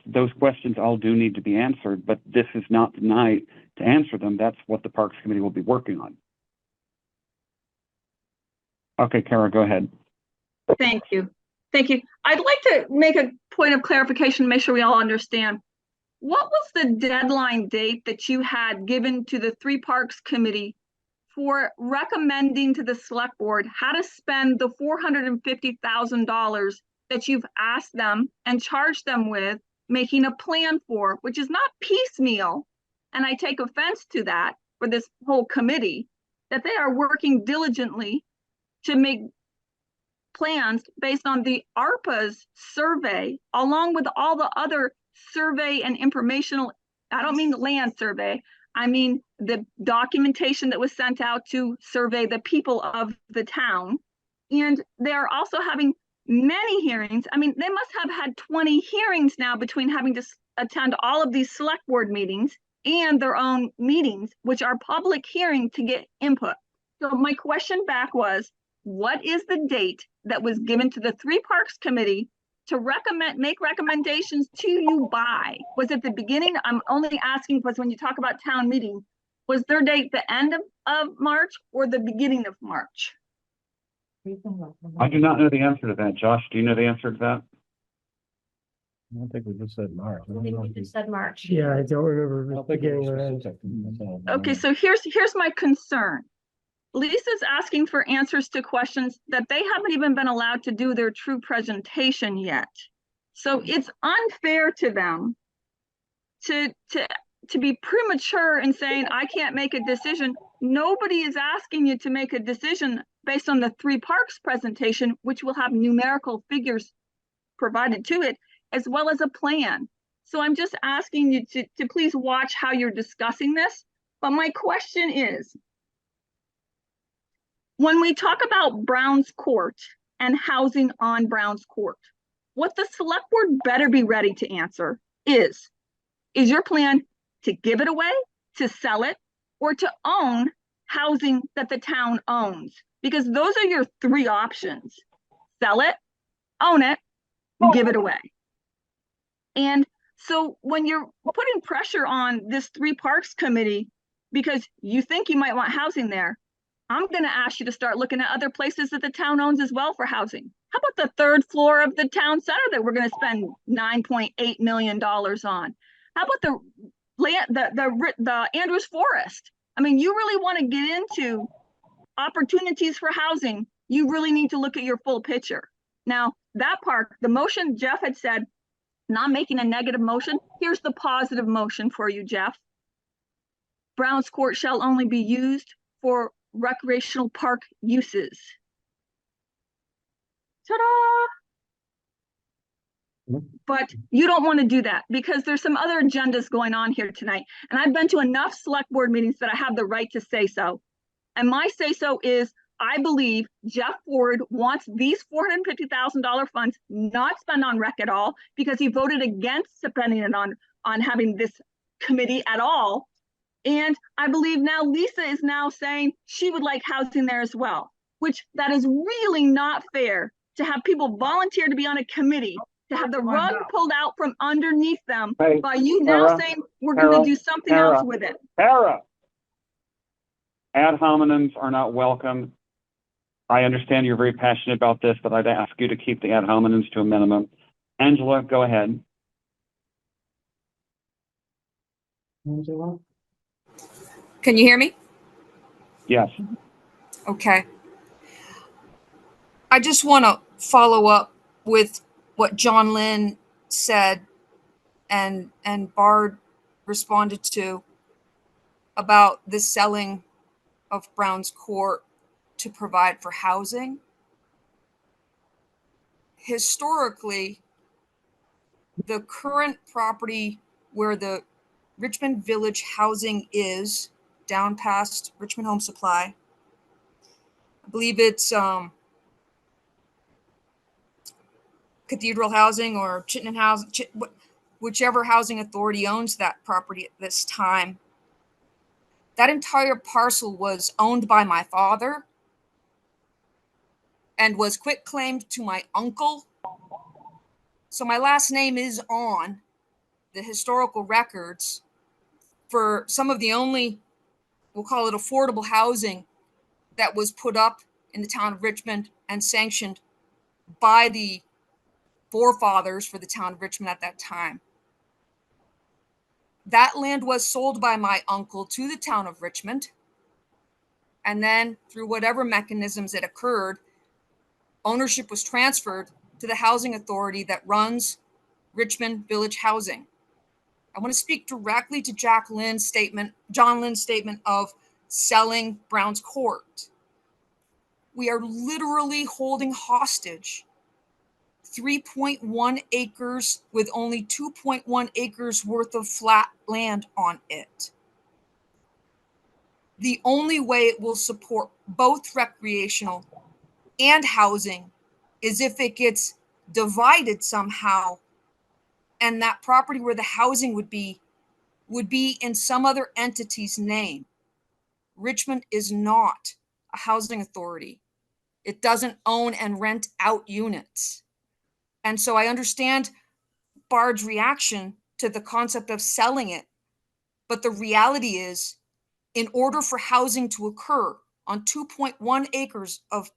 Those questions all do need to be answered, but this is not the night to answer them. That's what the Parks Committee will be working on. Okay, Kara, go ahead. Thank you. Thank you. I'd like to make a point of clarification, make sure we all understand. What was the deadline date that you had given to the 3 Parks Committee for recommending to the Select Board how to spend the $450,000 that you've asked them and charged them with making a plan for, which is not piecemeal? And I take offense to that for this whole committee, that they are working diligently to make plans based on the ARPA's survey, along with all the other survey and informational, I don't mean the land survey, I mean the documentation that was sent out to survey the people of the town. And they're also having many hearings. I mean, they must have had 20 hearings now between having to attend all of these select board meetings and their own meetings, which are public hearing to get input. So my question back was, what is the date that was given to the 3 Parks Committee to make recommendations to you by? Was it the beginning? I'm only asking because when you talk about town meeting, was their date the end of March or the beginning of March? I do not know the answer to that. Josh, do you know the answer to that? I don't think we just said March. I don't know if we- Said March. Yeah, I don't remember I don't think it beginning or was end. specific. That's all. Okay, so here's my concern. Lisa's asking for answers to questions that they haven't even been allowed to do their true presentation yet. So it's unfair to them to be premature in saying, I can't make a decision. Nobody is asking you to make a decision based on the three parks presentation, which will have numerical figures provided to it, as well as a plan. So I'm just asking you to please watch how you're discussing this. But my question is, when we talk about Browns Court and housing on Browns Court, what the select board better be ready to answer is your plan to give it away, to sell it, or to own housing that the town owns? Because those are your three options. Sell it, own it, give it away. And so when you're putting pressure on this three parks committee because you think you might want housing there, I'm going to ask you to start looking at other places that the town owns as well for housing. How about the third floor of the town center that we're going to spend $9.8 million on? How about the Andrews Forest? I mean, you really want to get into opportunities for housing, you really need to look at your full picture. Now, that park, the motion Jeff had said, not making a negative motion. Here's the positive motion for you, Jeff. Browns Court shall only be used for recreational park uses. Ta-da! But you don't want to do that because there's some other agendas going on here tonight. And I've been to enough select board meetings that I have the right to say so. And my say so is, I believe Jeff Ford wants these $450,000 funds not spent on rec at all because he voted against spending it on having this committee at all. And I believe now Lisa is now saying she would like housing there as well, which that is really not fair to have people volunteer to be on a committee, to have the rug pulled out from underneath them by you now saying we're going to do something else with it. Ad hominems are not welcome. I understand you're very passionate about this, but I'd ask you to keep the ad hominems to a minimum. Angela, go ahead. Angela? Can you hear me? Yes. Okay. I just want to follow up with what John Lynn said and Bard responded to about the selling of Browns Court to provide for housing. Historically, the current property where the Richmond Village housing is, down past Richmond Home Supply, I believe it's Cathedral Housing or Chittenden Housing, whichever housing authority owns that property at this time. That entire parcel was owned by my father and was quitclaimed to my uncle. So my last name is on the historical records for some of the only, we'll call it affordable housing that was put up in the town of Richmond and sanctioned by the forefathers for the town of Richmond at that time. That land was sold by my uncle to the town of Richmond. And then through whatever mechanisms it occurred, ownership was transferred to the housing authority that runs Richmond Village Housing. I want to speak directly to John Lynn's statement of selling Browns Court. We are literally holding hostage 3.1 acres with only 2.1 acres worth of flat land on it. The only way it will support both recreational and housing is if it gets divided somehow, and that property where the housing would be in some other entity's name. Richmond is not a housing authority. It doesn't own and rent out units. And so I understand Bard's reaction to the concept of selling it. But the reality is, in order for housing to occur on 2.1 acres of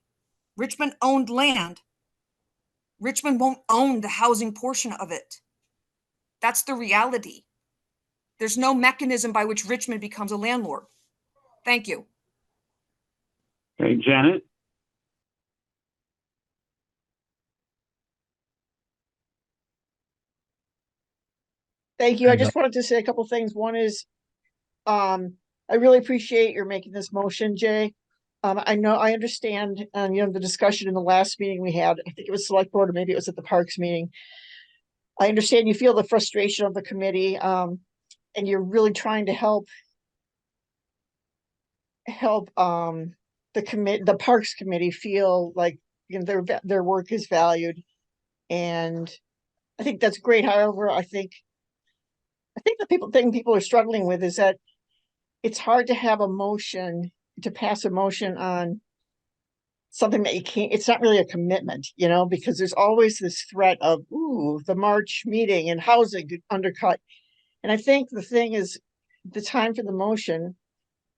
Richmond-owned land, Richmond won't own the housing portion of it. That's the reality. There's no mechanism by which Richmond becomes a landlord. Thank you. Okay, Janet? Thank you. I just wanted to say a couple things. One is, I really appreciate your making this motion, Jay. I understand, the discussion in the last meeting we had, I think it was select board, or maybe it was at the parks meeting. I understand you feel the frustration of the committee, and you're really trying to help the parks committee feel like, their work is valued. And I think that's great. However, I think the people are struggling with is that it's hard to have a motion, to pass a motion on something that you can't, it's not really a commitment, because there's always this threat of, ooh, the March meeting and housing could undercut. And I think the thing is, the time for the motion,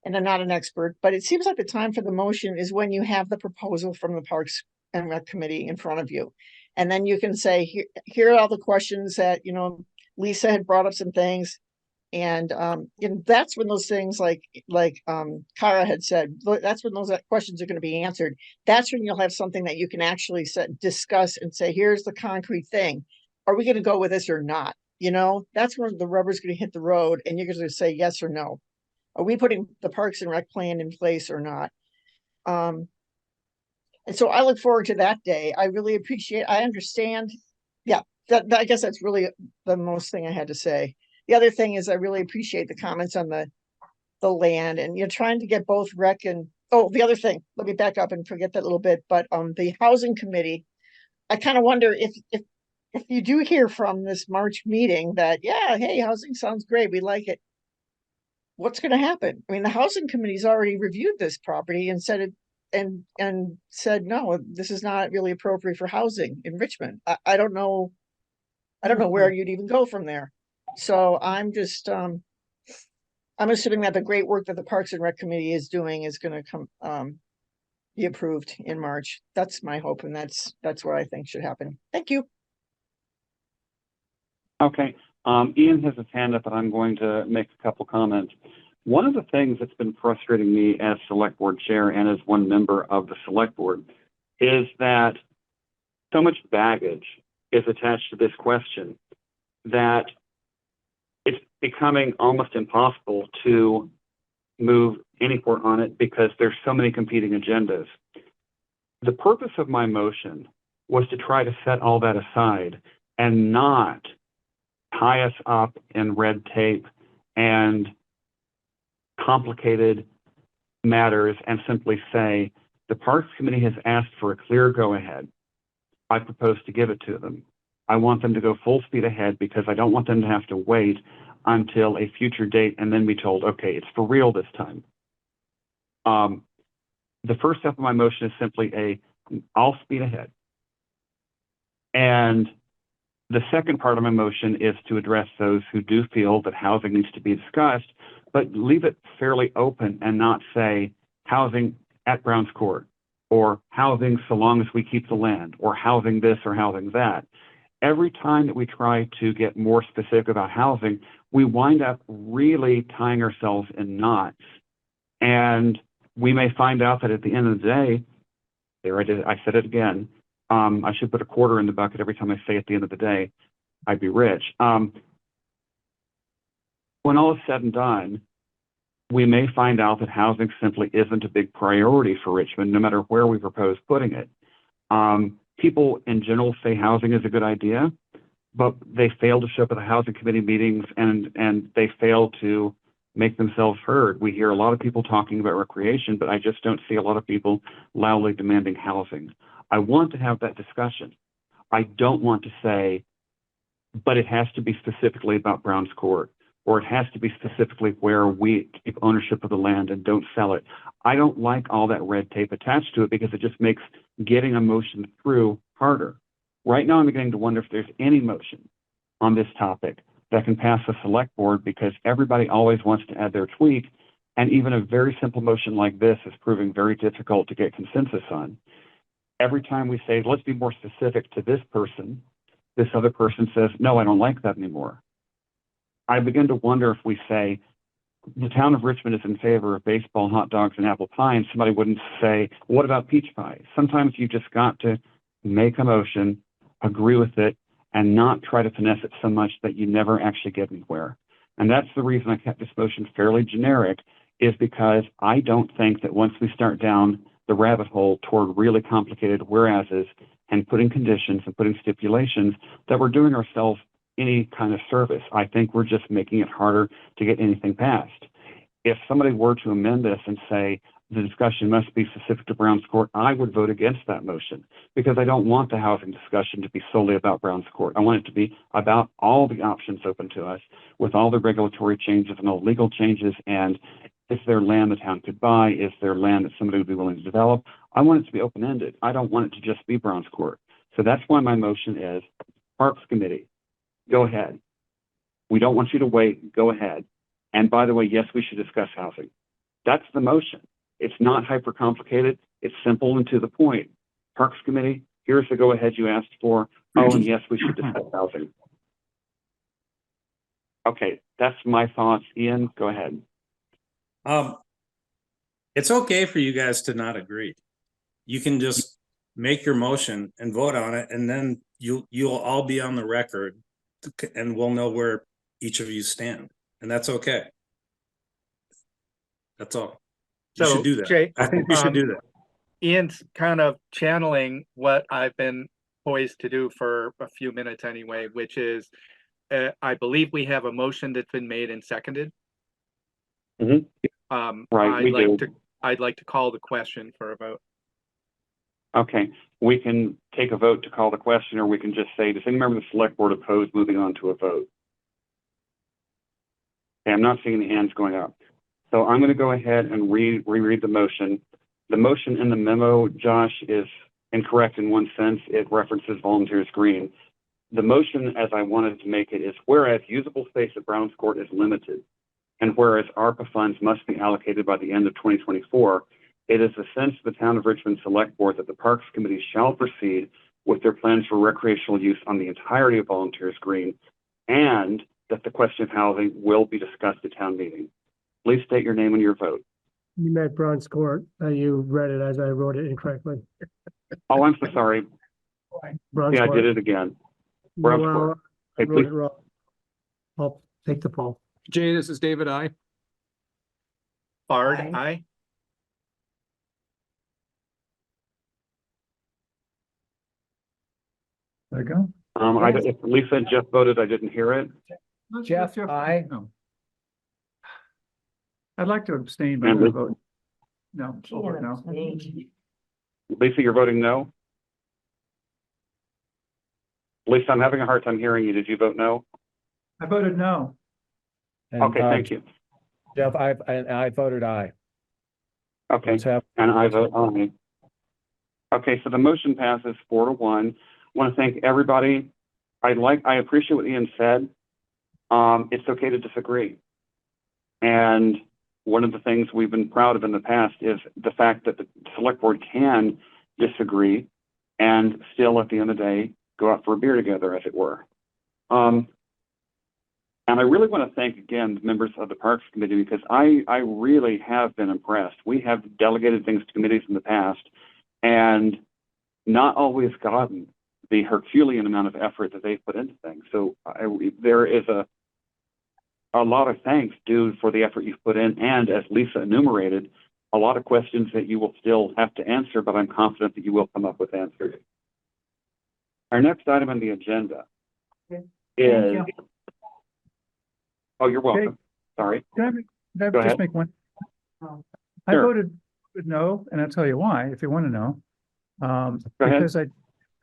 and I'm not an expert, but it seems like the time for the motion is when you have the proposal from the Parks and Rec Committee in front of you. And then you can say, here are all the questions that, Lisa had brought up some things. And that's when those things like Kara had said, that's when those questions are going to be answered. That's when you'll have something that you can actually discuss and say, here's the concrete thing. Are we going to go with this or not? That's when the rubber's going to hit the road and you're going to say yes or no. Are we putting the Parks and Rec plan in place or not? And so I look forward to that day. I really appreciate, I understand. Yeah, I guess that's really the most thing I had to say. The other thing is I really appreciate the comments on the land, and you're trying to get both rec and, oh, the other thing, let me back up and forget that a little bit, but the housing committee, I kind of wonder if you do hear from this March meeting that, yeah, hey, housing sounds great, we like it. What's going to happen? I mean, the housing committee's already reviewed this property and said and said, no, this is not really appropriate for housing in Richmond. I don't know where you'd even go from there. So I'm just, I'm assuming that the great work that the Parks and Rec Committee is doing is going to come, be approved in March. That's my hope, and that's what I think should happen. Thank you. Okay, Ian has his hand up, and I'm going to make a couple comments. One of the things that's been frustrating me as select board chair and as one member of the select board is that so much baggage is attached to this question that it's becoming almost impossible to move anywhere on it because there's so many competing agendas. The purpose of my motion was to try to set all that aside and not tie us up in red tape and complicated matters and simply say, the Parks Committee has asked for a clear go-ahead. I propose to give it to them. I want them to go full speed ahead because I don't want them to have to wait until a future date and then be told, okay, it's for real this time. The first step of my motion is simply I'll speed ahead. And the second part of my motion is to address those who do feel that housing needs to be discussed, but leave it fairly open and not say housing at Browns Court or housing so long as we keep the land or housing this or housing that. Every time that we try to get more specific about housing, we wind up really tying ourselves in knots. And we may find out that at the end of the day, there I did, I said it again, I should put a quarter in the bucket every time I say at the end of the day, I'd be rich. When all is said and done, we may find out that housing simply isn't a big priority for Richmond, no matter where we propose putting it. People in general say housing is a good idea, but they fail to show up at the housing committee meetings and they fail to make themselves heard. We hear a lot of people talking about recreation, but I just don't see a lot of people loudly demanding housing. I want to have that discussion. I don't want to say, but it has to be specifically about Browns Court, or it has to be specifically where we keep ownership of the land and don't sell it. I don't like all that red tape attached to it because it just makes getting a motion through harder. Right now, I'm beginning to wonder if there's any motion on this topic that can pass the select board because everybody always wants to add their tweak. And even a very simple motion like this is proving very difficult to get consensus on. Every time we say, let's be more specific to this person, this other person says, no, I don't like that anymore. I begin to wonder if we say the town of Richmond is in favor of baseball, hot dogs, and apple pie, and somebody wouldn't say, what about peach pie? Sometimes you just got to make a motion, agree with it, and not try to finesse it so much that you never actually get anywhere. And that's the reason I kept this motion fairly generic, is because I don't think that once we start down the rabbit hole toward really complicated whereases and putting conditions and putting stipulations, that we're doing ourselves any kind of service. I think we're just making it harder to get anything passed. If somebody were to amend this and say the discussion must be specific to Browns Court, I would vote against that motion, because I don't want the housing discussion to be solely about Browns Court. I want it to be about all the options open to us, with all the regulatory changes and all legal changes. And is there land the town could buy? Is there land that somebody would be willing to develop? I want it to be open-ended. I don't want it to just be Browns Court. So that's why my motion is Parks Committee, go ahead. We don't want you to wait. Go ahead. And by the way, yes, we should discuss housing. That's the motion. It's not hyper complicated. It's simple and to the point. Parks Committee, here's the go ahead you asked for. Oh, and yes, we should discuss housing. Okay, that's my thoughts. Ian, go ahead. It's okay for you guys to not agree. You can just make your motion and vote on it, and then you'll all be on the record, and we'll know where each of you stand, and that's okay. That's all. You So, should do that. Jay, I think you should do that. Ian's kind of channeling what I've been poised to do for a few minutes anyway, which is, I believe we have a motion that's been made and seconded. Right, I'd like to call the question for a vote. Okay, we can take a vote to call the question, or we can just say, does any member of the select board oppose moving on to a vote? Okay, I'm not seeing any hands going up. So I'm going to go ahead and reread the motion. The motion in the memo, Josh, is incorrect in one sense. It references volunteers green. The motion, as I wanted to make it, is whereas usable space at Browns Court is limited, and whereas ARPA funds must be allocated by the end of 2024, it is the sense of the Town of Richmond Select Board that the Parks Committee shall proceed with their plans for recreational use on the entirety of Volunteers Green, and that the question of housing will be discussed at town meeting. Please state your name and your vote. You meant Browns Court. You read it as I wrote it incorrectly. Oh, I'm so sorry. Browns Yeah, Court. I did it again. Browns Well, Court. I Hey, wrote please. it wrong. I'll take the poll. Jay, this is David. Bard, aye. There you go. If Lisa just voted, I didn't hear it. Jeff, aye. No. I'd like to abstain, but And I'm Lisa- gonna vote. No, I'll vote no. Lisa, you're voting no? Lisa, I'm having a hard time hearing you. Did you vote no? I voted no. Okay, thank you. Jeff, I voted aye. Okay, Let's have- and I vote aye. Okay, so the motion passes 4-1. I want to thank everybody. I appreciate what Ian said. It's okay to disagree. And one of the things we've been proud of in the past is the fact that the select board can disagree and still at the end of the day, go out for a beer together, as it were. And I really want to thank again the members of the Parks Committee, because I really have been impressed. We have delegated things to committees in the past and not always gotten the Herculean amount of effort that they've put into things. So there is a lot of thanks due for the effort you've put in. And as Lisa enumerated, a lot of questions that you will still have to answer, but I'm confident that you will come up with answers. Our next item on the agenda is... Oh, you're welcome. Okay. Sorry. Can I Go just ahead. make one? I Sure. voted no, and I'll tell you why, if you want to know. ahead. Because I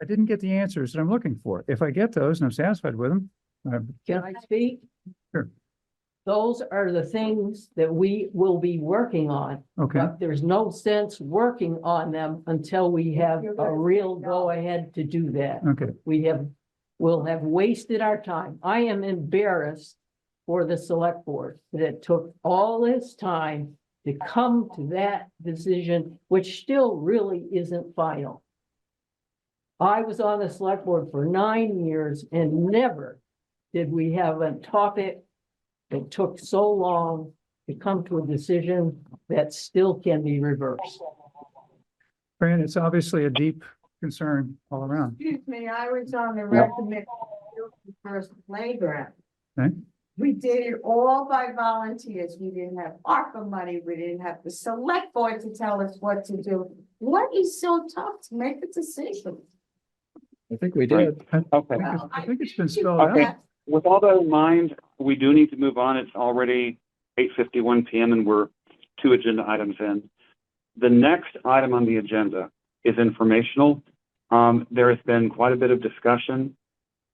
didn't get the answers that I'm looking for. If I get those and I'm satisfied with them, Can I speak? Sure. Those are the things that we will be working on. Okay. But there's no sense working on them until we have a real go-ahead to do that. Okay. We'll have wasted our time. I am embarrassed for the select board that it took all this time to come to that decision, which still really isn't final. I was on the select board for 9 years and never did we have a topic it took so long to come to a decision that still can be reversed. Fran, it's obviously a deep concern all around. Excuse me, I was on the recommended first playground. Okay. We did it all by volunteers. We didn't have ARPA money. We didn't have the select board to tell us what to do. What is so tough to make a decision? I think we did. Okay. I think it's been spelled Okay. out. With all that in mind, we do need to move on. It's already 8:51 p.m. and we're 2 agenda items in. The next item on the agenda is informational. There has been quite a bit of discussion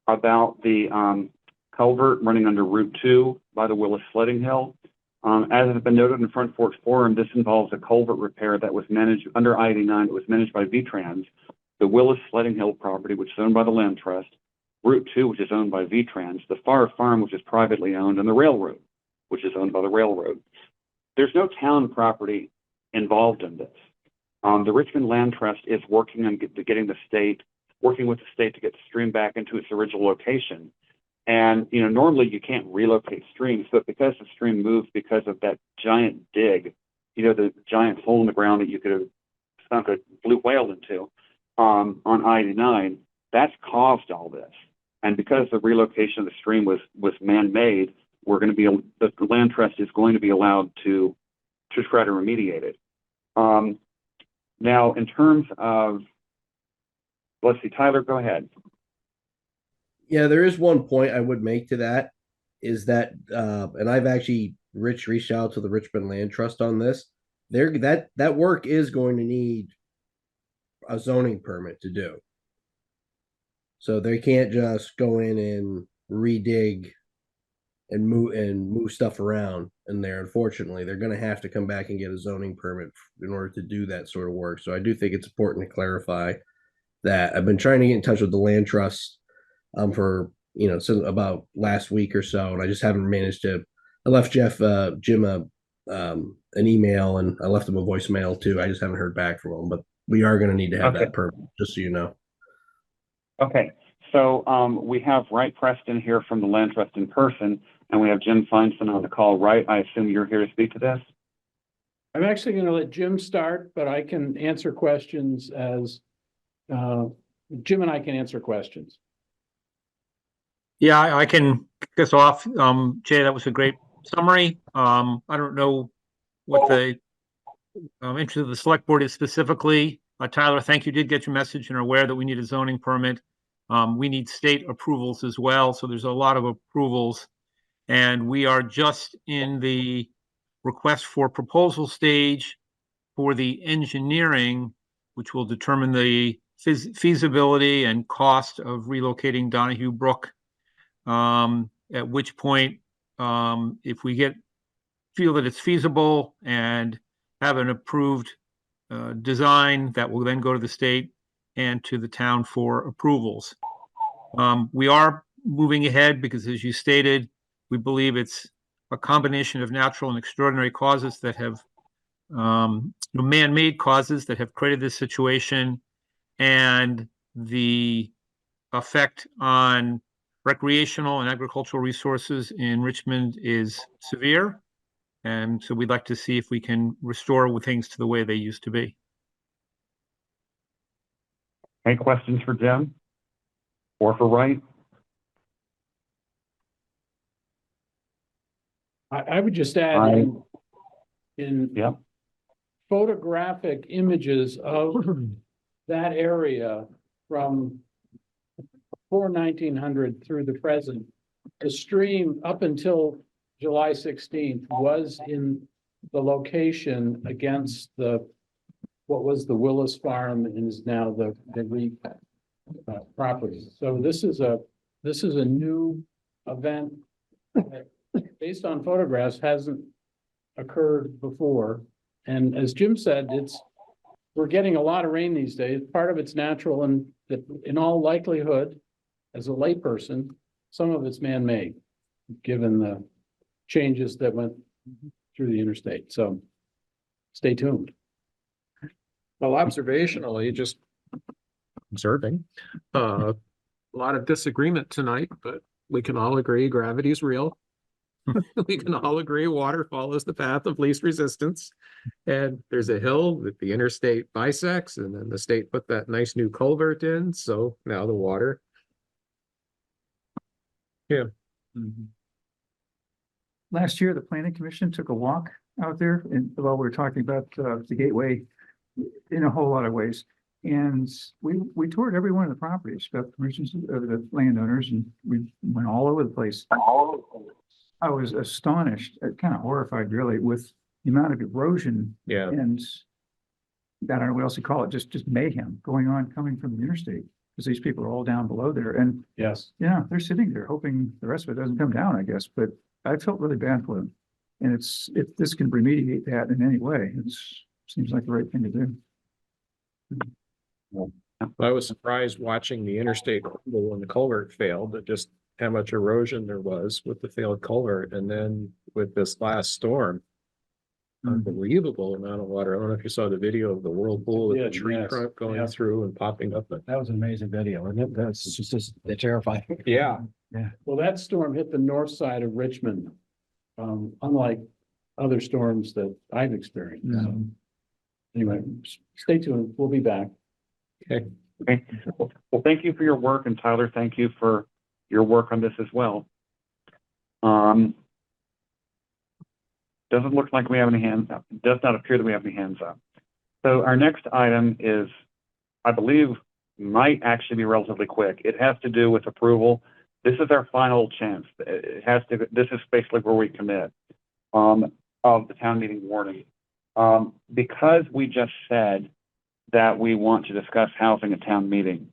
about the culvert running under Route 2 by the Willis Sledding Hill. As has been noted in Front Forks Forum, this involves a culvert repair that was managed under I-89 that was managed by VTrans, the Willis Sledding Hill property, which is owned by the Land Trust, Route 2, which is owned by VTrans, the Farr Farm, which is privately owned, and the railroad, which is owned by the railroad. There's no town property involved in this. The Richmond Land Trust is working on working with the state to get the stream back into its original location. And, normally you can't relocate streams, but because the stream moved because of that giant dig, the giant hole in the ground that you could have sunk a blue whale into, on I-89, that's caused all this. And because the relocation of the stream was man-made, the Land Trust is going to be allowed to try to remediate it. Now, in terms of, let's see, Tyler, go ahead. Yeah, there is one point I would make to that, is that, and I've actually, Rich reached out to the Richmond Land Trust on this. That work is going to need a zoning permit to do. So they can't just go in and redig and move stuff around in there. Unfortunately, they're going to have to come back and get a zoning permit in order to do that sort of work. So I do think it's important to clarify that. I've been trying to get in touch with the Land Trust for since about last week or so, and I just haven't managed to. I left Jim an email, and I left him a voicemail too. I just haven't heard back from him, but we are going to need to have that permit, just so you know. Okay, so we have Wright Preston here from the Land Trust in person, and we have Jim Feinstein on the call. Wright, I assume you're here to speak to this? I'm actually going to let Jim start, but I can answer questions as Jim and I can answer questions. Yeah, I can kick us off. Jay, that was a great summary. I don't know what the interest of the select board is specifically. Tyler, thank you. Did get your message and are aware that we need a zoning permit. We need state approvals as well. So there's a lot of approvals, and we are just in the request for proposal stage for the engineering, which will determine the feasibility and cost of relocating Donahue Brook. At which point, if we feel that it's feasible and have an approved design, that will then go to the state and to the town for approvals. We are moving ahead because, as you stated, we believe it's a combination of natural and extraordinary causes that have man-made causes that have created this situation, and the effect on recreational and agricultural resources in Richmond is severe. And so we'd like to see if we can restore things to the way they used to be. Any questions for Jim or for Wright? I would just add in photographic images of that area from before 1900 through the present, the stream up until July 16th was in the location against what was the Willis Farm and is now the REIT property. So this is a new event that, based on photographs, hasn't occurred before. And as Jim said, we're getting a lot of rain these days. Part of it's natural, and in all likelihood, as a layperson, some of it's man-made, given the changes that went through the interstate. So stay tuned. Well, observationally, just observing, a lot of disagreement tonight, but we can all agree gravity is real. We can all agree water follows the path of least resistance. And there's a hill that the interstate bisects, and then the state put that nice new culvert in, so now the water. Yeah. Last year, the planning commission took a walk out there and while we were talking about the gateway in a whole lot of ways. And we toured every one of the properties, got permissions of the landowners, and we went all over the place. I was astonished, kind of horrified really, with the amount of erosion. Yeah. And I don't know what else you call it, just mayhem going on coming from the interstate. Because these people are all down below there, and Yes. yeah, they're sitting there hoping the rest of it doesn't come down, I guess, but I felt really bad for them. And if this can remediate that in any way, seems like the right thing to do. I was surprised watching the interstate when the culvert failed, at just how much erosion there was with the failed culvert, and then with this last storm. Unbelievable amount of water. I don't know if you saw the video of the whirlpool with the tree trunk going through and popping up. That was an amazing video, and that's just they're terrifying. Yeah. Yeah. Well, that storm hit the north side of Richmond, unlike other storms that I've experienced. So, anyway, stay tuned. We'll be back. Okay. Okay. Well, thank you for your work, and Tyler, thank you for your work on this as well. Doesn't look like we have any hands up. It does not appear that we have any hands up. So our next item is, I believe, might actually be relatively quick. It has to do with approval. This is our final chance. It has to. This is basically where we commit of the town meeting warning. Because we just said that we want to discuss housing at town meeting.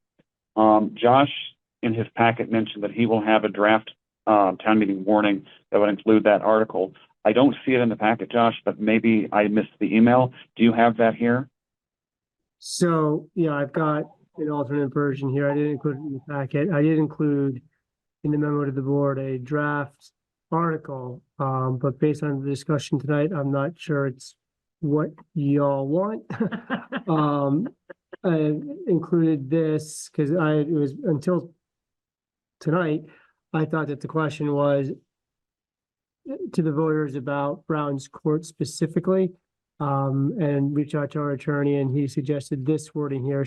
Josh, in his packet, mentioned that he will have a draft town meeting warning that would include that article. I don't see it in the packet, Josh, but maybe I missed the email. Do you have that here? So, yeah, I've got an alternate version here. I didn't include it in the packet. I did include in the memo to the board a draft article, but based on the discussion tonight, I'm not sure it's what y'all want. I included this because it was until tonight, I thought that the question was to the voters about Brown's Court specifically, and reach out to our attorney, and he suggested this wording here,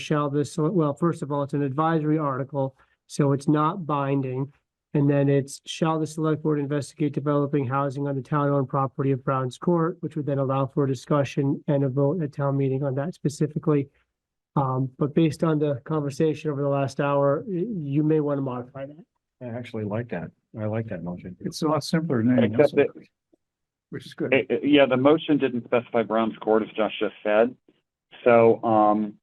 well, first of all, it's an advisory article, so it's not binding. And then it's, shall the select board investigate developing housing on the town-owned property of Brown's Court, which would then allow for a discussion and a vote at town meeting on that specifically. But based on the conversation over the last hour, you may want to modify that. I actually like that. I like that motion. It's a lot simpler than anything else, which is good. Yeah, the motion didn't specify Brown's Court, as Josh just said. So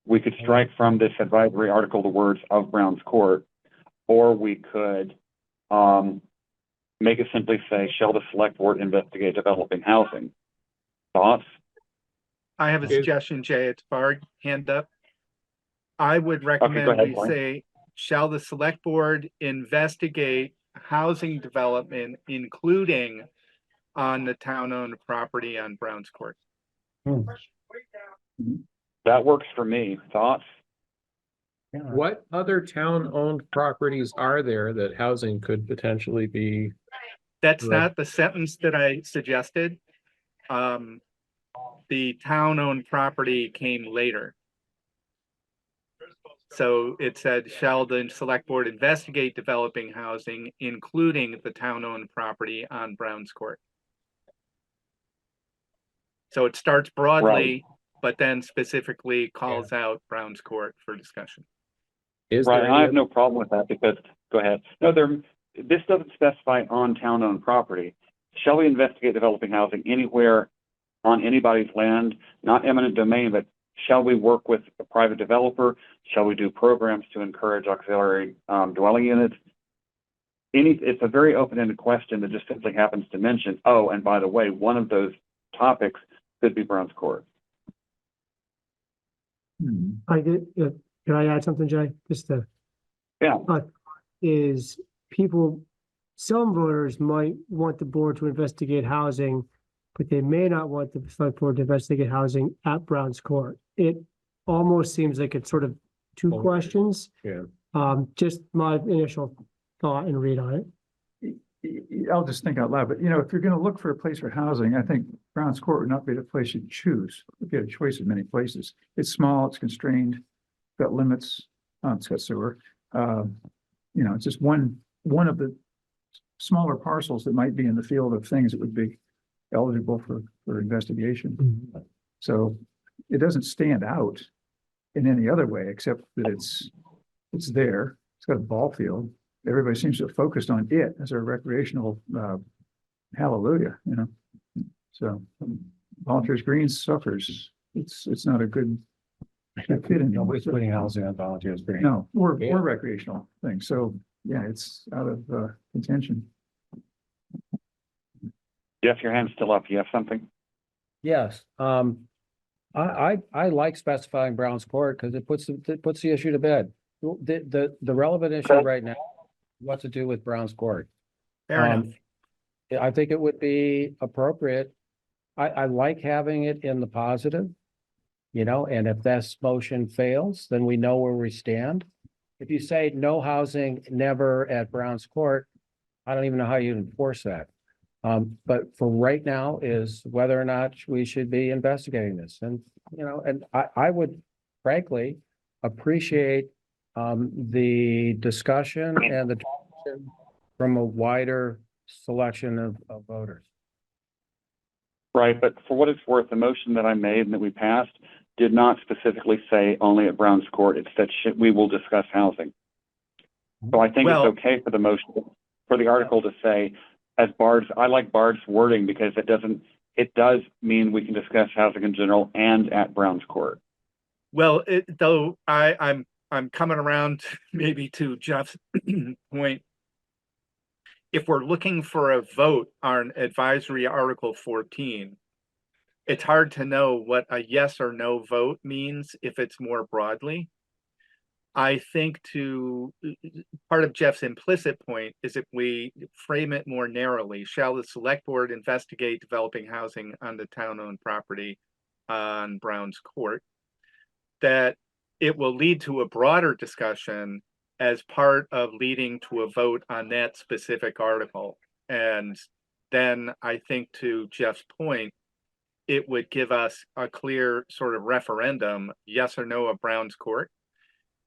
we could strike from this advisory article the words of Brown's Court, or we could make it simply say, shall the select board investigate developing housing? Thoughts? I have a suggestion, Jay. It's Bard, hand up. I would recommend we say, shall the select board investigate housing development, including on the town-owned property on Brown's Court? That works for me. Thoughts? What other town-owned properties are there that housing could potentially be? That's not the sentence that I suggested. The town-owned property came later. So it said, shall the select board investigate developing housing, including the town-owned property on Brown's Court? So it starts broadly, but then specifically calls out Brown's Court for discussion. I have no problem with that because, go ahead. No, this doesn't specify on town-owned property. Shall we investigate developing housing anywhere on anybody's land, not eminent domain, but shall we work with a private developer? Shall we do programs to encourage auxiliary dwelling units? It's a very open-ended question that just simply happens to mention, oh, and by the way, one of those topics could be Brown's Court. I did, can I add something, Jay? Just to. Yeah. Some voters might want the board to investigate housing, but they may not want the select board to investigate housing at Brown's Court. It almost seems like it's sort of two questions. Yeah. Just my initial thought and read on it. I'll just think out loud, but if you're gonna look for a place for housing, I think Browns Court would not be the place you'd choose. If you had a choice of many places. It's small, it's constrained, got limits, it's got sewer. It's just one of the smaller parcels that might be in the field of things that would be eligible for investigation. So it doesn't stand out in any other way, except that it's there. It's got a ball field. Everybody seems to have focused on it as a recreational, hallelujah, So Volunteers Greens suffers. It's not a good fit in. Nobody's putting housing on Volunteers Green. No, or recreational thing. So yeah, it's out of contention. Jeff, your hand's still up. You have something? Yes, I like specifying Brown's Court because it puts the issue to bed. The relevant issue right now, what to do with Brown's Court. Fair enough. I think it would be appropriate. I like having it in the positive, and if this motion fails, then we know where we stand. If you say no housing, never at Brown's Court, I don't even know how you enforce that. But for right now is whether or not we should be investigating this. And, and I would frankly appreciate the discussion and the direction from a wider selection of voters. Right, but for what it's worth, the motion that I made and that we passed did not specifically say only at Browns Court. It said we will discuss housing. So I think it's okay for the motion, for the article to say, as Bard's, I like Bard's wording because it does mean we can discuss housing in general and at Browns Court. Well, though I'm coming around maybe to Jeff's point. If we're looking for a vote on advisory Article 14, it's hard to know what a yes or no vote means if it's more broadly. I think part of Jeff's implicit point is if we frame it more narrowly, shall the select board investigate developing housing on the town-owned property on Browns Court, that it will lead to a broader discussion as part of leading to a vote on that specific article. And then I think to Jeff's point, it would give us a clear sort of referendum, yes or no of Browns Court.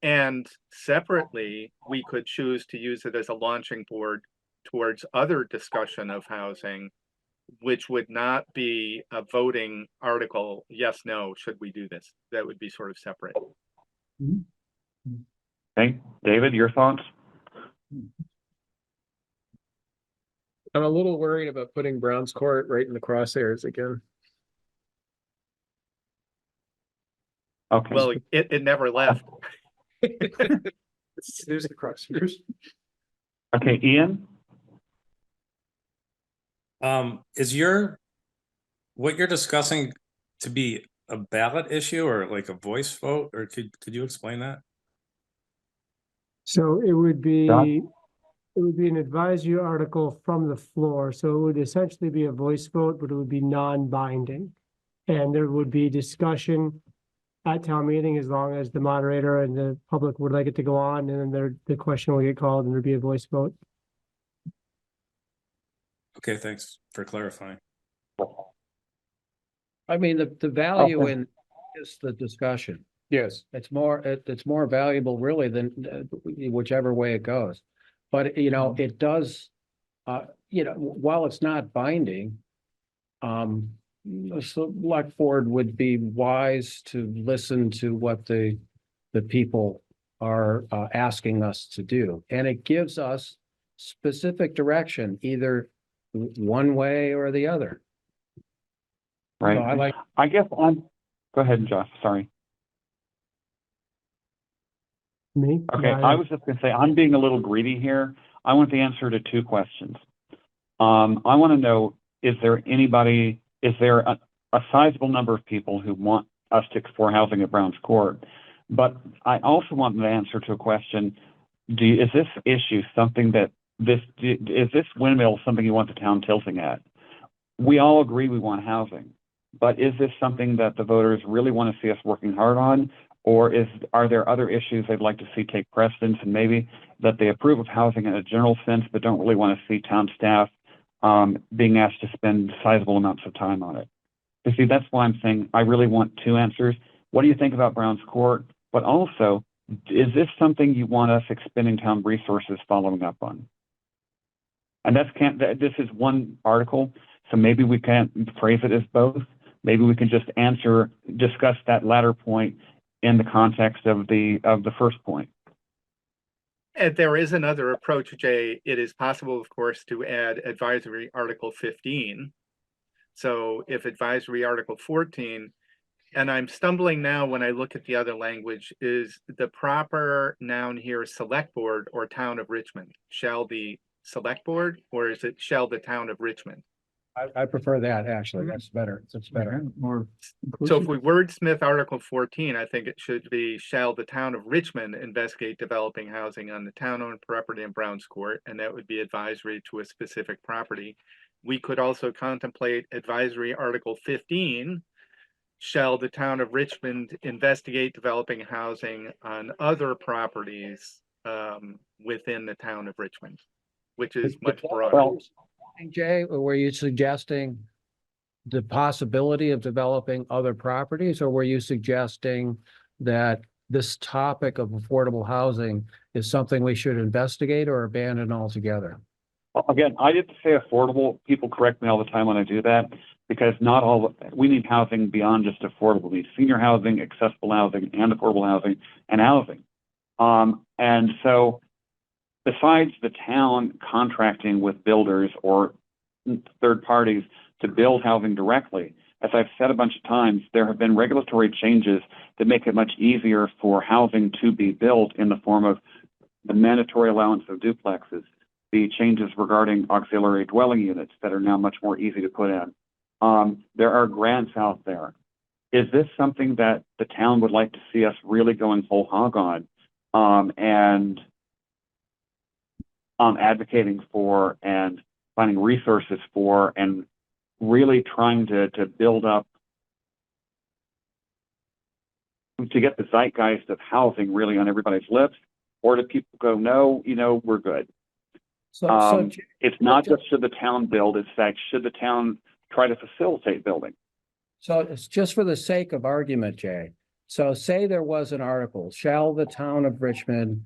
And separately, we could choose to use it as a launching board towards other discussion of housing, which would not be a voting article, yes, no, should we do this? That would be sort of separate. Okay, David, your thoughts? I'm a little worried about putting Browns Court right in the crosshairs again. Okay. Well, it never left. There's the crosshairs. Okay, Ian? Is what you're discussing to be a ballot issue or like a voice vote, or could you explain that? So it would be, John? it would be an advisory article from the floor. So it would essentially be a voice vote, but it would be non-binding. And there would be discussion at town meeting as long as the moderator and the public would like it to go on, and then the question will get called and there'd be a voice vote. Okay, thanks for clarifying. I mean, the value in is the discussion. Yes. It's more valuable really than whichever way it goes. But, it does, while it's not binding, the select board would be wise to listen to what the people are asking us to do. And it gives us specific direction, either one way or the other. Right. So I guess go ahead, Josh, sorry. Me? Okay, Yeah, I was just gonna say, I'm being a little greedy here. I want the answer to two questions. I want to know, is there a sizable number of people who want us to explore housing at Browns Court? But I also want the answer to a question, is this issue something that is this windmill something you want the town tilting at? We all agree we want housing, but is this something that the voters really want to see us working hard on? Or are there other issues they'd like to see take precedence, and maybe that they approve of housing in a general sense, but don't really want to see town staff being asked to spend sizable amounts of time on it? You see, that's why I'm saying I really want two answers. What do you think about Brown's Court? But also, is this something you want us expending town resources following up on? And this is one article, so maybe we can't phrase it as both. Maybe we can just discuss that latter point in the context of the first point. And there is another approach, Jay. It is possible, of course, to add advisory Article 15. So if advisory Article 14, and I'm stumbling now when I look at the other language, is the proper noun here Select Board or Town of Richmond? Shall the Select Board, or is it shall the Town of Richmond? I prefer that, actually. That's better. It's better. More So if we wordsmith Article 14, I think it should be shall the Town of Richmond investigate developing housing on the town-owned property in Browns Court, and that would be advisory to a specific property. We could also contemplate advisory Article 15, shall the Town of Richmond investigate developing housing on other properties within the Town of Richmond, which is much broader. Well, Jay, were you suggesting the possibility of developing other properties, or were you suggesting that this topic of affordable housing is something we should investigate or abandon altogether? Well, again, I didn't say affordable. People correct me all the time when I do that, because we need housing beyond just affordable. We need senior housing, accessible housing, and affordable housing, and housing. And so besides the town contracting with builders or third parties to build housing directly, as I've said a bunch of times, there have been regulatory changes that make it much easier for housing to be built in the form of the mandatory allowance of duplexes, the changes regarding auxiliary dwelling units that are now much more easy to put in. There are grants out there. Is this something that the town would like to see us really going whole hog on and advocating for and finding resources for and really trying to build up to get the zeitgeist of housing really on everybody's lips? Or do people go, no, we're good? It's not just should the town build, it's that should the town try to facilitate building? So it's just for the sake of argument, Jay. So say there was an article, shall the Town of Richmond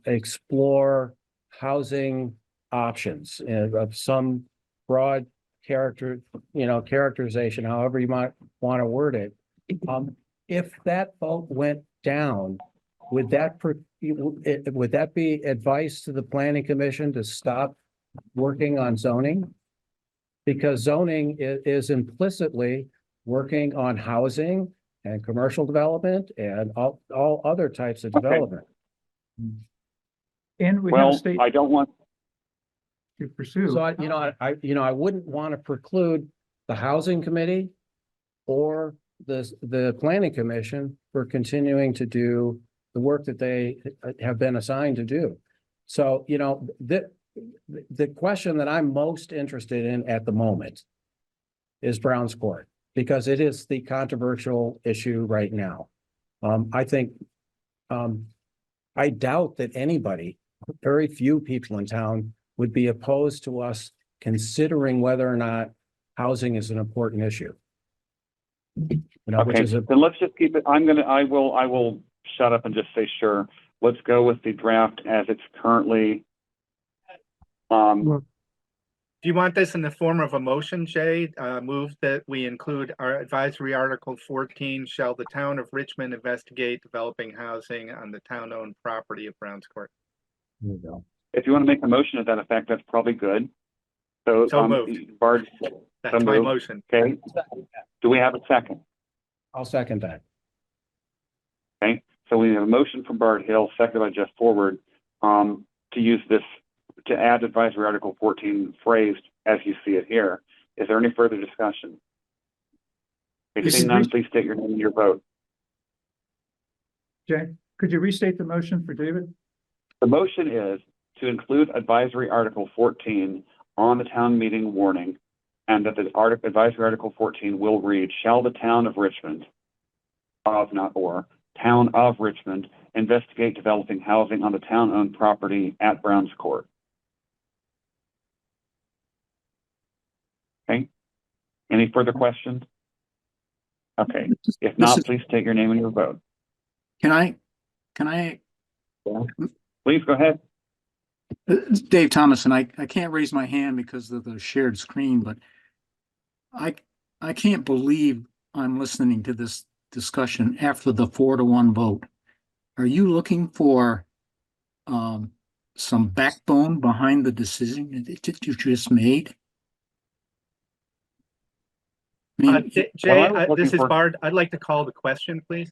explore housing options of some broad characterization, however you might want to word it. If that vote went down, would that be advice to the Planning Commission to stop working on zoning? Because zoning is implicitly working on housing and commercial development and all other types of development. And we have a state I don't want to pursue. So I wouldn't want to preclude the Housing Committee or the Planning Commission for continuing to do the work that they have been assigned to do. So, the question that I'm most interested in at the moment is Brown's Court, because it is the controversial issue right now. I think, I doubt that anybody, very few people in town would be opposed to us considering whether or not housing is an important issue. Okay, then let's just keep it. I will shut up and just say, sure, let's go with the draft as it's currently. Do you want this in the form of a motion, Jay? Move that we include our advisory Article 14, shall the Town of Richmond investigate developing housing on the town-owned property of Browns Court? There you go. If you want to make a motion to that effect, that's probably good. So moved. Bard, That's my motion. Okay. Do we have a second? I'll second that. Okay. So we have a motion from Bard Hill, seconded by Jeff Forward, to use this, to add advisory Article 14 phrased as you see it here. Is there any further discussion? If seeing none, please state your name and your vote. Jay, could you restate the motion for David? The motion is to include advisory Article 14 on the town meeting warning, and that the advisory Article 14 will read, shall the Town of Richmond, not or, Town of Richmond investigate developing housing on the town-owned property at Browns Court. Okay. Any further questions? Okay. If not, please state your name and your vote. Can I, Please go ahead. it's Dave Thomas, and I can't raise my hand because of the shared screen, but I can't believe I'm listening to this discussion after the 4-1 vote. Are you looking for some backbone behind the decision that you just made? Jay, this is Bard. I'd like to call the question, please.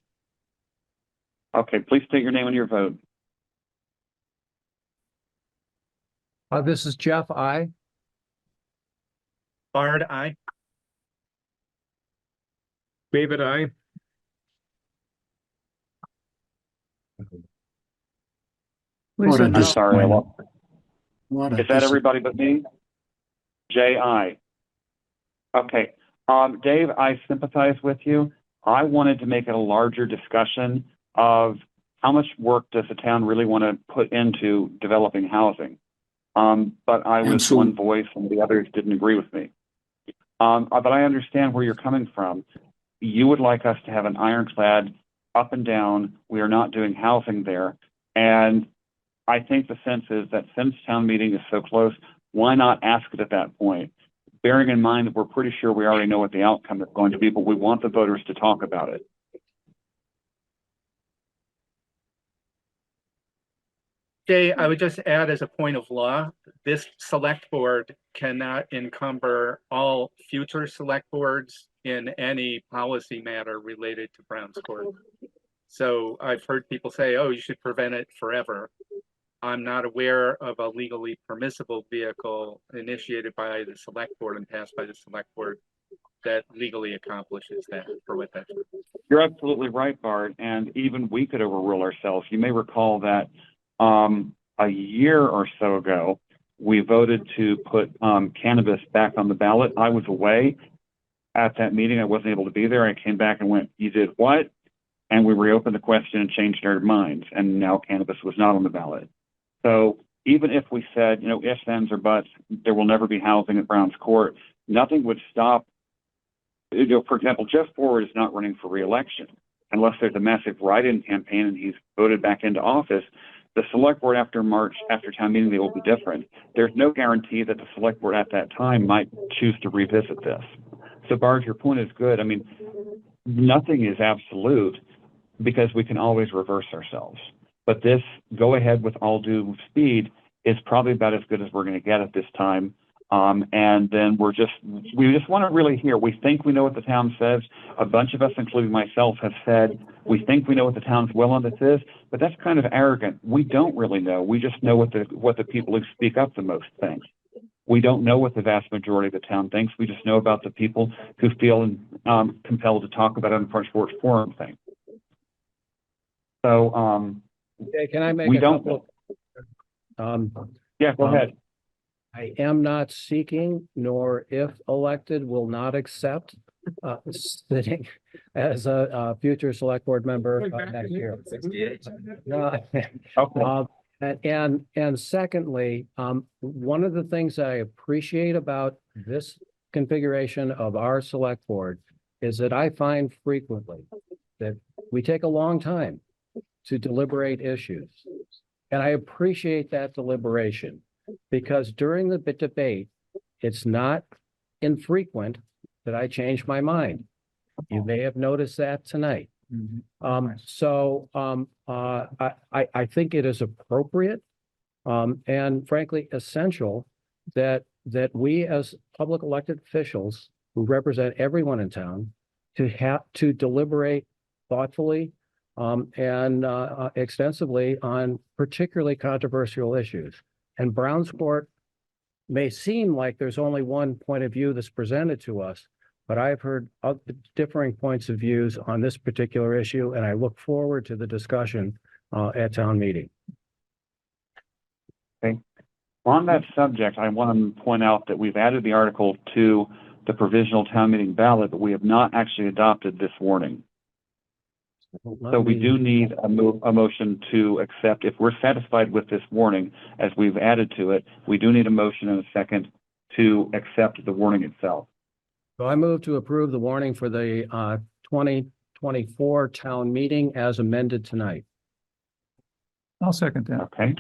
Okay, please state your name and your vote. This is Jeff. I. Bard, aye. David, I. What a I'm sorry. What Is that everybody but me? Jay, I. Okay. Dave, I sympathize with you. I wanted to make it a larger discussion of how much work does the town really want to put into developing housing. But I was one voice and the others didn't agree with me. But I understand where you're coming from. You would like us to have an ironclad up and down. We are not doing housing there. And I think the sense is that since town meeting is so close, why not ask it at that point? Bearing in mind that we're pretty sure we already know what the outcome is going to be, but we want the voters to talk about it. Jay, I would just add as a point of law, this select board cannot encumber all future select boards in any policy matter related to Browns Court. So I've heard people say, oh, you should prevent it forever. I'm not aware of a legally permissible vehicle initiated by the select board and passed by the select board that legally accomplishes that for what that's worth. You're absolutely right, Bart. And even we could overrule ourselves. You may recall that a year or so ago, we voted to put cannabis back on the ballot. I was away at that meeting. I wasn't able to be there. I came back and went, you did what? And we reopened the question and changed our minds. And now cannabis was not on the ballot. So even if we said, you know, ifs, ands, or buts, there will never be housing at Browns Court, nothing would stop. You know, for example, Jeff Ford is not running for re-election unless there's a massive write-in campaign and he's voted back into office. The select board after March, after town meeting, they will be different. There's no guarantee that the select board at that time might choose to revisit this. So Bard, your point is good. I mean, nothing is absolute because we can always reverse ourselves. But this go ahead with all due speed is probably about as good as we're going to get at this time. And then we just want to really hear. We think we know what the town says. A bunch of us, including myself, have said we think we know what the town's will on this is, but that's kind of arrogant. We don't really know. We just know what the people who speak up the most think. We don't know what the vast majority of the town thinks. We just know about the people who feel compelled to talk about it on the Front Porch Forum thing. So, Okay, can I make we a don't couple? Yeah, go ahead. I am not seeking, nor if elected, will not accept sitting as a future select board member next year. And secondly, one of the things I appreciate about this configuration of our select board is that I find frequently that we take a long time to deliberate issues. And I appreciate that deliberation because during the debate, it's not infrequent that I change my mind. You may have noticed that tonight. I think it is appropriate and frankly essential that we as public elected officials who represent everyone in town to have to deliberate thoughtfully and extensively on particularly controversial issues. And Browns Court may seem like there's only one point of view that's presented to us, but I've heard differing points of views on this particular issue, and I look forward to the discussion at town meeting. Okay. On that subject, I want to point out that we've added the article to the provisional town meeting ballot, but we have not actually adopted this warning. So we do need a motion to accept. If we're satisfied with this warning, as we've added to it, we do need a motion and a second to accept the warning itself. So I move to approve the warning for the 2024 town meeting as amended tonight. I'll second that. Okay.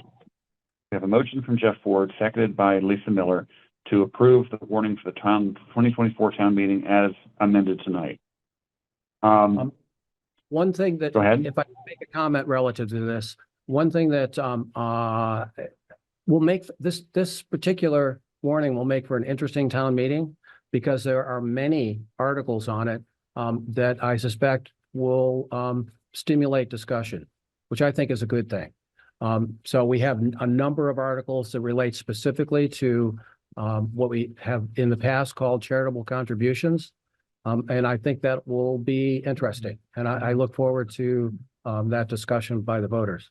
We have a motion from Jeff Ford, seconded by Lisa Miller, to approve the warning for the 2024 town meeting as amended tonight. One thing that, Go ahead. if I can make a comment relative to this, one thing that will make this particular warning will make for an interesting town meeting, because there are many articles on it that I suspect will stimulate discussion, which I think is a good thing. So we have a number of articles that relate specifically to what we have in the past called charitable contributions. And I think that will be interesting. And I look forward to that discussion by the voters.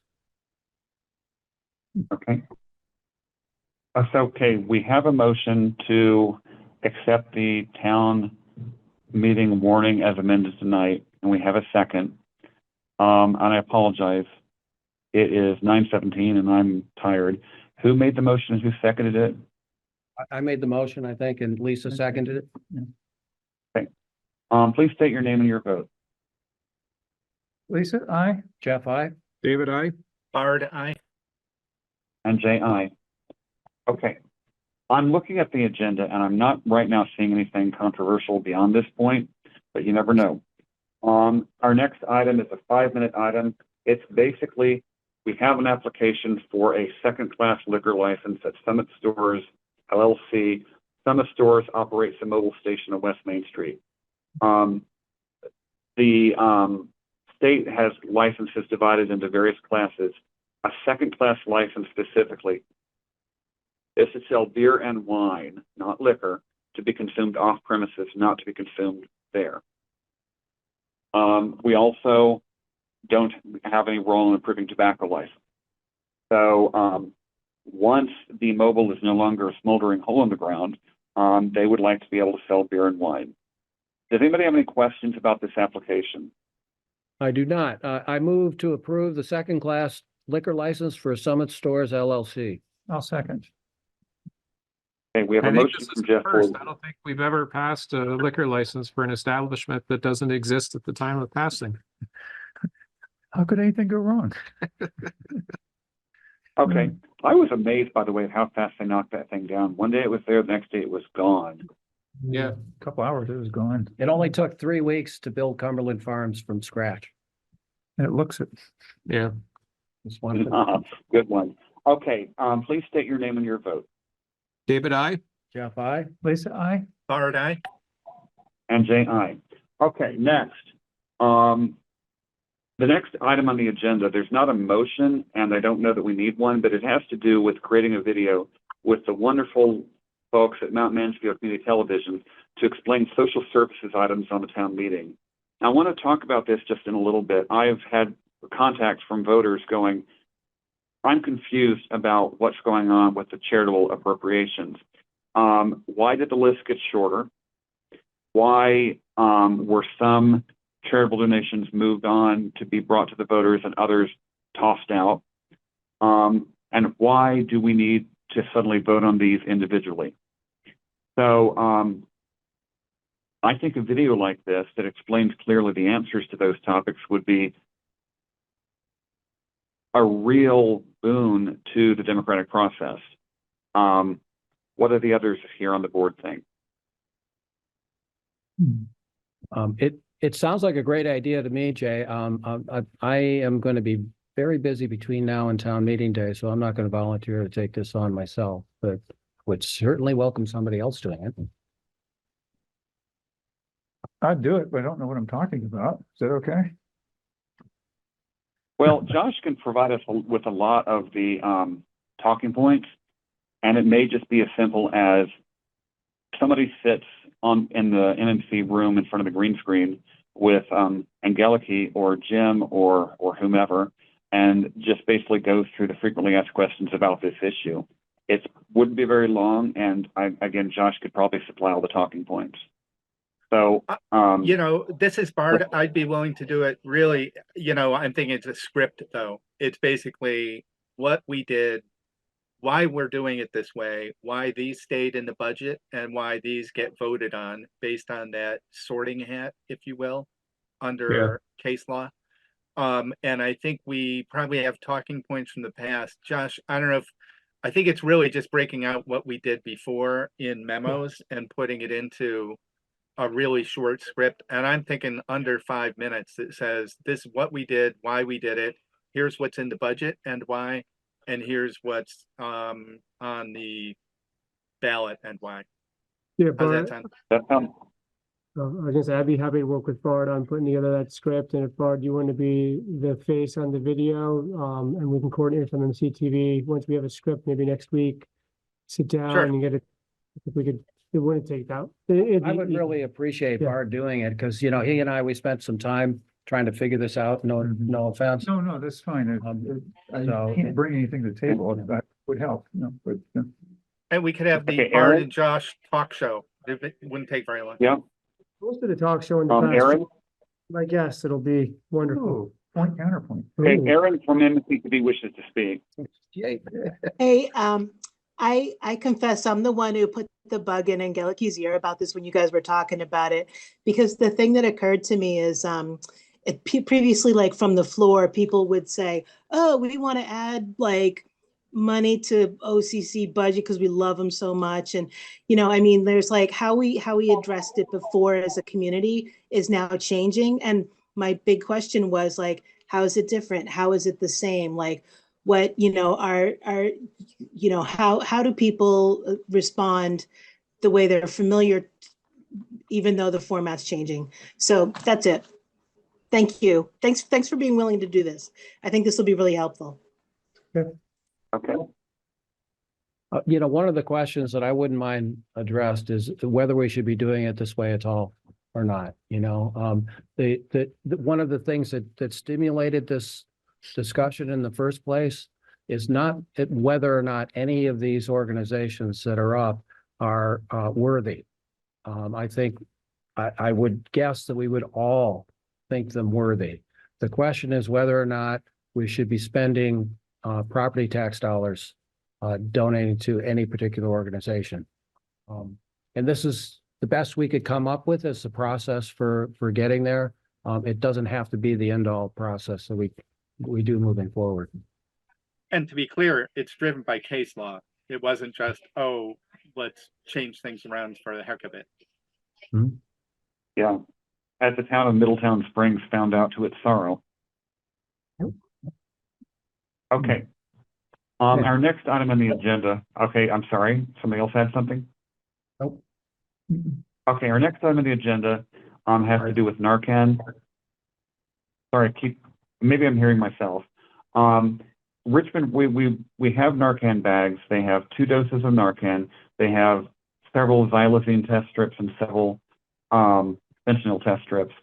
Okay. That's okay. We have a motion to accept the town meeting warning as amended tonight, and we have a second. And I apologize. It is 9:17 and I'm tired. Who made the motion and who seconded it? I made the motion, I think, and Lisa seconded it. Okay. Please state your name and your vote. Lisa, aye. Jeff, aye. David, I. Bard, aye. And Jay, aye. Okay. I'm looking at the agenda and I'm not right now seeing anything controversial beyond this point, but you never know. Our next item is a 5-minute item. It's basically, we have an application for a second-class liquor license at Summit Stores, LLC. Summit Stores operates a mobile station on West Main Street. The state has licenses divided into various classes. A second-class license specifically is to sell beer and wine, not liquor, to be consumed off premises, not to be consumed there. We also don't have any role in approving tobacco license. So once the mobile is no longer a smoldering hole in the ground, they would like to be able to sell beer and wine. Does anybody have any questions about this application? I do not. I move to approve the second-class liquor license for Summit Stores LLC. I'll second. Okay, we have a I think motion this is from the Jeff first. Ford. I don't think we've ever passed a liquor license for an establishment that doesn't exist at the time of passing. How could anything go wrong? Okay. I was amazed, by the way, at how fast they knocked that thing down. One day it was there, the next day it was gone. Yeah. A couple hours, it was gone. It only took 3 weeks to build Cumberland Farms from scratch. And it looks it. Yeah. It's one. Good one. Okay, please state your name and your vote. David, I. Jeff, aye. Lisa, aye. Bard, aye. And Jay, aye. Okay, next. The next item on the agenda, there's not a motion, and I don't know that we need one, but it has to do with creating a video with the wonderful folks at Mount Mansfield Community Television to explain social services items on the town meeting. Now, I want to talk about this just in a little bit. I've had contact from voters going, I'm confused about what's going on with the charitable appropriations. Why did the list get shorter? Why were some charitable donations moved on to be brought to the voters and others tossed out? And why do we need to suddenly vote on these individually? So I think a video like this that explains clearly the answers to those topics would be a real boon to the democratic process. What do the others here on the board think? It sounds like a great idea to me, Jay. I am going to be very busy between now and town meeting day, so I'm not going to volunteer to take this on myself, but would certainly welcome somebody else doing it. I'd do it, but I don't know what I'm talking about. Is that okay? Well, Josh can provide us with a lot of the talking points, and it may just be as simple as somebody sits in the MMC room in front of the green screen with Angeliki or Jim or whomever, and just basically goes through the frequently asked questions about this issue. It wouldn't be very long, and again, Josh could probably supply all the talking points. So, You know, this is Bart. I'd be willing to do it. Really, you know, I'm thinking it's a script though. It's basically what we did, why we're doing it this way, why these stayed in the budget, and why these get voted on based on that sorting hat, if you will, under case law. And I think we probably have talking points from the past. Josh, I don't know if, I think it's really just breaking out what we did before in memos and putting it into a really short script. And I'm thinking under 5 minutes that says this is what we did, why we did it, here's what's in the budget and why, and here's what's on the ballot and why. Yeah, How's that Bart, sound? that sounds, I was gonna say, I'd be happy to work with Bart on putting together that script, and if Bart, you want to be the face on the video, and we can coordinate from MMCTV, once we have a script, maybe next week, sit down Sure. and get it, if we could, it wouldn't take that. I would really appreciate Yeah. Bart doing it, because, you know, he and I, we spent some time trying to figure this out, no offense. No, that's fine. I So- can't bring anything to the table. That would help, you know, but. And we could have the Okay, Bart Aaron? and Josh talk show. It wouldn't take very long. yeah. Most of the talk show in the past, Aaron? my guess, it'll be wonderful. Point counterpoint. Okay, Ooh. Aaron from MMCTV wishes to speak. Hey, I confess I'm the one who put the bug in Angelica's ear about this when you guys were talking about it, because the thing that occurred to me is, previously, like from the floor, people would say, oh, we want to add like money to OCC budget because we love them so much. And, you know, I mean, there's like how we addressed it before as a community is now changing. And my big question was like, how is it different? How is it the same? Like, what, you know, you know, how do people respond the way they're familiar, even though the format's changing? So that's it. Thank you. Thanks for being willing to do this. I think this will be really helpful. Okay. You know, one of the questions that I wouldn't mind addressed is whether we should be doing it this way at all or not, you know? One of the things that stimulated this discussion in the first place is not whether or not any of these organizations that are up are worthy. I think I would guess that we would all think them worthy. The question is whether or not we should be spending property tax dollars donating to any particular organization. And this is the best we could come up with as the process for getting there. It doesn't have to be the end all process that we do moving forward. And to be clear, it's driven by case law. It wasn't just, oh, let's change things around for the heck of it. Yeah. As the town of Middletown Springs found out to its sorrow. Okay. Our next item on the agenda, okay, I'm sorry, somebody else had something? Nope. Okay, our next item on the agenda has to do with Narcan. Sorry, maybe I'm hearing myself. Richmond, we have Narcan bags. They have 2 doses of Narcan. They have several xylazine test strips and several fentanyl test strips.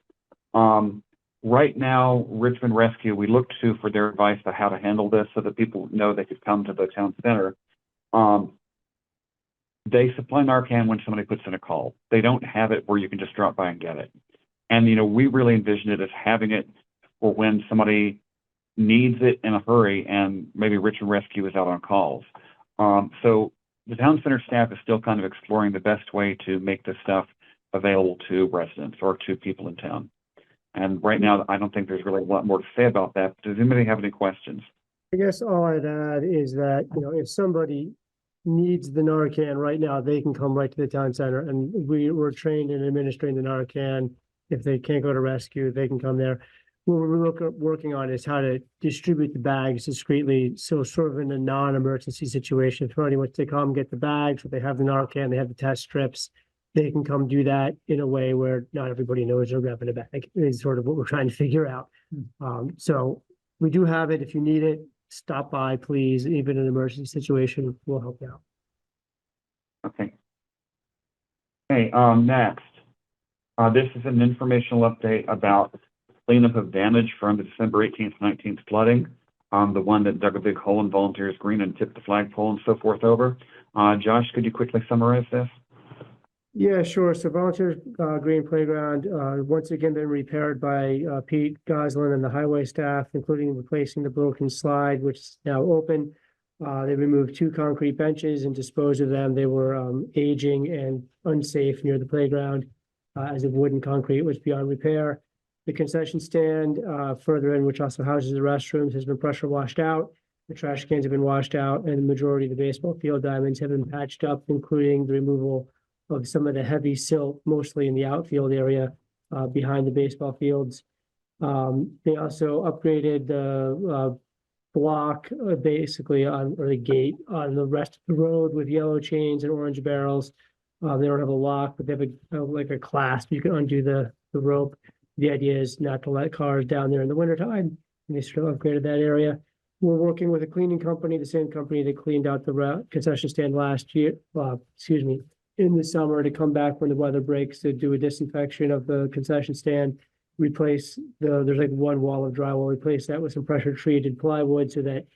Right now, Richmond Rescue, we look to for their advice on how to handle this so that people know they could come to the town center. They supply Narcan when somebody puts in a call. They don't have it where you can just drop by and get it. And, you know, we really envision it as having it for when somebody needs it in a hurry and maybe Richmond Rescue is out on calls. So the town center staff is still kind of exploring the best way to make this stuff available to residents or to people in town. And right now, I don't think there's really a lot more to say about that. Does anybody have any questions? I guess all I'd add is that, you know, if somebody needs the Narcan right now, they can come right to the town center, and we're trained in administering the Narcan. If they can't go to rescue, they can come there. What we're working on is how to distribute the bags discreetly. So sort of in a non-emergency situation, if somebody wants to come get the bags, if they have the Narcan, they have the test strips, they can come do that in a way where not everybody knows they're grabbing a bag is sort of what we're trying to figure out. So we do have it. If you need it, stop by, please. Even in an emergency situation, we'll help you out. Okay. Okay, next. This is an informational update about cleanup of damage from the December 18th, 19th flooding. The one that dug a big hole in Volunteers Green and tipped the flagpole and so forth over. Josh, could you quickly summarize this? Yeah, sure. So volunteer green playground, once again been repaired by Pete Goslin and the highway staff, including replacing the broken slide, which is now open. They removed 2 concrete benches and disposed of them. They were aging and unsafe near the playground, as the wood and concrete was beyond repair. The concession stand further in, which also houses the restrooms, has been pressure washed out. The trash cans have been washed out, and the majority of the baseball field diamonds have been patched up, including the removal of some of the heavy silt, mostly in the outfield area behind the baseball fields. They also upgraded the block basically on, or the gate on the rest of the road with yellow chains and orange barrels. They don't have a lock, but they have like a clasp. You can undo the rope. The idea is not to let cars down there in the wintertime. And they sort of upgraded that area. We're working with a cleaning company, the same company that cleaned out the concession stand last year, in the summer, to come back when the weather breaks to do a disinfection of the concession stand. Replace there's like one wall of drywall, replace that with some pressure treated plywood so that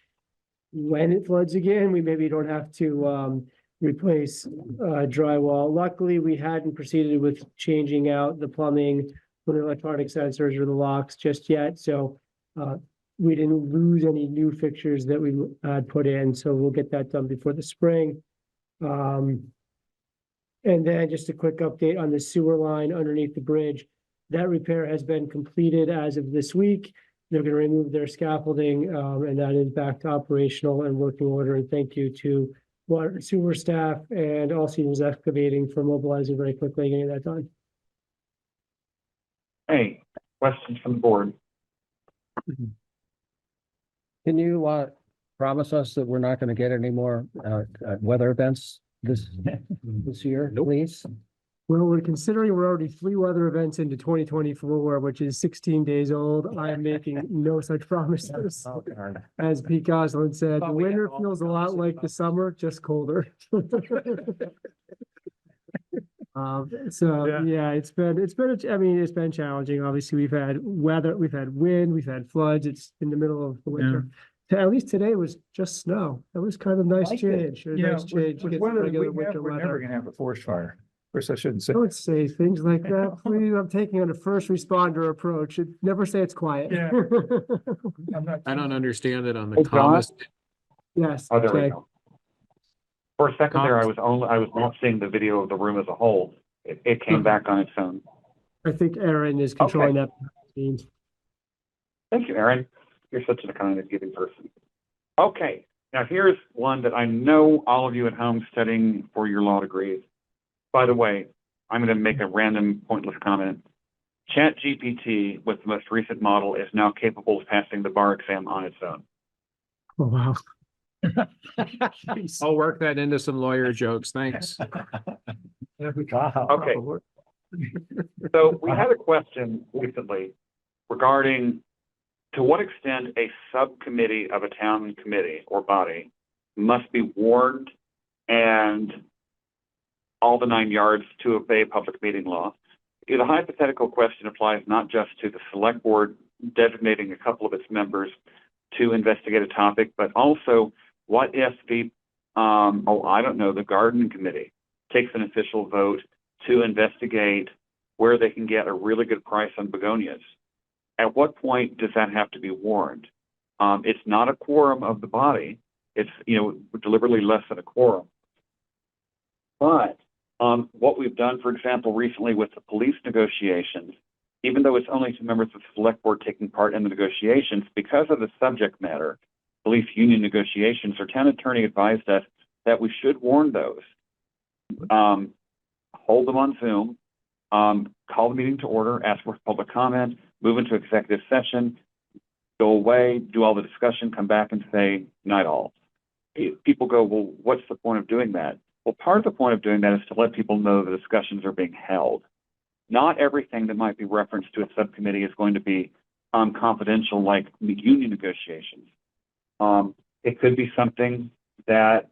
when it floods again, we maybe don't have to replace drywall. Luckily, we hadn't proceeded with changing out the plumbing for the electronic sensors or the locks just yet. So we didn't lose any new fixtures that we had put in. So we'll get that done before the spring. And then just a quick update on the sewer line underneath the bridge. That repair has been completed as of this week. They're going to remove their scaffolding, and that is back to operational and working order. And thank you to water and sewer staff and All Seasons Excavating for mobilizing very quickly and getting that done. Hey, questions from the board? Can you promise us that we're not going to get any more weather events this year, please? Well, we're considering we're already 3 weather events into 2024, which is 16 days old. I am making no such promises. As Pete Goslin said, the winter feels a lot like the summer, just colder. Yeah, it's been challenging. Obviously, we've had weather, we've had wind, we've had floods. It's in the middle of the winter. At least today was just snow. That was kind of nice change. It was nice change. With weather that we have, we're never gonna have a forest fire. Of course, I shouldn't say. Don't say things like that. Please, I'm taking on a first responder approach. Never say it's quiet. Yeah. I don't understand it on Hey, the calmest. Yes. Oh, there we Jay. go. For a second there, I was not seeing the video of the room as a whole. It came back on its own. I think Aaron is controlling that. Thank you, Aaron. You're such a kind and giving person. Okay, now here's one that I know all of you at home studying for your law degrees. By the way, I'm going to make a random pointless comment. ChatGPT with the most recent model is now capable of passing the bar exam on its own. Oh, wow. I'll work that into some lawyer jokes. Thanks. Okay. So we had a question recently regarding to what extent a subcommittee of a town committee or body must be warned and all the 9 yards to obey public meeting law. The hypothetical question applies not just to the select board designating a couple of its members to investigate a topic, but also what if the, the garden committee takes an official vote to investigate where they can get a really good price on begonias? At what point does that have to be warned? It's not a quorum of the body. It's, deliberately less than a quorum. But what we've done, for example, recently with the police negotiations, even though it's only 2 members of the select board taking part in the negotiations, because of the subject matter, police union negotiations, our town attorney advised us that we should warn those. Hold them on Zoom, call the meeting to order, ask for public comment, move into executive session, go away, do all the discussion, come back and say, night all. People go, well, what's the point of doing that? Well, part of the point of doing that is to let people know the discussions are being held. Not everything that might be referenced to a subcommittee is going to be confidential, like union negotiations. It could be something that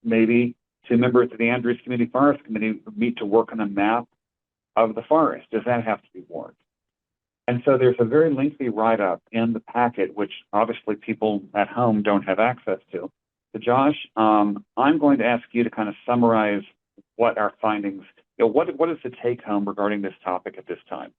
maybe 2 members of the Andrews Community Forest Committee meet to work on a map of the forest. Does that have to be warned? And so there's a very lengthy write-up in the packet, which obviously people at home don't have access to. So Josh, I'm going to ask you to kind of summarize what our findings what is the take home regarding this topic at this time?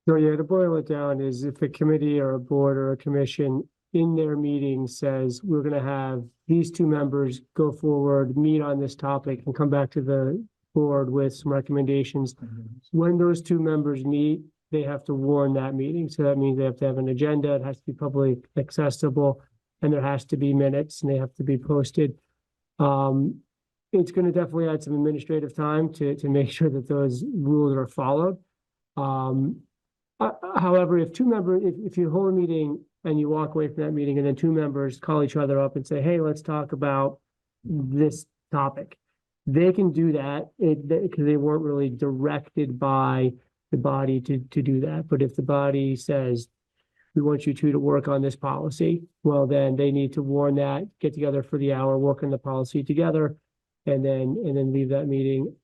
So yeah, to boil it down is if a committee or a board or a commission in their meeting says, we're gonna have these two members go forward, meet on this topic and come back to the board with some recommendations. When those two members meet, they have to warn that meeting. So that means they have to have an agenda, it has to be publicly accessible, and there has to be minutes and they have to be posted. It's gonna definitely add some administrative time to make sure that those rules are followed. However, if if you hold a meeting and you walk away from that meeting and then two members call each other up and say, hey, let's talk about this topic, they can do that because they weren't really directed by the body to do that. But if the body says, we want you two to work on this policy, well, then they need to warn that, get together for the hour, work on the policy together, and then leave that meeting.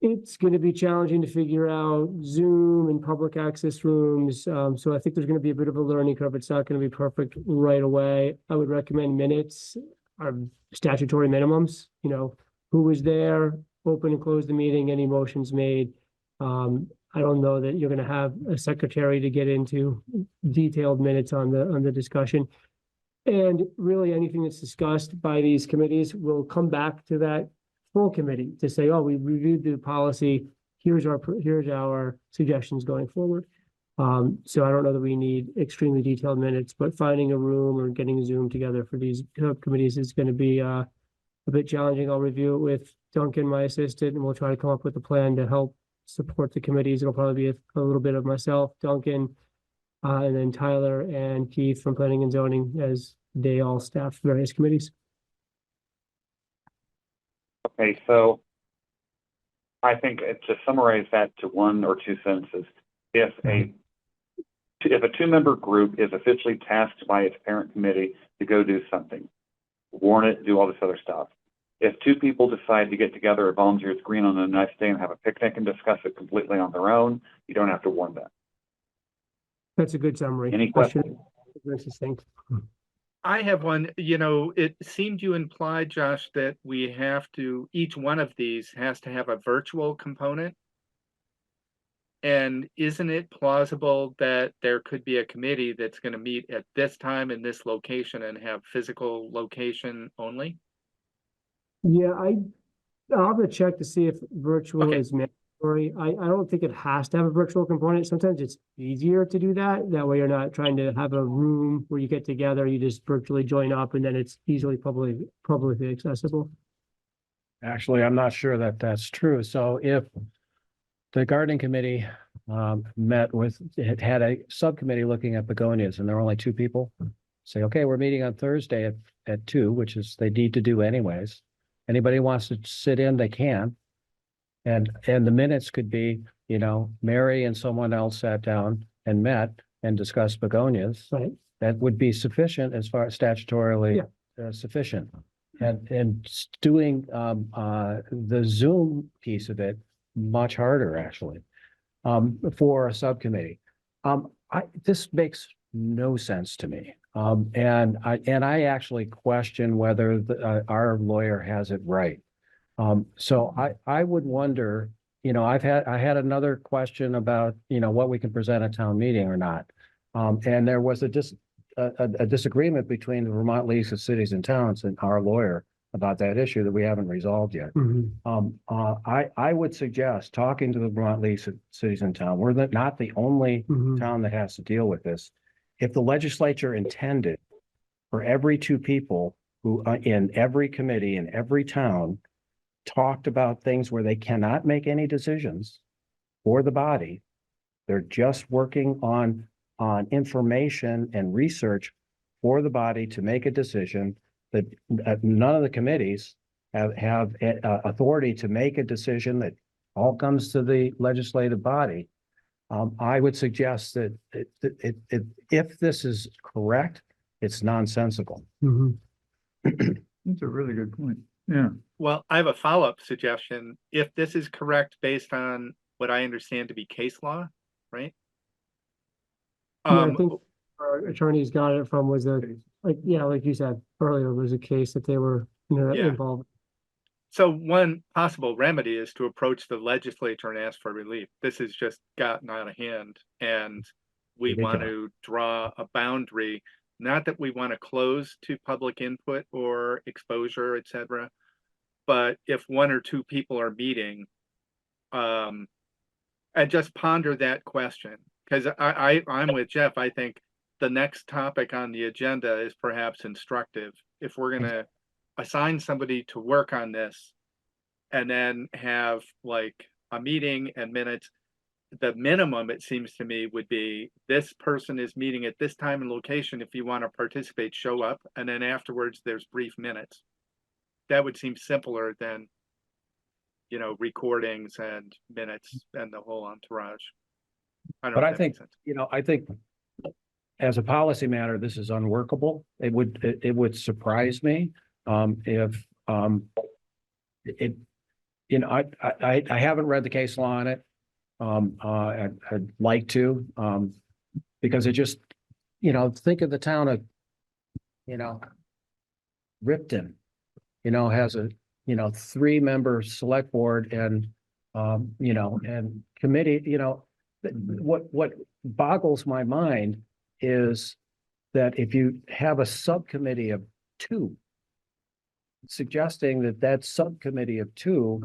It's going to be challenging to figure out Zoom and public access rooms. So I think there's going to be a bit of a learning curve. It's not going to be perfect right away. I would recommend minutes are statutory minimums, who was there, open and close the meeting, any motions made. I don't know that you're going to have a secretary to get into detailed minutes on the discussion. And really anything that's discussed by these committees will come back to that full committee to say, oh, we reviewed the policy. Here's our suggestions going forward. So I don't know that we need extremely detailed minutes, but finding a room or getting a Zoom together for these committees is going to be a bit challenging. I'll review it with Duncan, my assistant, and we'll try to come up with a plan to help support the committees. It'll probably be a little bit of myself, Duncan, and then Tyler and Keith from Planning and Zoning as they all staff various committees. Okay, so I think to summarize that to one or two sentences, if a two-member group is officially tasked by its parent committee to go do something, warn it, do all this other stuff. If two people decide to get together at Volunteers Green on a nice day and have a picnic and discuss it completely on their own, you don't have to warn them. That's a good summary. Any questions? I have one, it seemed you implied, Josh, that we have to, each one of these has to have a virtual component. And isn't it plausible that there could be a committee that's going to meet at this time in this location and have physical location only? Yeah, I'll have to check to see if virtual is mandatory. I don't think it has to have a virtual component. Sometimes it's easier to do that. That way you're not trying to have a room where you get together, you just virtually join up and then it's easily publicly accessible. Actually, I'm not sure that that's true. So if the gardening committee had a subcommittee looking at begonias and there are only two people, say, okay, we're meeting on Thursday at 2, which is they need to do anyways. Anybody wants to sit in, they can. And the minutes could be, Mary and someone else sat down and met and discussed begonias. Right. That would be sufficient as far as statutorily sufficient. And doing the Zoom piece of it much harder actually for a subcommittee. This makes no sense to me. And I actually question whether our lawyer has it right. So I would wonder, I had another question about, what we can present at town meeting or not. And there was a disagreement between the Vermont League of Cities and Towns and our lawyer about that issue that we haven't resolved yet. I would suggest talking to the Vermont League of Cities and Towns. We're not the only town that has to deal with this. If the legislature intended for every two people who in every committee in every town talked about things where they cannot make any decisions for the body, they're just working on information and research for the body to make a decision, that none of the committees have authority to make a decision that all comes to the legislative body. I would suggest that if this is correct, it's nonsensical. That's a really good point. Yeah. Well, I have a follow-up suggestion. If this is correct based on what I understand to be case law, right? I think our attorneys got it from like you said earlier, was a case that they were involved. So one possible remedy is to approach the legislature and ask for relief. This has just gotten out of hand, and we want to draw a boundary. Not that we want to close to public input or exposure, et cetera, but if one or two people are meeting, and just ponder that question, because I'm with Jeff. I think the next topic on the agenda is perhaps instructive. If we're going to assign somebody to work on this and then have like a meeting and minutes, the minimum, it seems to me, would be this person is meeting at this time and location. If you want to participate, show up. And then afterwards, there's brief minutes. That would seem simpler than, you know, recordings and minutes and the whole entourage. But I think, you know, I think as a policy matter, this is unworkable. It would surprise me if it, you know, I haven't read the case law on it. I'd like to, because it just, you know, think of the town of, you know, Ripton, you know, has a, you know, 3-member select board and, you know, and committee, you know, what boggles my mind is that if you have a subcommittee of 2, suggesting that subcommittee of 2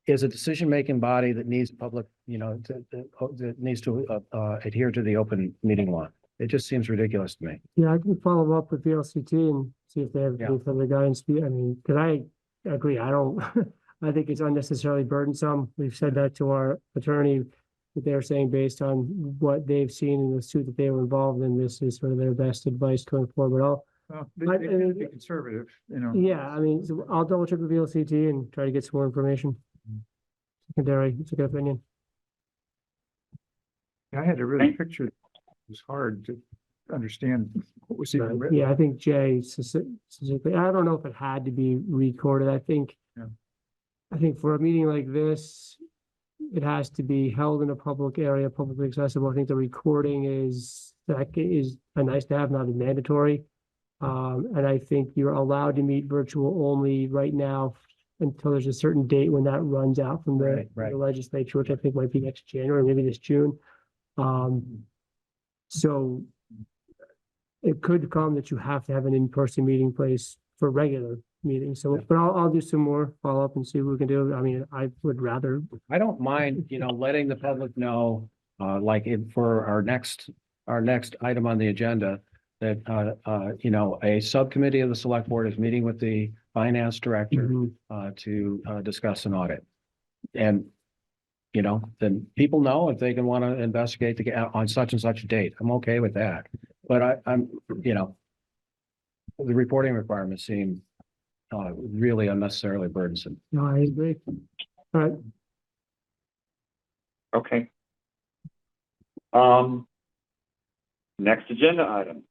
is a decision-making body that needs public, you know, that needs to adhere to the open meeting law. It just seems ridiculous to me. Yeah, I can follow up with the LCT and see if they have any further guidance. I mean, because I agree, I don't, I think it's unnecessarily burdensome. We've said that to our attorney, that they're saying based on what they've seen in the suit that they were involved in, this is sort of their best advice going forward. But They tend to be conservative, you know. yeah, I mean, so I'll double check with the LCT and try to get some more information. Secondary, it's a good opinion. I had to really picture, it was hard to understand what was even written. Yeah, I think Jay specifically, I don't know if it had to be recorded. I think for a meeting like this, it has to be held in a public area, publicly accessible. I think the recording is a nice to have, not a mandatory. And I think you're allowed to meet virtual only right now until there's a certain date when that runs out from the legislature, which I think might be next January, maybe this June. So it could come that you have to have an in-person meeting place for regular meetings. So, but I'll do some more follow-up and see what we can do. I mean, I would rather. I don't mind, you know, letting the public know, like for our next item on the agenda, that, you know, a subcommittee of the select board is meeting with the finance director to discuss an audit. And, you know, then people know if they can want to investigate to get on such and such a date. I'm okay with that. But I'm, you know, the reporting requirements seem really unnecessarily burdensome. No, I agree. All right. Okay. Next agenda item.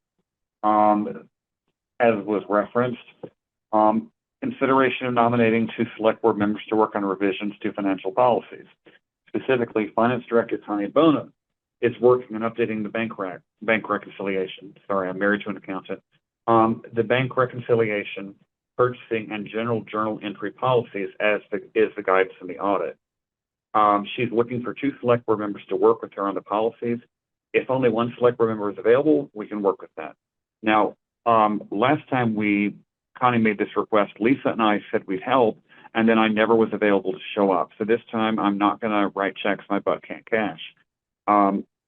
As was referenced, consideration of nominating 2 select board members to work on revisions to financial policies. Specifically, Finance Director Tanya Bona is working on updating the bank reconciliation. Sorry, I'm married to an accountant. The bank reconciliation, purchasing, and general journal entry policies is the guidance in the audit. She's looking for 2 select board members to work with her on the policies. If only 1 select board member is available, we can work with that. Now, last time Connie made this request, Lisa and I said we'd help, and then I never was available to show up. So this time I'm not going to write checks my butt can't cash.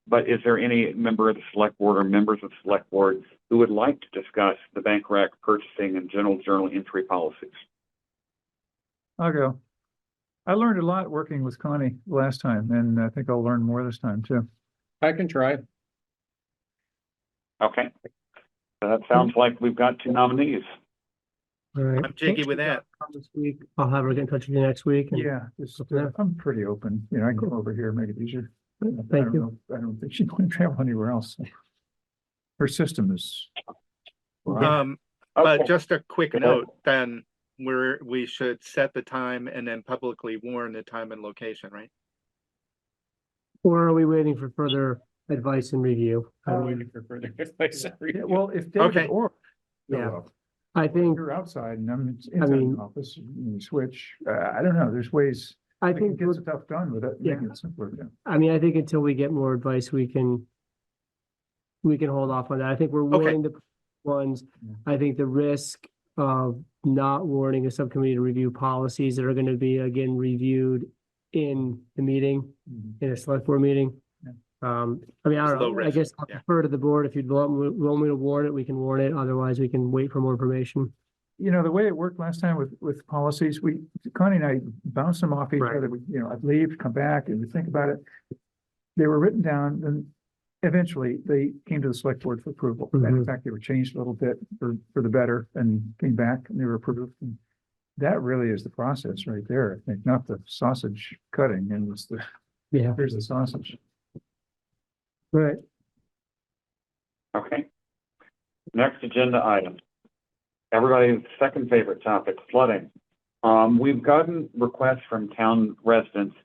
But is there any member of the select board or members of the select board who would like to discuss the bank rec, purchasing, and general journal entry policies? I'll go. I learned a lot working with Connie last time, and I think I'll learn more this time too. I can try. Okay. So that sounds like we've got 2 nominees. All right. I'm jiggy with that. This week, I'll have her get in touch with you next week. and- Yeah, I'm pretty open. You know, I can go over here, make it easier. Thank you. I don't think she's going to travel anywhere else. Her system is. But just a quick note, then we should set the time and then publicly warn the time and location, right? Or are we waiting for further advice and review? I'm waiting for further advice. Well, if David Okay. or. Yeah. I think, You're outside and I'm I inside mean- the office, you switch, I don't know, there's ways. I It think, gets stuff done with it, Yeah. making it simpler, yeah. I mean, I think until we get more advice, we can hold off on that. I think we're Okay. willing to ones. I think the risk of not warning a subcommittee to review policies that are going to be again reviewed in the meeting, in a select board meeting. I mean, I It's don't low know, I risk, guess I'll yeah. defer to the board. If you'd want me to warn it, we can warn it. Otherwise, we can wait for more information. You know, the way it worked last time with policies, Connie and I bounced them off each Right. other, I'd leave, come back, and we think about it. They were written down, and eventually they came to the select board for approval. And in fact, they were changed a little bit for the better and came back and they were approved. And that really is the process right there, I think, not the sausage cutting, and it's here's the sausage. Right. Okay. Next agenda item. Everybody's second favorite topic, flooding. We've gotten requests from town residents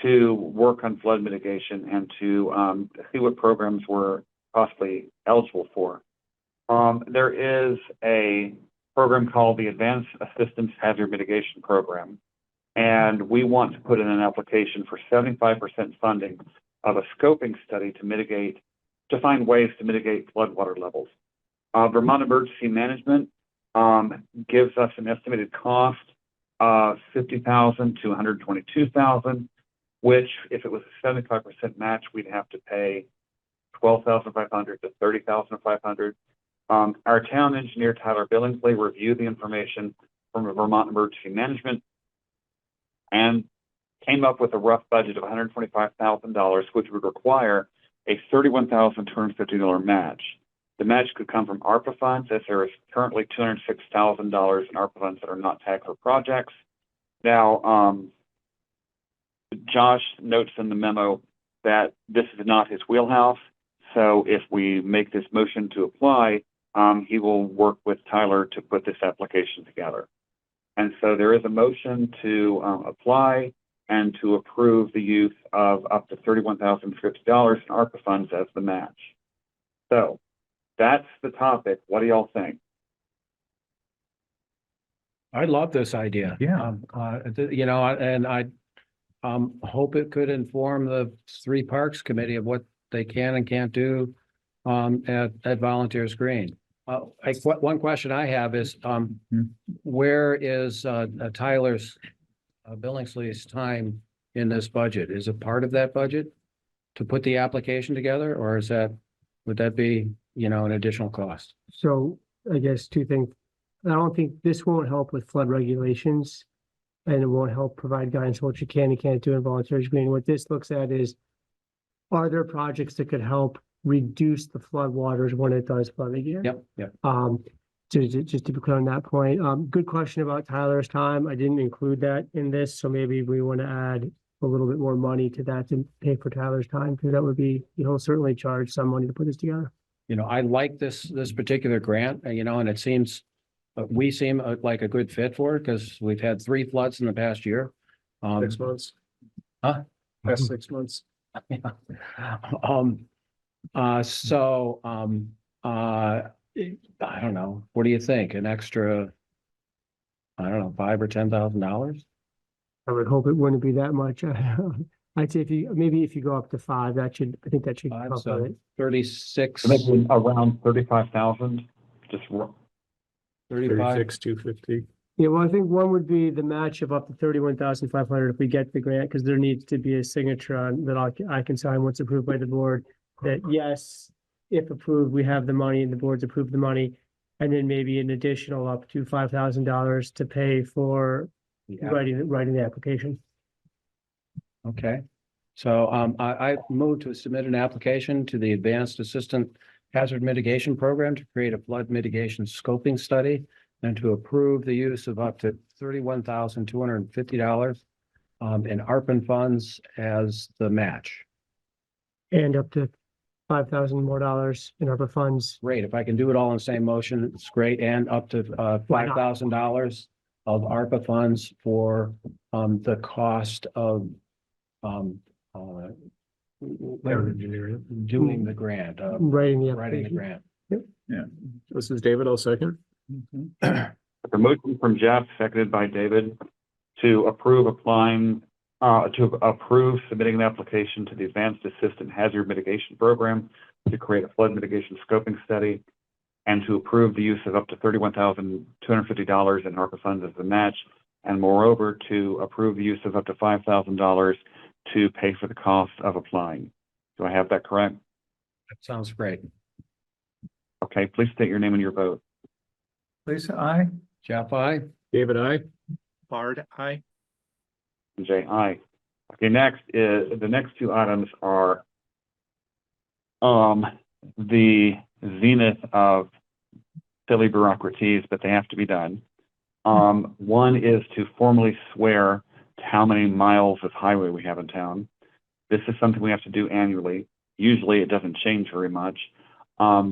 to work on flood mitigation and to see what programs we're possibly eligible for. There is a program called the Advanced Assistance Hazard Mitigation Program, and we want to put in an application for 75% funding of a scoping study to find ways to mitigate floodwater levels. Vermont Emergency Management gives us an estimated cost of $50,000 to $122,000, which, if it was a 75% match, we'd have to pay $12,500 to $30,500. Our town engineer, Tyler Billingsley, reviewed the information from Vermont Emergency Management and came up with a rough budget of $125,000, which would require a $31,250 match. The match could come from ARPA funds, as there is currently $206,000 in ARPA funds that are not tagged for projects. Now, Josh notes in the memo that this is not his wheelhouse. So if we make this motion to apply, he will work with Tyler to put this application together. And so there is a motion to apply and to approve the use of up to $31,050 in ARPA funds as the match. So that's the topic. What do y'all think? I love this idea. Yeah. And I hope it could inform the Three Parks Committee of what they can and can't do at Volunteers Green. One question I have is, where is Tyler's Billingsley's time in this budget? Is it part of that budget to put the application together, or would that be, an additional cost? So I guess two things. I don't think this won't help with flood regulations, and it won't help provide guidance on what you can and can't do in Volunteers Green. What this looks at is, are there projects that could help reduce the flood waters when it does flood again? Yep. Just to be clear on that point. Good question about Tyler's time. I didn't include that in this, so maybe we want to add a little bit more money to that to pay for Tyler's time, because that would be, he'll certainly charge some money to put this together. I like this particular grant, and it seems, we seem like a good fit for it, because we've had 3 floods in the past year. 6 months. Huh? Past 6 months. I don't know. What do you think? An extra, I don't know, $5,000 or $10,000? I would hope it wouldn't be that much. I'd say if you go up to 5, I think that should cover So it. 36. Maybe around 35,000, just 35. 250. Yeah, well, I think one would be the match of up to 31,500 if we get the grant, because there needs to be a signature on that I can sign once approved by the board, that yes, if approved, we have the money and the board's approved the money. And then maybe an additional up to $5,000 to pay for writing the application. Okay. So I move to submit an application to the Advanced Assistant Hazard Mitigation Program to create a flood mitigation scoping study and to approve the use of up to $31,250 in ARPA funds as the match. And up to $5,000 more in ARPA funds. Great. If I can do it all in the same motion, it's great. And up to $5,000 of ARPA funds for the cost of Engineering. doing the grant, Writing the writing the application. grant. Yeah. This is David. I'll second. The motion from Jeff, seconded by David, to approve submitting an application to the Advanced Assistant Hazard Mitigation Program to create a flood mitigation scoping study, and to approve the use of up to $31,250 in ARPA funds as a match, and moreover, to approve the use of up to $5,000 to pay for the cost of applying. Do I have that correct? That sounds great. Okay, please state your name and your vote. Lisa, I. Jeff, I. David, I. Bard, aye. Jay, aye. Okay, next is, the next two items are the zenith of silly bureaucracies, but they have to be done. One is to formally swear to how many miles of highway we have in town. This is something we have to do annually. Usually it doesn't change very much.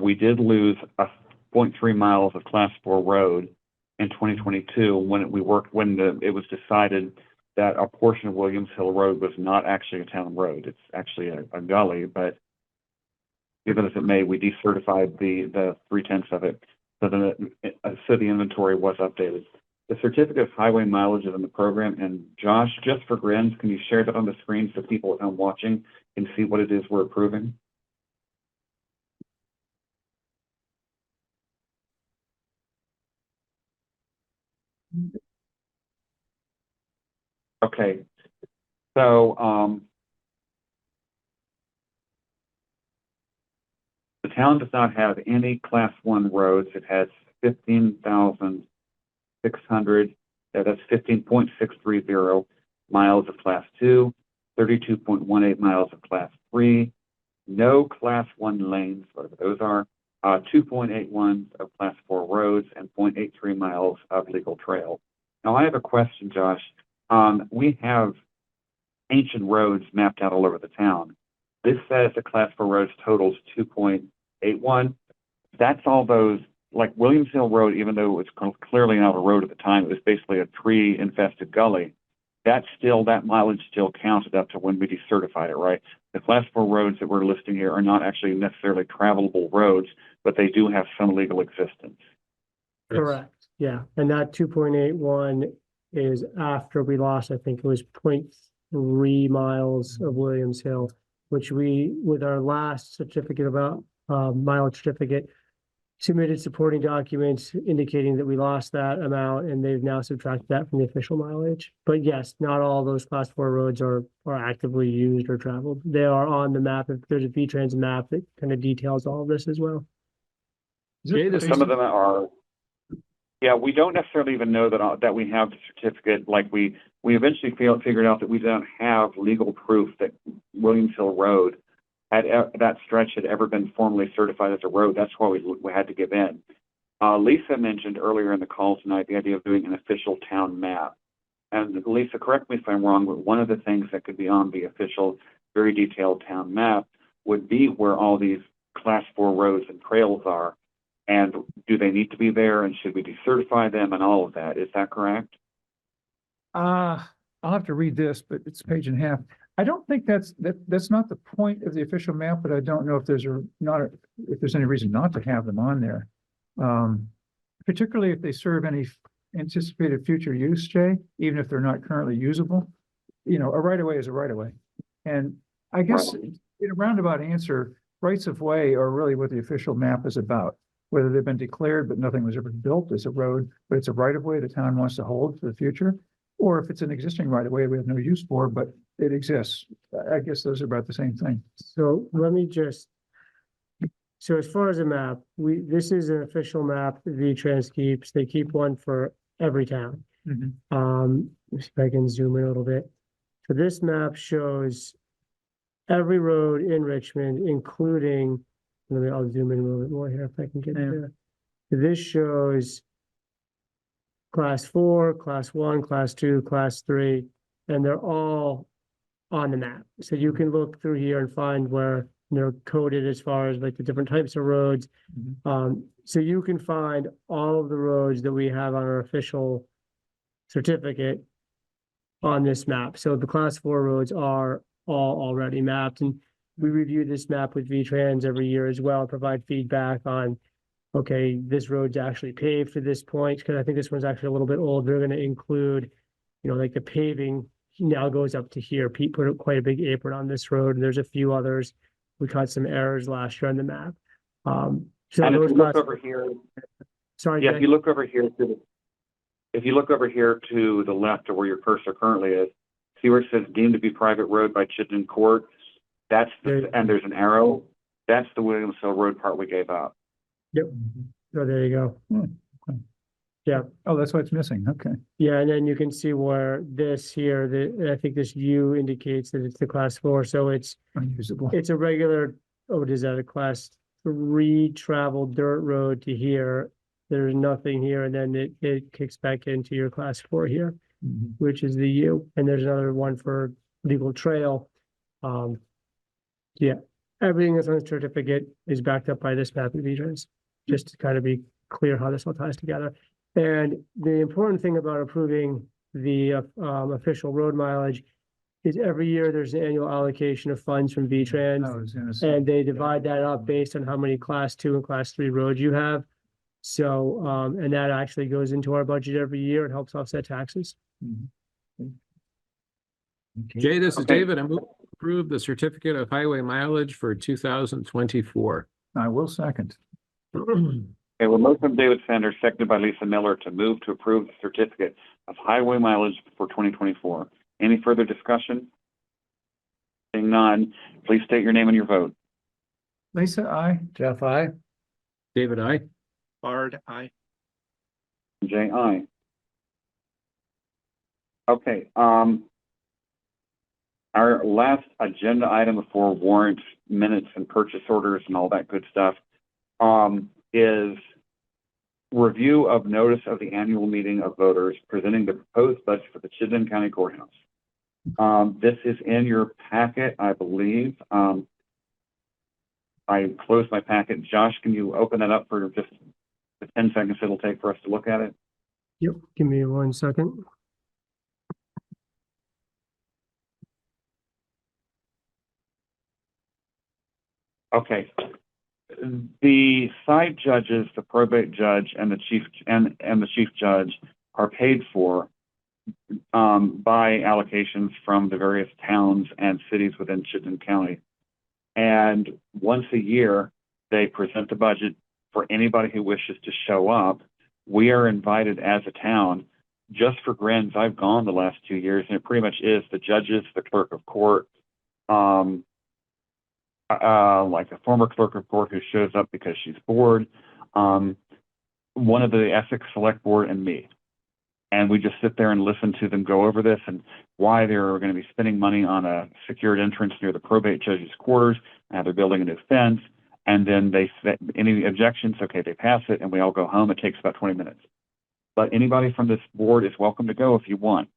We did lose 0.3 miles of Class 4 road in 2022 when it was decided that a portion of Williams Hill Road was not actually a town road. It's actually a gully, but given as it may, we decertified the 3/10 of it, so the inventory was updated. The certificate of highway mileage is in the program, and Josh, just for grins, can you share that on the screen so people at home watching can see what it is we're approving? Okay, so the town does not have any Class 1 roads. It has 15,600, that's 15.630 miles of Class 2, 32.18 miles of Class 3, no Class 1 lanes, whatever those are, 2.81 of Class 4 roads, and 0.83 miles of legal trail. Now, I have a question, Josh. We have ancient roads mapped out all over the town. This says the Class 4 roads totals 2.81. That's all those, like Williams Hill Road, even though it was clearly not a road at the time, it was basically a tree-infested gully. That mileage still counted up to when we decertified it, right? The Class 4 roads that we're listing here are not actually necessarily travelable roads, but they do have some legal existence. Correct, yeah, and that 2.81 is after we lost, I think it was 0.3 miles of Williams Hill, which we, with our last certificate about mileage certificate, submitted supporting documents indicating that we lost that amount, and they've now subtracted that from the official mileage. But yes, not all those Class 4 roads are actively used or traveled. They are on the map. If there's a V-Trans map that kind of details all of this as well. Some of them are. Yeah, we don't necessarily even know that we have the certificate. Like we eventually figured out that we don't have legal proof that Williams Hill Road that stretch had ever been formally certified as a road. That's why we had to give in. Lisa mentioned earlier in the call tonight the idea of doing an official town map. And Lisa, correct me if I'm wrong, but one of the things that could be on the official, very detailed town map would be where all these Class 4 roads and trails are. And do they need to be there, and should we decertify them and all of that? Is that correct? I'll have to read this, but it's a page and a half. I don't think that's not the point of the official map, but I don't know if there's any reason not to have them on there. Particularly if they serve any anticipated future use, Jay, even if they're not currently usable. You know, a right of way is a right of way. And I guess in a roundabout answer, rights of way are really what the official map is about. Whether they've been declared, but nothing was ever built as a road, but it's a right of way the town wants to hold for the future. Or if it's an existing right of way we have no use for, but it exists. I guess those are about the same thing. So let me so as far as a map, this is an official map that V-Trans keeps. They keep one for every town. If I can zoom in a little bit. So this map shows every road in Richmond, including, I'll zoom in a little bit more here if I can get there. This shows Class 4, Class 1, Class 2, Class 3, and they're all on the map. So you can look through here and find where they're coded as far as like the different types of roads. So you can find all of the roads that we have on our official certificate on this map. So the Class 4 roads are all already mapped, and we review this map with V-Trans every year as well, provide feedback on okay, this road's actually paved to this point, because I think this one's actually a little bit old. They're gonna include, like the paving now goes up to here. Pete put quite a big apron on this road, and there's a few others. We caught some errors last year on the map. So And if those you look costs, over here, sorry, yeah, Jay. if you look over here to the left of where your cursor currently is, see where it says deemed to be private road by Chittenden Court? And there's an arrow. That's the Williams Hill Road part we gave up. Yep. Oh, there you go. Okay. Yeah. Oh, that's why it's missing. Okay. Yeah, and then you can see where this here, I think this U indicates that it's the class 4, so it's Unusable. a regular, what is that, a class 3 travel dirt road to here. There's nothing here, and then it kicks back into your class 4 here, which is the U, and there's another one for legal trail. Yeah, everything that's on the certificate is backed up by this map of V-Trans, just to kind of be clear how this all ties together. And the important thing about approving the official road mileage is every year there's an annual allocation of funds from V-Trans, and they divide that up based on how many class 2 and class 3 roads you have. So, and that actually goes into our budget every year. It helps offset taxes. Jay, this is David. I move to approve the certificate of highway mileage for 2024. I will second. Okay, well, motion from David Sanders, seconded by Lisa Miller to move to approve the certificate of highway mileage for 2024. Any further discussion? Seeing none, please state your name and your vote. Lisa, aye. Jeff, I. David, I. Bard, aye. Jay, aye. Okay, our last agenda item before warrants, minutes, and purchase orders and all that good stuff is review of notice of the annual meeting of voters presenting the proposed budget for the Chittenden County Courthouse. This is in your packet, I believe. I closed my packet. Josh, can you open that up for just the 10 seconds it'll take for us to look at it? Yep, give me 1 second. Okay. The side judges, the probate judge and the chief and the chief judge are paid for by allocations from the various towns and cities within Chittenden County. And once a year, they present the budget for anybody who wishes to show up. We are invited as a town. Just for grins, I've gone the last 2 years, and it pretty much is the judges, the clerk of court, like a former clerk of court who shows up because she's bored, one of the Essex Select Board, and me. And we just sit there and listen to them go over this and why they're going to be spending money on a secured entrance near the probate judge's quarters. Now they're building a new fence. And then they say, any objections? Okay, they pass it, and we all go home. It takes about 20 minutes. But anybody from this board is welcome to go if you want.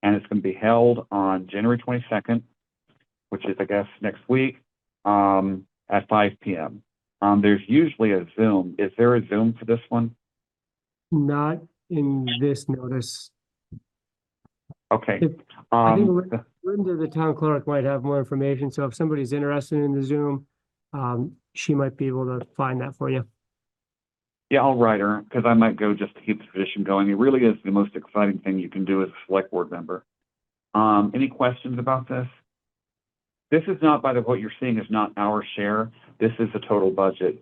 And it's going to be held on January 22nd, which is, I guess, next week, at 5 p.m. There's usually a Zoom. Is there a Zoom for this one? Not in this notice. Okay. I think Linda, the town clerk, might have more information. So if somebody's interested in the Zoom, she might be able to find that for you. Yeah, I'll write her because I might go just to keep the tradition going. It really is the most exciting thing you can do as a select board member. Any questions about this? This is not, by the way, what you're seeing is not our share. This is the total budget.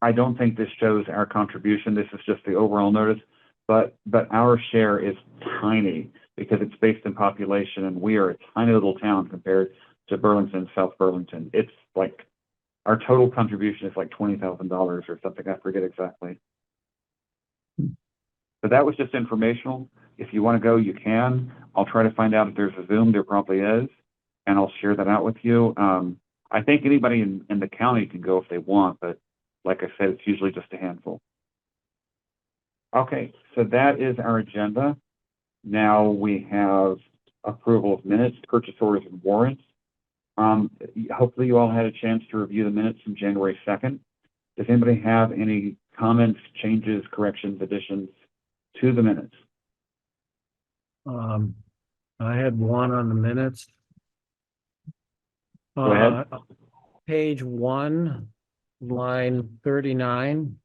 I don't think this shows our contribution. This is just the overall notice, but our share is tiny because it's based in population, and we are a tiny little town compared to Burlington, South Burlington. It's like our total contribution is like $20,000 or something. I forget exactly. But that was just informational. If you want to go, you can. I'll try to find out if there's a Zoom. There probably is, and I'll share that out with you. I think anybody in the county can go if they want, but like I said, it's usually just a handful. Okay, so that is our agenda. Now we have approval of minutes, purchase orders, and warrants. Hopefully you all had a chance to review the minutes from January 2nd. Does anybody have any comments, changes, corrections, additions to the minutes? I had one on the minutes. Go ahead. Page 1, line 39.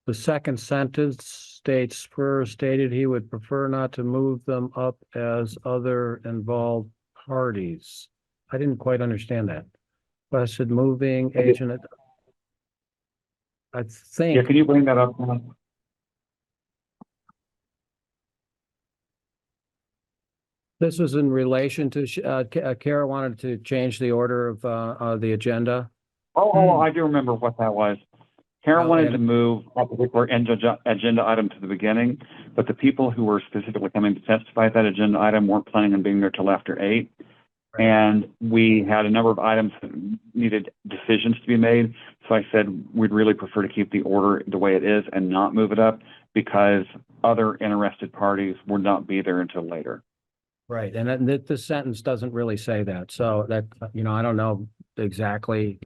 The second sentence states, Spur stated he would prefer not to move them up as other involved parties. I didn't quite understand that. Requested moving agent. I Yeah, think, can you bring that up? this was in relation to, Kara wanted to change the order of the agenda. Oh, I do remember what that was. Karen Oh, wanted and- to move a particular agenda item to the beginning, but the people who were specifically coming to testify at that agenda item weren't planning on being there till after 8. Right. And we had a number of items that needed decisions to be made. So I said, we'd really prefer to keep the order the way it is and not move it up because other interested parties would not be there until later. Right, and then this sentence doesn't really say that, so that, I don't know exactly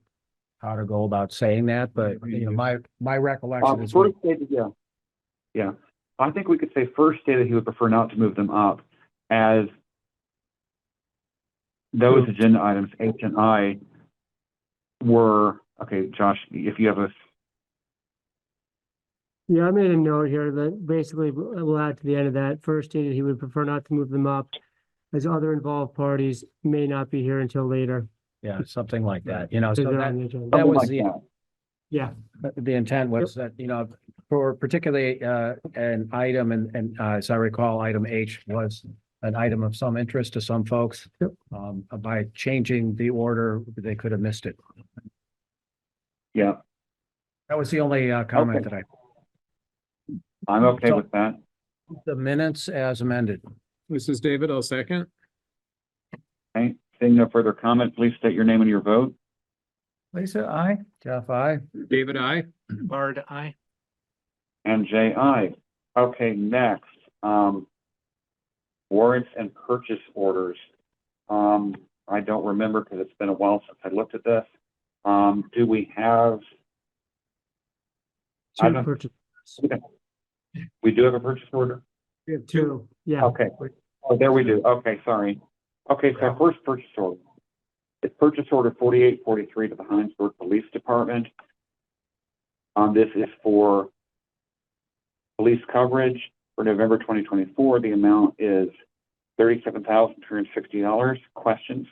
how to go about saying that, but, my recollection is. First stated, yeah. Yeah. I think we could say first stated he would prefer not to move them up as those agenda items, H and I, were, okay, Josh, if you have a, Yeah, I made a note here that basically we'll add to the end of that. First stated he would prefer not to move them up as other involved parties may not be here until later. Yeah, something like that, so Because they're that, on the agenda. that was like the, that. Yeah, the intent was that, for particularly, an item, and as I recall, item H was an item of some interest to some folks. Yep. By changing the order, they could have missed it. Yeah, That was the only, comment Okay. that I'm okay So- with that. the minutes as amended. This is David, I'll second. Okay, seeing no further comment, please state your name and your vote. Lisa, I. Jeff, I. David, I. Bard, aye. And J.I. Okay, next, warrants and purchase orders. I don't remember because it's been a while since I looked at this. Do we have? I two don't- purchase. Okay. We do have a purchase order? We have two, yeah. Okay. Oh, there we do. Okay, sorry. Okay, so first purchase order. It's purchase order 4843 to the Hinesburg Police Department. This is for police coverage for November 2024. The amount is $37,260. Questions?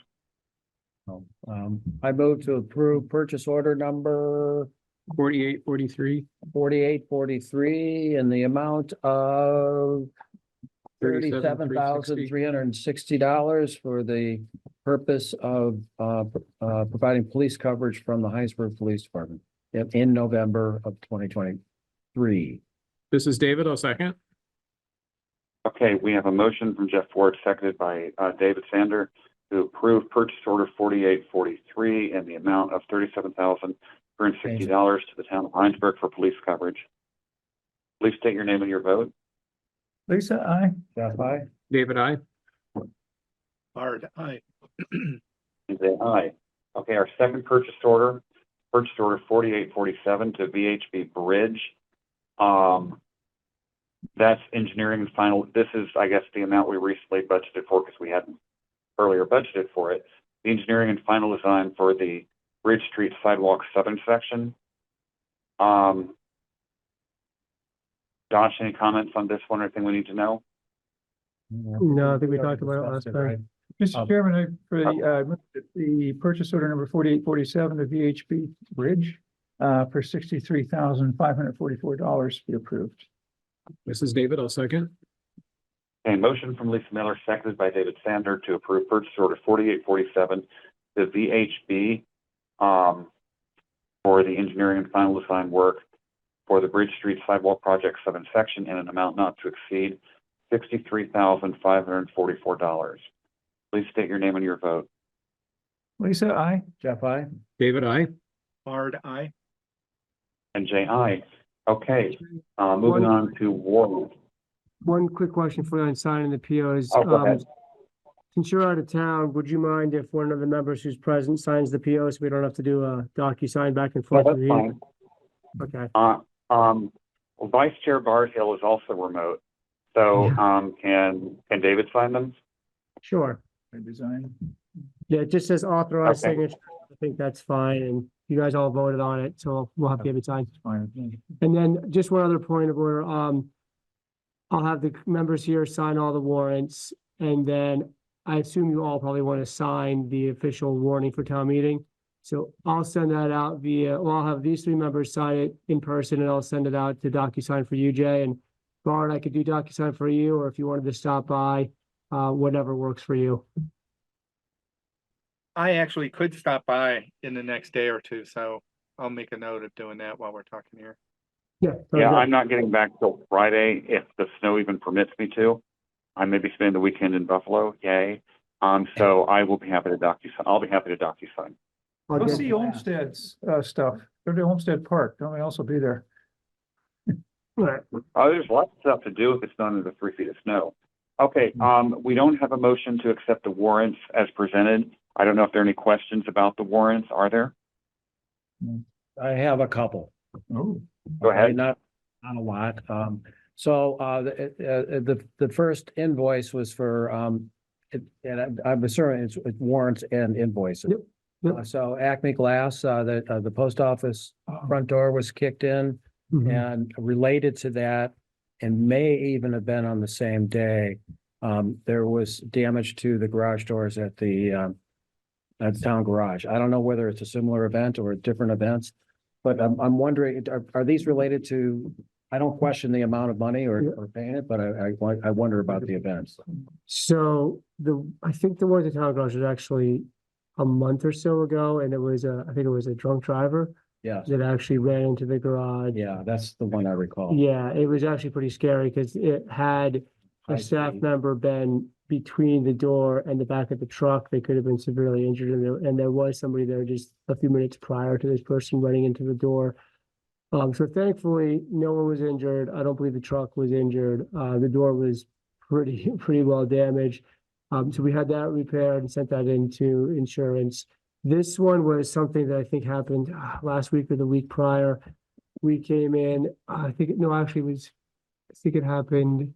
I move to approve purchase order number 4843. 4843 in the amount of $37,360 for the purpose of providing police coverage from the Hinesburg Police Department in November of 2023. This is David, I'll second. Okay, we have a motion from Jeff Ford, seconded by David Sander, to approve purchase order 4843 in the amount of $37,360 to the town of Hinesburg for police coverage. Please state your name and your vote. Lisa, I. Jeff, I. David, I. Bard, aye. And say aye. Okay, our second purchase order 4847 to VHB Bridge. That's engineering and final. This is, I guess, the amount we recently budgeted for because we hadn't earlier budgeted for it. The engineering and final design for the Bridge Street Sidewalk Southern section. Josh, any comments on this one or anything we need to know? No, I think we talked about it last time. Mr. Chairman, for the purchase order number 4847, the VHB Bridge, for $63,544 be approved. This is David, I'll second. A motion from Lisa Miller, seconded by David Sander, to approve purchase order 4847 to VHB for the engineering and final design work for the Bridge Street Sidewalk Project 7 section in an amount not to exceed $63,544. Please state your name and your vote. Lisa, I. Jeff, I. David, I. Bard, aye. And J.I. Okay, moving on to warrant. One quick question for you on signing the POs. Oh, go ahead. Since you're out of town, would you mind if one of the members who's present signs the POs? We don't have to do a DocuSign back and Well, forth. that's fine. Okay. Vice Chair Barhill is also remote. So, can David sign them? Sure. Design. Yeah, it just says authorized Okay. signature I think that's fine, and you guys all voted on it, so we'll have to give it time. Fine. And then just one other point of order, I'll have the members here sign all the warrants, and then I assume you all probably want to sign the official warning for town meeting. So I'll send that out I'll have these three members sign it in person, and I'll send it out to DocuSign for you, Jay, and Bart, I could do DocuSign for you, or if you wanted to stop by, whatever works for you. I actually could stop by in the next day or two, so I'll make a note of doing that while we're talking here. Yeah. Yeah, I'm not getting back till Friday if the snow even permits me to. I may be spending the weekend in Buffalo, yay. So I will be happy to DocuSign. I'll be happy to DocuSign. Go see Olmsted's, stuff. Go to Olmsted Park. Don't we also be there? Right. There's lots of stuff to do if it's not under 3 feet of snow. Okay, we don't have a motion to accept the warrants as presented. I don't know if there are any questions about the warrants, are there? I have a couple. Oh. Go ahead. Not a lot. The first invoice was for, and I'm assuming it's warrants and invoices. Yep. So Acme Glass, the post office front door was kicked in, and related to that, and may even have been on the same day, there was damage to the garage doors at the town garage. I don't know whether it's a similar event or different events, but I'm wondering, are these related to, I don't question the amount of money or paying it, but I wonder about the events. So I think the one at the town garage was actually a month or so ago, and I think it was a drunk driver. Yeah. That actually ran into the garage. Yeah, that's the one I recall. Yeah, it was actually pretty scary because it had a staff member been between the door and the back of the truck. They could have been severely injured, and there was somebody there just a few minutes prior to this person running into the door. So thankfully, no one was injured. I don't believe the truck was injured. The door was pretty well damaged. So we had that repaired and sent that into insurance. This one was something that I think happened last week or the week prior. We came in, I think it happened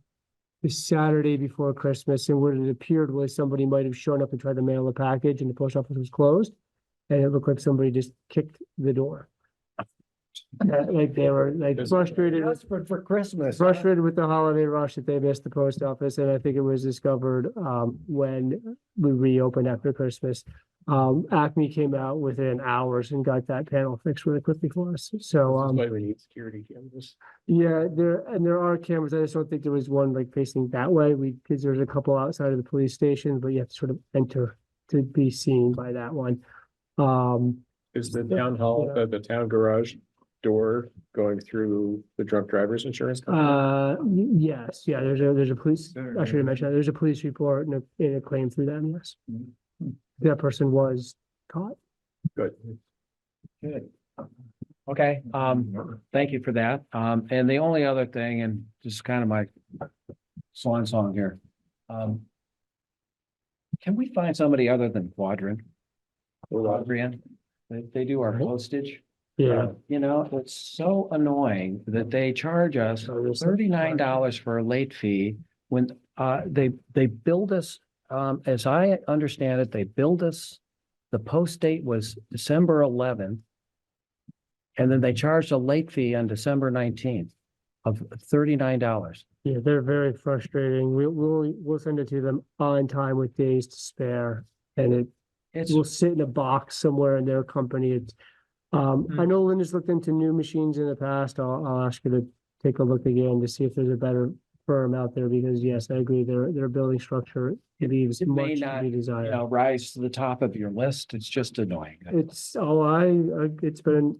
the Saturday before Christmas, and what it appeared was somebody might have shown up and tried to mail a package, and the post office was closed, and it looked like somebody just kicked the door. Like they were frustrated. That's for Christmas. Frustrated with the holiday rush that they missed the post office, and I think it was discovered when we reopened after Christmas. Acme came out within hours and got that panel fixed really quickly for us. So That's why we need security cameras. yeah, there are cameras. I just don't think there was one like facing that way. Because there's a couple outside of the police station, but you have to sort of enter to be seen by that one. Is the town hall, the town garage door going through the drunk driver's insurance company? Yes, yeah, there's a police, I should have mentioned that, there's a police report and a claim through them, yes. That person was caught. Good. Good. Okay, thank you for that. And the only other thing, and just kind of my swan song here. Can we find somebody other than Quadrant? They do our postage. Yeah. You know, it's so annoying that they charge us $39 for a late fee when they billed us, as I understand it, they billed us, the post date was December 11th. And then they charged a late fee on December 19th of $39. Yeah, they're very frustrating. We'll send it to them on time with days to spare, and it will sit in a box somewhere in their company. It's I know Linda's looked into new machines in the past. I'll ask her to take a look again to see if there's a better firm out there, because yes, I agree, their building structure leaves It may much not, to be desired. rise to the top of your list. It's just annoying. It's,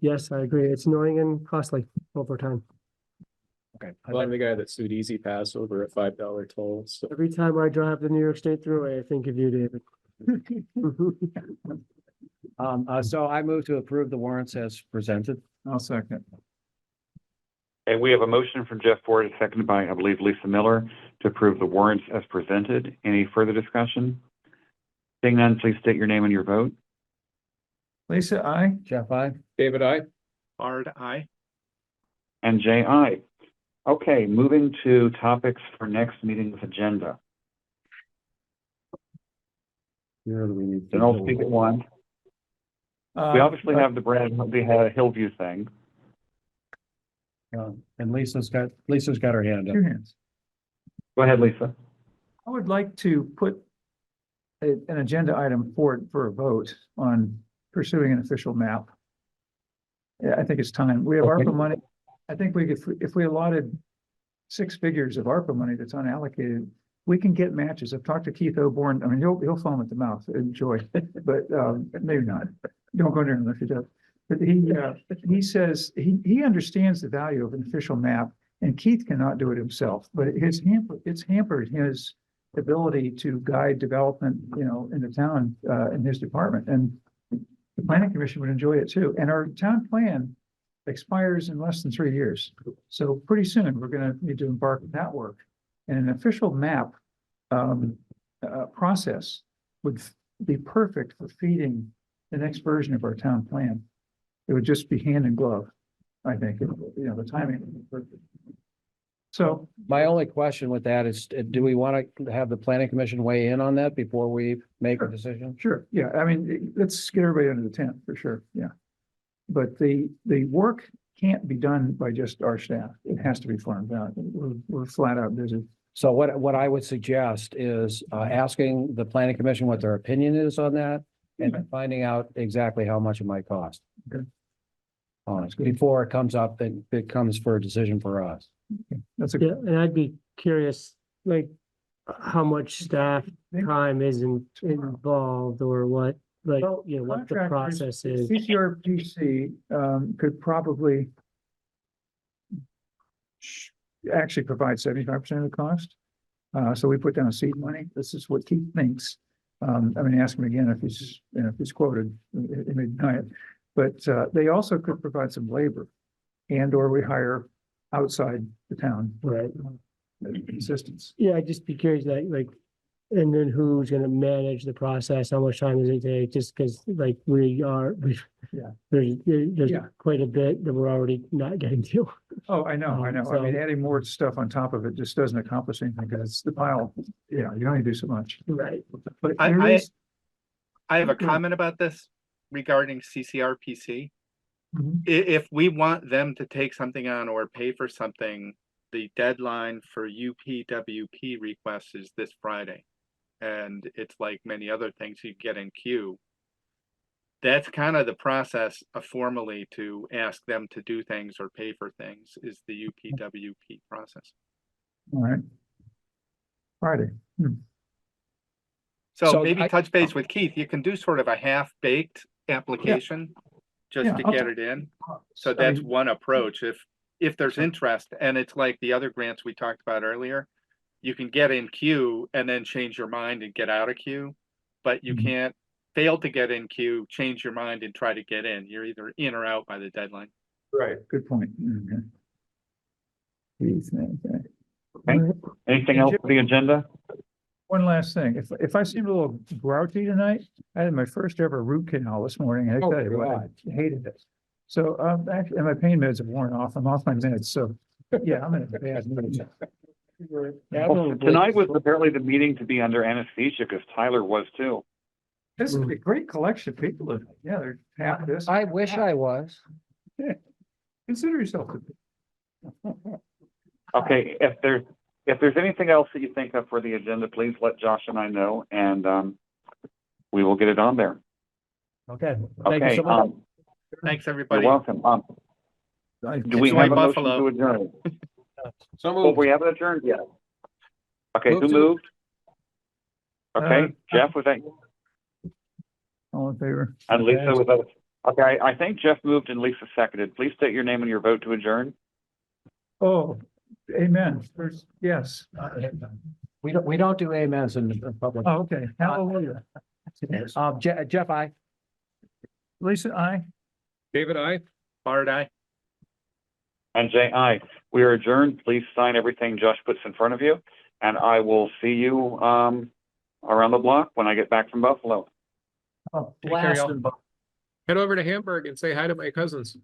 yes, I agree. It's annoying and costly over time. Okay. Well, I'm the guy that sued Easy Pass over a $5 toll. So Every time I drive the New York State Thruway, I think of you, David. So I move to approve the warrants as presented. I'll second. And we have a motion from Jeff Ford, seconded by, I believe, Lisa Miller, to approve the warrants as presented. Any further discussion? Seeing none, please state your name and your vote. Lisa, aye. Jeff, aye. David, I. Bard, aye. And Jay, aye. Okay, moving to topics for next meeting's agenda. Here we need. Then I'll speak at once. We obviously have the Hillview thing. And Lisa's got her hand up. Two hands. Go ahead, Lisa. I would like to put an agenda item for a vote on pursuing an official map. Yeah, I think it's time. We have Okay. ARPA money. I think if we allotted 6 figures of ARPA money that's unallocated, we can get matches. I've talked to Keith Oborn. I mean, he'll foam at the mouth, enjoy, but maybe not. Don't go near him if he does. But he says he understands the value of an official map, and Keith cannot do it himself. But it's hampered his ability to guide development, in the town, in his department. And the planning commission would enjoy it too. And our town plan expires in less than 3 years. So pretty soon, we're gonna need to embark on that work. And an official map process would be perfect for feeding the next version of our town plan. It would just be hand in glove, I think, the timing. would be perfect. So My only question with that is, do we want to have the planning commission weigh in on that before we make a decision? sure, yeah, I mean, let's get everybody under the tent for sure, yeah. But the work can't be done by just our staff. It has to be farmed out. We're flat out busy. So what I would suggest is asking the planning commission what their opinion is on that and then finding out exactly how much it might cost. Okay. Before it comes up, that it comes for a decision for us. That's a Yeah, and I'd be curious, like, how much staff time is involved or what, like, what the contractors, process is. CCRPC could probably actually provide 75% of the cost. So we put down seed money. This is what Keith thinks. I mean, ask him again if he's quoted, he may deny it. But they also could provide some labor or we hire outside the town. Right. Assistance. Yeah, I'd just be curious, like, and then who's gonna manage the process? How much time does it take? Just because, like, Yeah. there's Yeah. quite a bit that we're already not getting to. Oh, I know. I So- mean, adding more stuff on top of it just doesn't accomplish anything because it's the pile. Yeah, you only do so much. Right. But I have a Yeah. comment about this regarding CCRPC. Mhm. If we want them to take something on or pay for something, the deadline for UPWP requests is this Friday. And it's like many other things you get in queue. That's kind of the process formally to ask them to do things or pay for things is the UPWP process. All right. Friday. So maybe touch base with Keith. You can do sort of a half-baked application just Yeah, to I'll get t- it in. So I that's mean- one approach. If there's interest, and it's like the other grants we talked about earlier, you can get in queue and then change your mind and get out of queue, but you can't fail to get in queue, change your mind and try to get in. You're either in or out by the deadline. Right. Good point. Okay. Okay. Anything else for the agenda? One last thing. If I seemed a little grouchy tonight, I had my first ever root canal this morning. And I tell you what, I hated it. So actually, and my pain meds have worn off. I'm off my meds. So yeah, I'm in a bad mood. Well, tonight was apparently the meeting to be under anesthesia because Tyler was too. This is a great collection of people. Yeah, they're half this. I wish I was. Consider yourself. Okay, if there's anything else that you think of for the agenda, please let Josh and I know, and we will get it on there. Okay. Thank you Okay, so much. Thanks, you're everybody. welcome. Do we It's have my a motion Buffalo. to adjourn? So Oh, we haven't adjourned yet. Okay, Move who to- moved? Okay, Jeff, was that, All in favor? and Lisa, was that? Okay, I think Jeff moved and Lisa seconded. Please state your name and your vote to adjourn. Oh, amen. First, yes. We don't do amens in the public. Oh, okay. Hallelujah. Jeff, I. Lisa, aye. David, I. Bard, aye. And Jay, aye. We are adjourned. Please sign everything Josh puts in front of you, and I will see you around the block when I get back from Buffalo. Oh, Last Head over to Hamburg and say hi to my cousins.